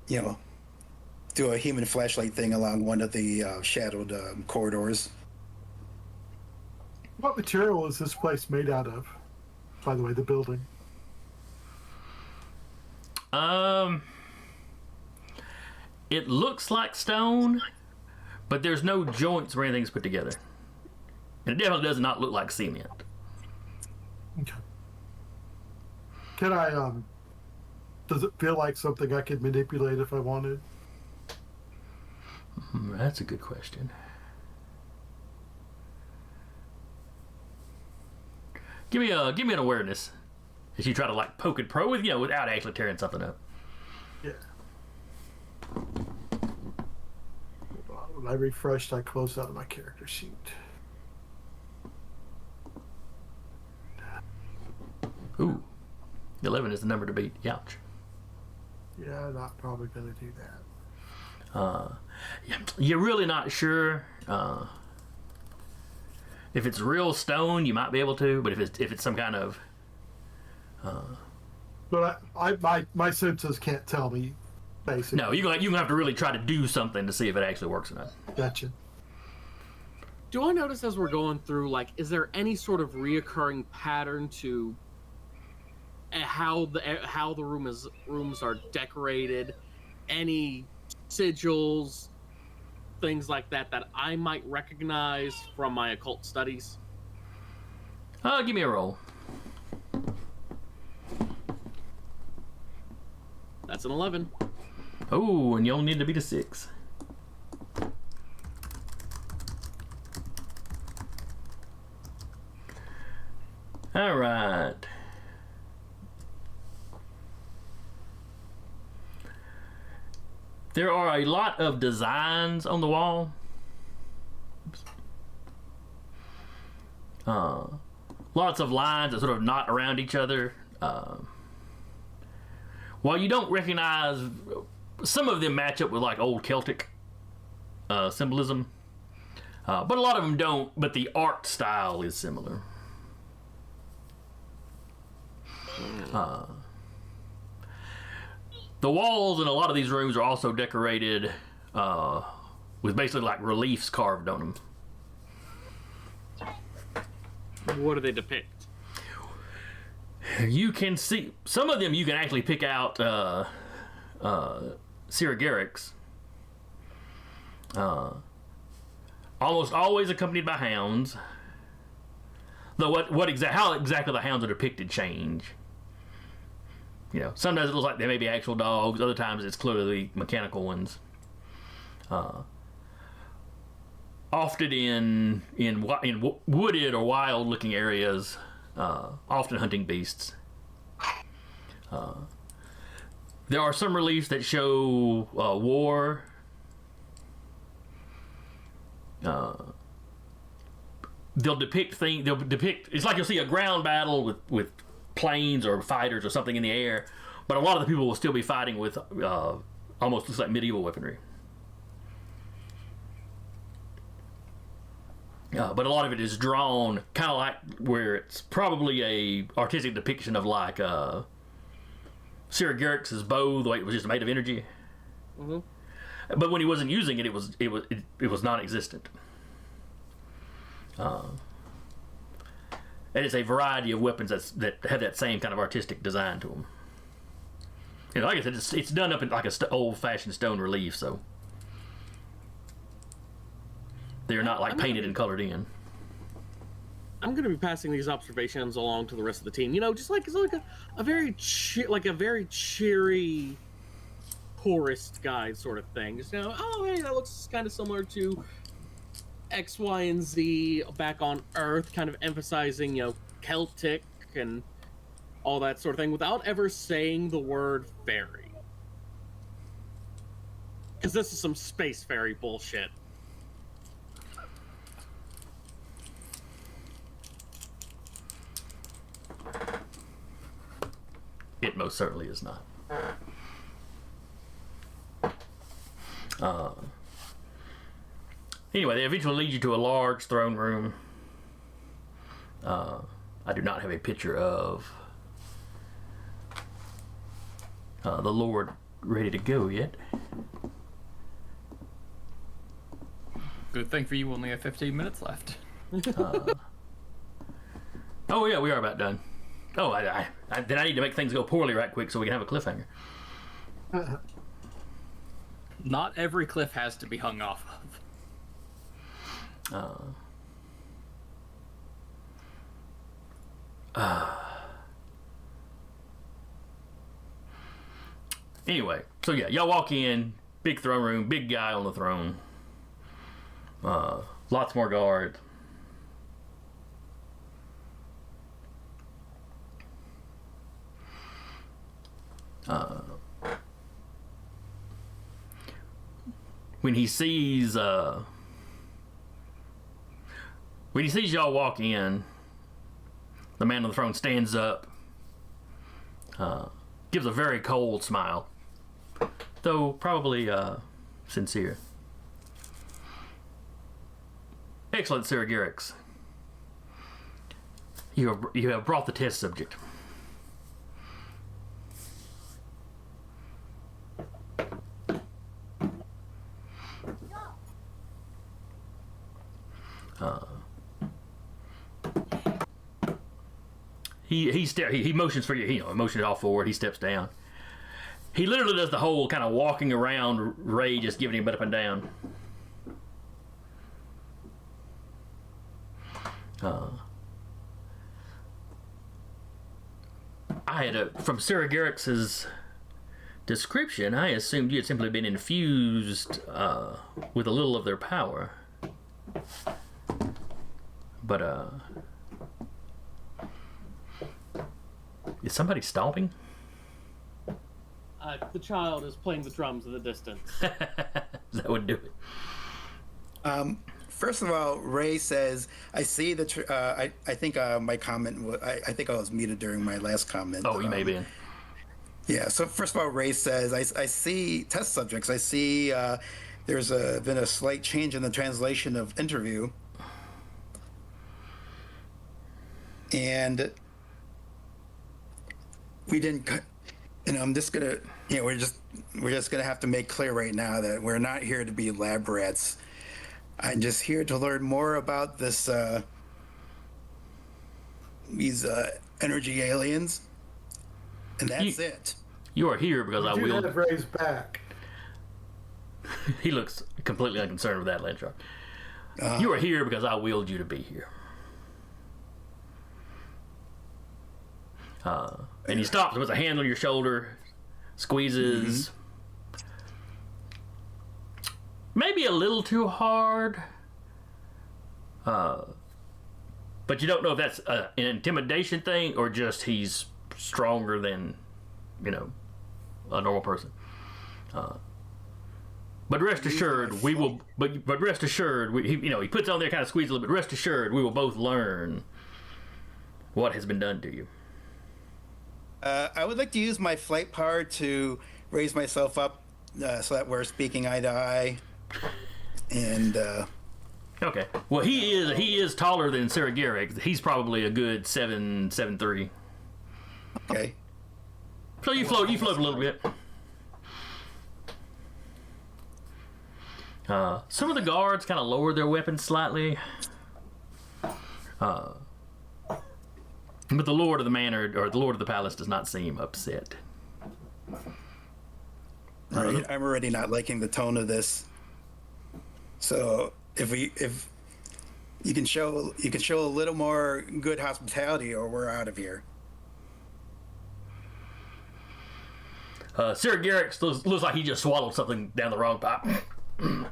do a human flashlight thing along one of the shadowed corridors. What material is this place made out of? By the way, the building. It looks like stone, but there's no joints or anything's put together. And it definitely does not look like cement. Okay. Can I, does it feel like something I could manipulate if I wanted? That's a good question. Give me an awareness as you try to like poke and probe without actually tearing something up. Yeah. When I refreshed, I closed out of my character sheet. Ooh, 11 is the number to beat. Ouch. Yeah, I'm not probably gonna do that. You're really not sure. If it's real stone, you might be able to, but if it's some kind of... But my senses can't tell me, basically. No, you're gonna have to really try to do something to see if it actually works or not. Gotcha. Do I notice as we're going through, like, is there any sort of reoccurring pattern to how the rooms are decorated? Any sigils, things like that I might recognize from my occult studies? Give me a roll. That's an 11. Oh, and you only need to beat a 6. All right. There are a lot of designs on the wall. Lots of lines that sort of knot around each other. While you don't recognize, some of them match up with like old Celtic symbolism, but a lot of them don't. But the art style is similar. The walls in a lot of these rooms are also decorated with basically like reliefs carved on them. What do they depict? You can see some of them. You can actually pick out Sir Garrix. Almost always accompanied by hounds. Though how exactly the hounds are depicted change. sometimes it looks like they may be actual dogs. Other times it's clearly mechanical ones. Often in wooded or wild looking areas, often hunting beasts. There are some reliefs that show war. They'll depict things. It's like you'll see a ground battle with planes or fighters or something in the air, but a lot of the people will still be fighting with almost looks like medieval weaponry. But a lot of it is drawn kind of like where it's probably a artistic depiction of like Sarah Garrick's bow, the way it was just made of energy. Mm-hmm. But when he wasn't using it, it was non-existent. And it's a variety of weapons that have that same kind of artistic design to them. Like I said, it's done up in like a old-fashioned stone relief, so they're not like painted and colored in. I'm going to be passing these observations along to the rest of the team. Just like it's like a very cheery tourist guide sort of thing. Just oh hey, that looks kind of similar to X, Y, and Z back on Earth, kind of emphasizing Celtic and all that sort of thing, without ever saying the word fairy. Because this is some space fairy bullshit. It most certainly is not. Anyway, they eventually lead you to a large throne room. I do not have a picture of the Lord ready to go yet. Good thing for you, only have 15 minutes left. Oh yeah, we are about done. Oh, then I need to make things go poorly right quick so we can have a cliffhanger. Not every cliff has to be hung off of. Anyway, so yeah, y'all walk in, big throne room, big guy on the throne. Lots more guards. When he sees y'all walk in, the man on the throne stands up, gives a very cold smile, though probably sincere. Excellent, Sir Garrix. You have brought the test subject. He motions for you. He motions all forward. He steps down. He literally does the whole kind of walking around Ray, just giving him up and down. From Sarah Garrix's description, I assumed you had simply been infused with a little of their power. But is somebody stomping? The child is playing the drums in the distance. That would do it. First of all, Ray says, "I see the." I think my comment. I think I was muted during my last comment. Oh, you may be. Yeah. So first of all, Ray says, "I see test subjects. I see there's been a slight change in the translation of interview, and we didn't." I'm just gonna. We're just gonna have to make clear right now that we're not here to be lab rats. I'm just here to learn more about these energy aliens, and that's it. You are here because I willed. have Ray's back. He looks completely unconcerned with that, Landshark. You are here because I willed you to be here. And he stops, puts a hand on your shoulder, squeezes. Maybe a little too hard. But you don't know if that's an intimidation thing or just he's stronger than, a normal person. But rest assured, we will. But rest assured, he puts on there, kind of squeezes a little bit. Rest assured, we will both learn what has been done to you. I would like to use my flight power to raise myself up so that we're speaking eye to eye. And Okay. Well, he is taller than Sarah Garrick. He's probably a good 7'3". okay. So you float a little bit. Some of the guards kind of lower their weapons slightly. But the lord of the manor, or the lord of the palace, does not seem upset. All right. I'm already not liking the tone of this. So if you can show a little more good hospitality, or we're out of here. Sarah Garrick looks like he just swallowed something down the wrong pipe. And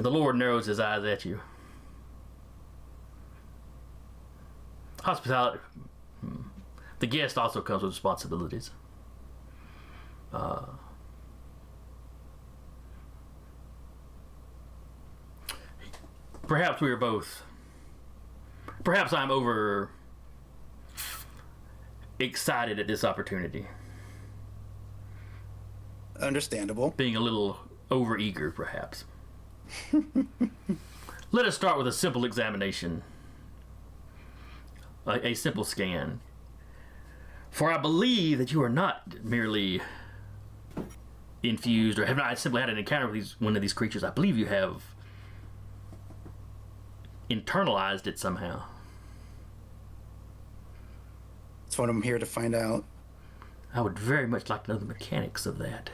the Lord narrows his eyes at you. Hospitality. The guest also comes with responsibilities. Perhaps we are both. Perhaps I'm over excited at this opportunity. Understandable. Being a little overeager, perhaps. Let us start with a simple examination. A simple scan. For I believe that you are not merely infused or have not simply had an encounter with one of these creatures. I believe you have internalized it somehow. That's what I'm here to find out. I would very much like to know the mechanics of that.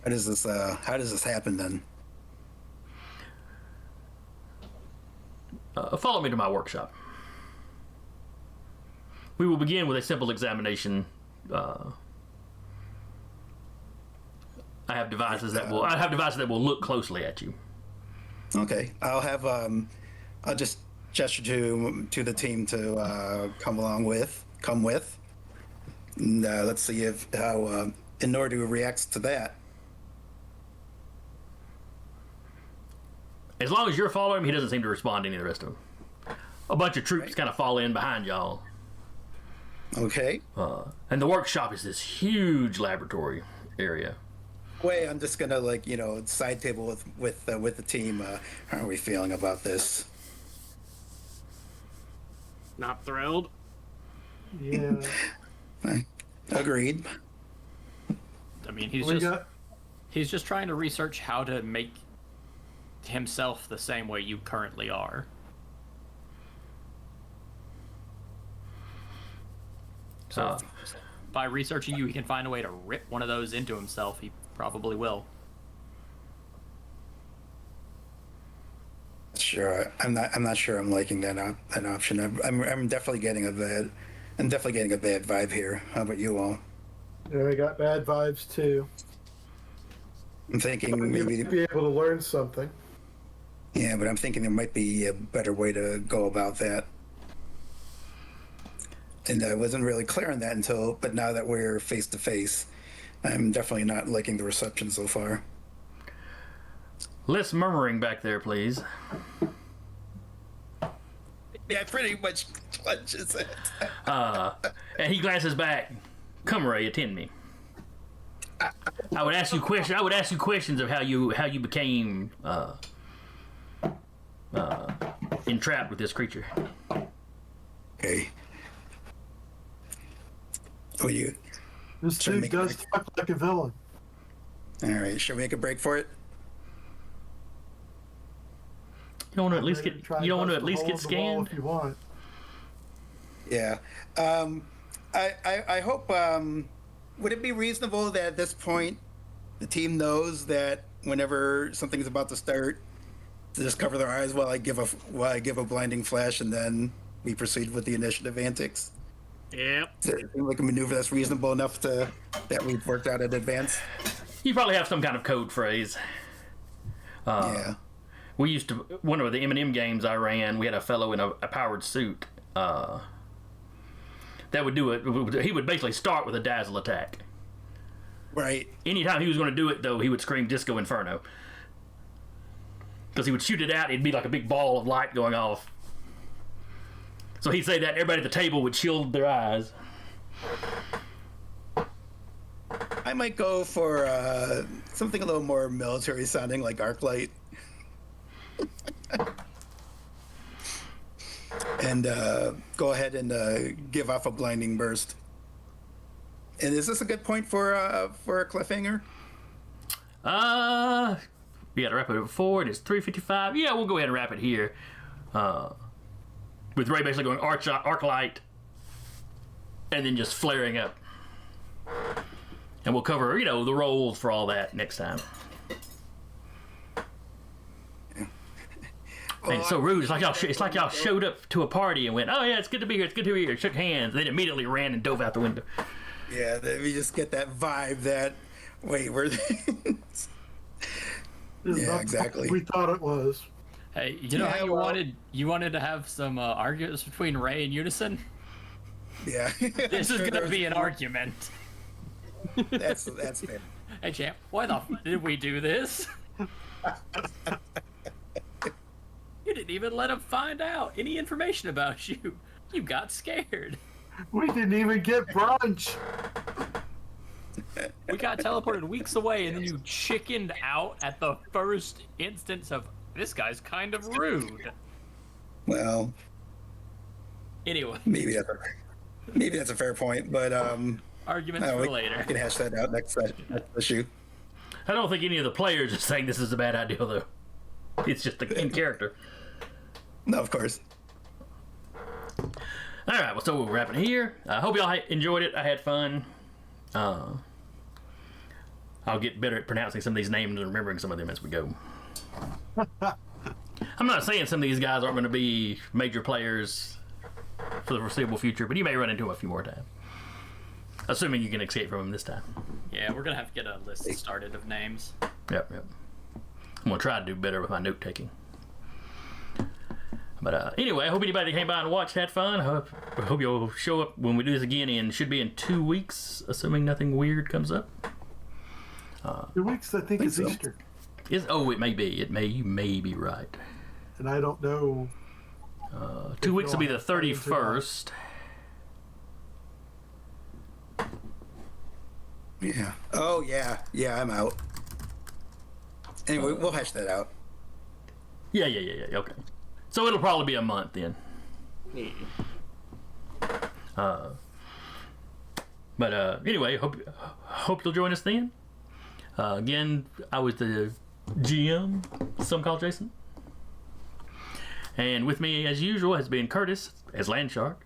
How does this happen then? Follow me to my workshop. We will begin with a simple examination. I have devices that will look closely at you. Okay, I'll just gesture to the team to come with. And let's see how Inordu reacts to that. As long as you're following him, he doesn't seem to respond to any of the rest of them. A bunch of troops kind of fall in behind y'all. Okay. And the workshop is this huge laboratory area. Wait, I'm just gonna side table with the team. How are we feeling about this? Not thrilled. Yeah. Agreed. I mean, he's just trying to research how to make himself the same way you currently are. So by researching you, he can find a way to rip one of those into himself. He probably will. Sure, I'm not sure I'm liking that option. I'm definitely getting a bad vibe here. How about you all? Yeah, I got bad vibes too. I'm thinking Maybe maybe. be able to learn something. Yeah, but I'm thinking there might be a better way to go about that. And I wasn't really clear on that but now that we're face to face, I'm definitely not liking the reception so far. Less murmuring back there, please. Yeah, pretty much clutches it. And he glances back. Come, Ray, attend me. I would ask you questions of how you became entrapped with this creature. Okay. This dude does talk like a villain. All right, should we make a break for it? You don't want to at least get scanned? If you want. Yeah. I hope would it be reasonable that at this point the team knows that whenever something's about to start, to just cover their eyes while I give a blinding flash, and then we proceed with the initiative antics? Yep. Does it seem like a maneuver that's reasonable enough that we've worked out in advance? You probably have some kind of code phrase. Yeah. We used to, one of the M&M games I ran, we had a fellow in a powered suit that would do it. He would basically start with a dazzle attack. Right. Anytime he was going to do it, though, he would scream Disco Inferno. Because he would shoot it out, it'd be like a big ball of light going off. So he'd say that, everybody at the table would shield their eyes. I might go for something a little more military sounding, like Arclight. And go ahead and give off a blinding burst. And is this a good point for a cliffhanger? We got to wrap it up forward. It's 3:55. Yeah, we'll go ahead and wrap it here. With Ray basically going arc light, and then just flaring up. And we'll cover, the roles for all that next time. And it's so rude. It's like y'all showed up to a party and went, "Oh yeah, it's good to be here. It's good to be here." Shook hands, then immediately ran and dove out the window. Yeah, we just get that vibe that, wait, we're... Yeah, exactly. We thought it was. Hey, you know how you wanted to have some arguments between Ray and Unison? Yeah. This is gonna be an argument. That's fair. Hey champ, why the f did we do this? You didn't even let him find out any information about you. You got scared. We didn't even get brunch. We got teleported weeks away, and then you chickened out at the first instance of, this guy's kind of rude. Well, Anyway, maybe that's a fair point, but arguments for later. We can hash that out next issue. I don't think any of the players are saying this is a bad idea, though. It's just in character. No, of course. All right, well, so we'll wrap it here. I hope y'all enjoyed it. I had fun. I'll get better at pronouncing some of these names and remembering some of them as we go. I'm not saying some of these guys aren't going to be major players for the foreseeable future, but you may run into them a few more times. Assuming you can escape from them this time. Yeah, we're gonna have to get a list started of names. Yep. I'm going to try to do better with my note taking. But anyway, I hope anybody that came by and watched had fun. I hope you'll show up when we do this again, and should be in 2 weeks, assuming nothing weird comes up. 2 weeks, I think, is so. Easter. It may be. You may be right. And I don't know. 2 weeks will be the 31st. Yeah. Oh, yeah. Yeah, I'm out. Anyway, we'll hash that out. Yeah. Okay. So it'll probably be a month then. But anyway, hope you'll join us then. Again, I was the GM, some call Jason. And with me, as usual, has been Curtis as Landshark,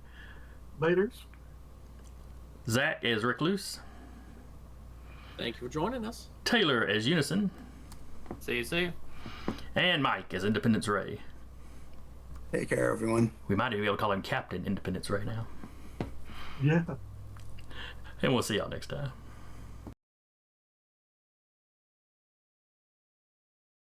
Laters. Zach as Recluse, Thank you for joining us. Taylor as Unison, See you. and Mike as Independence Ray. Take care, everyone. We might even be able to call him Captain Independence Ray now. Yeah. And we'll see y'all next time.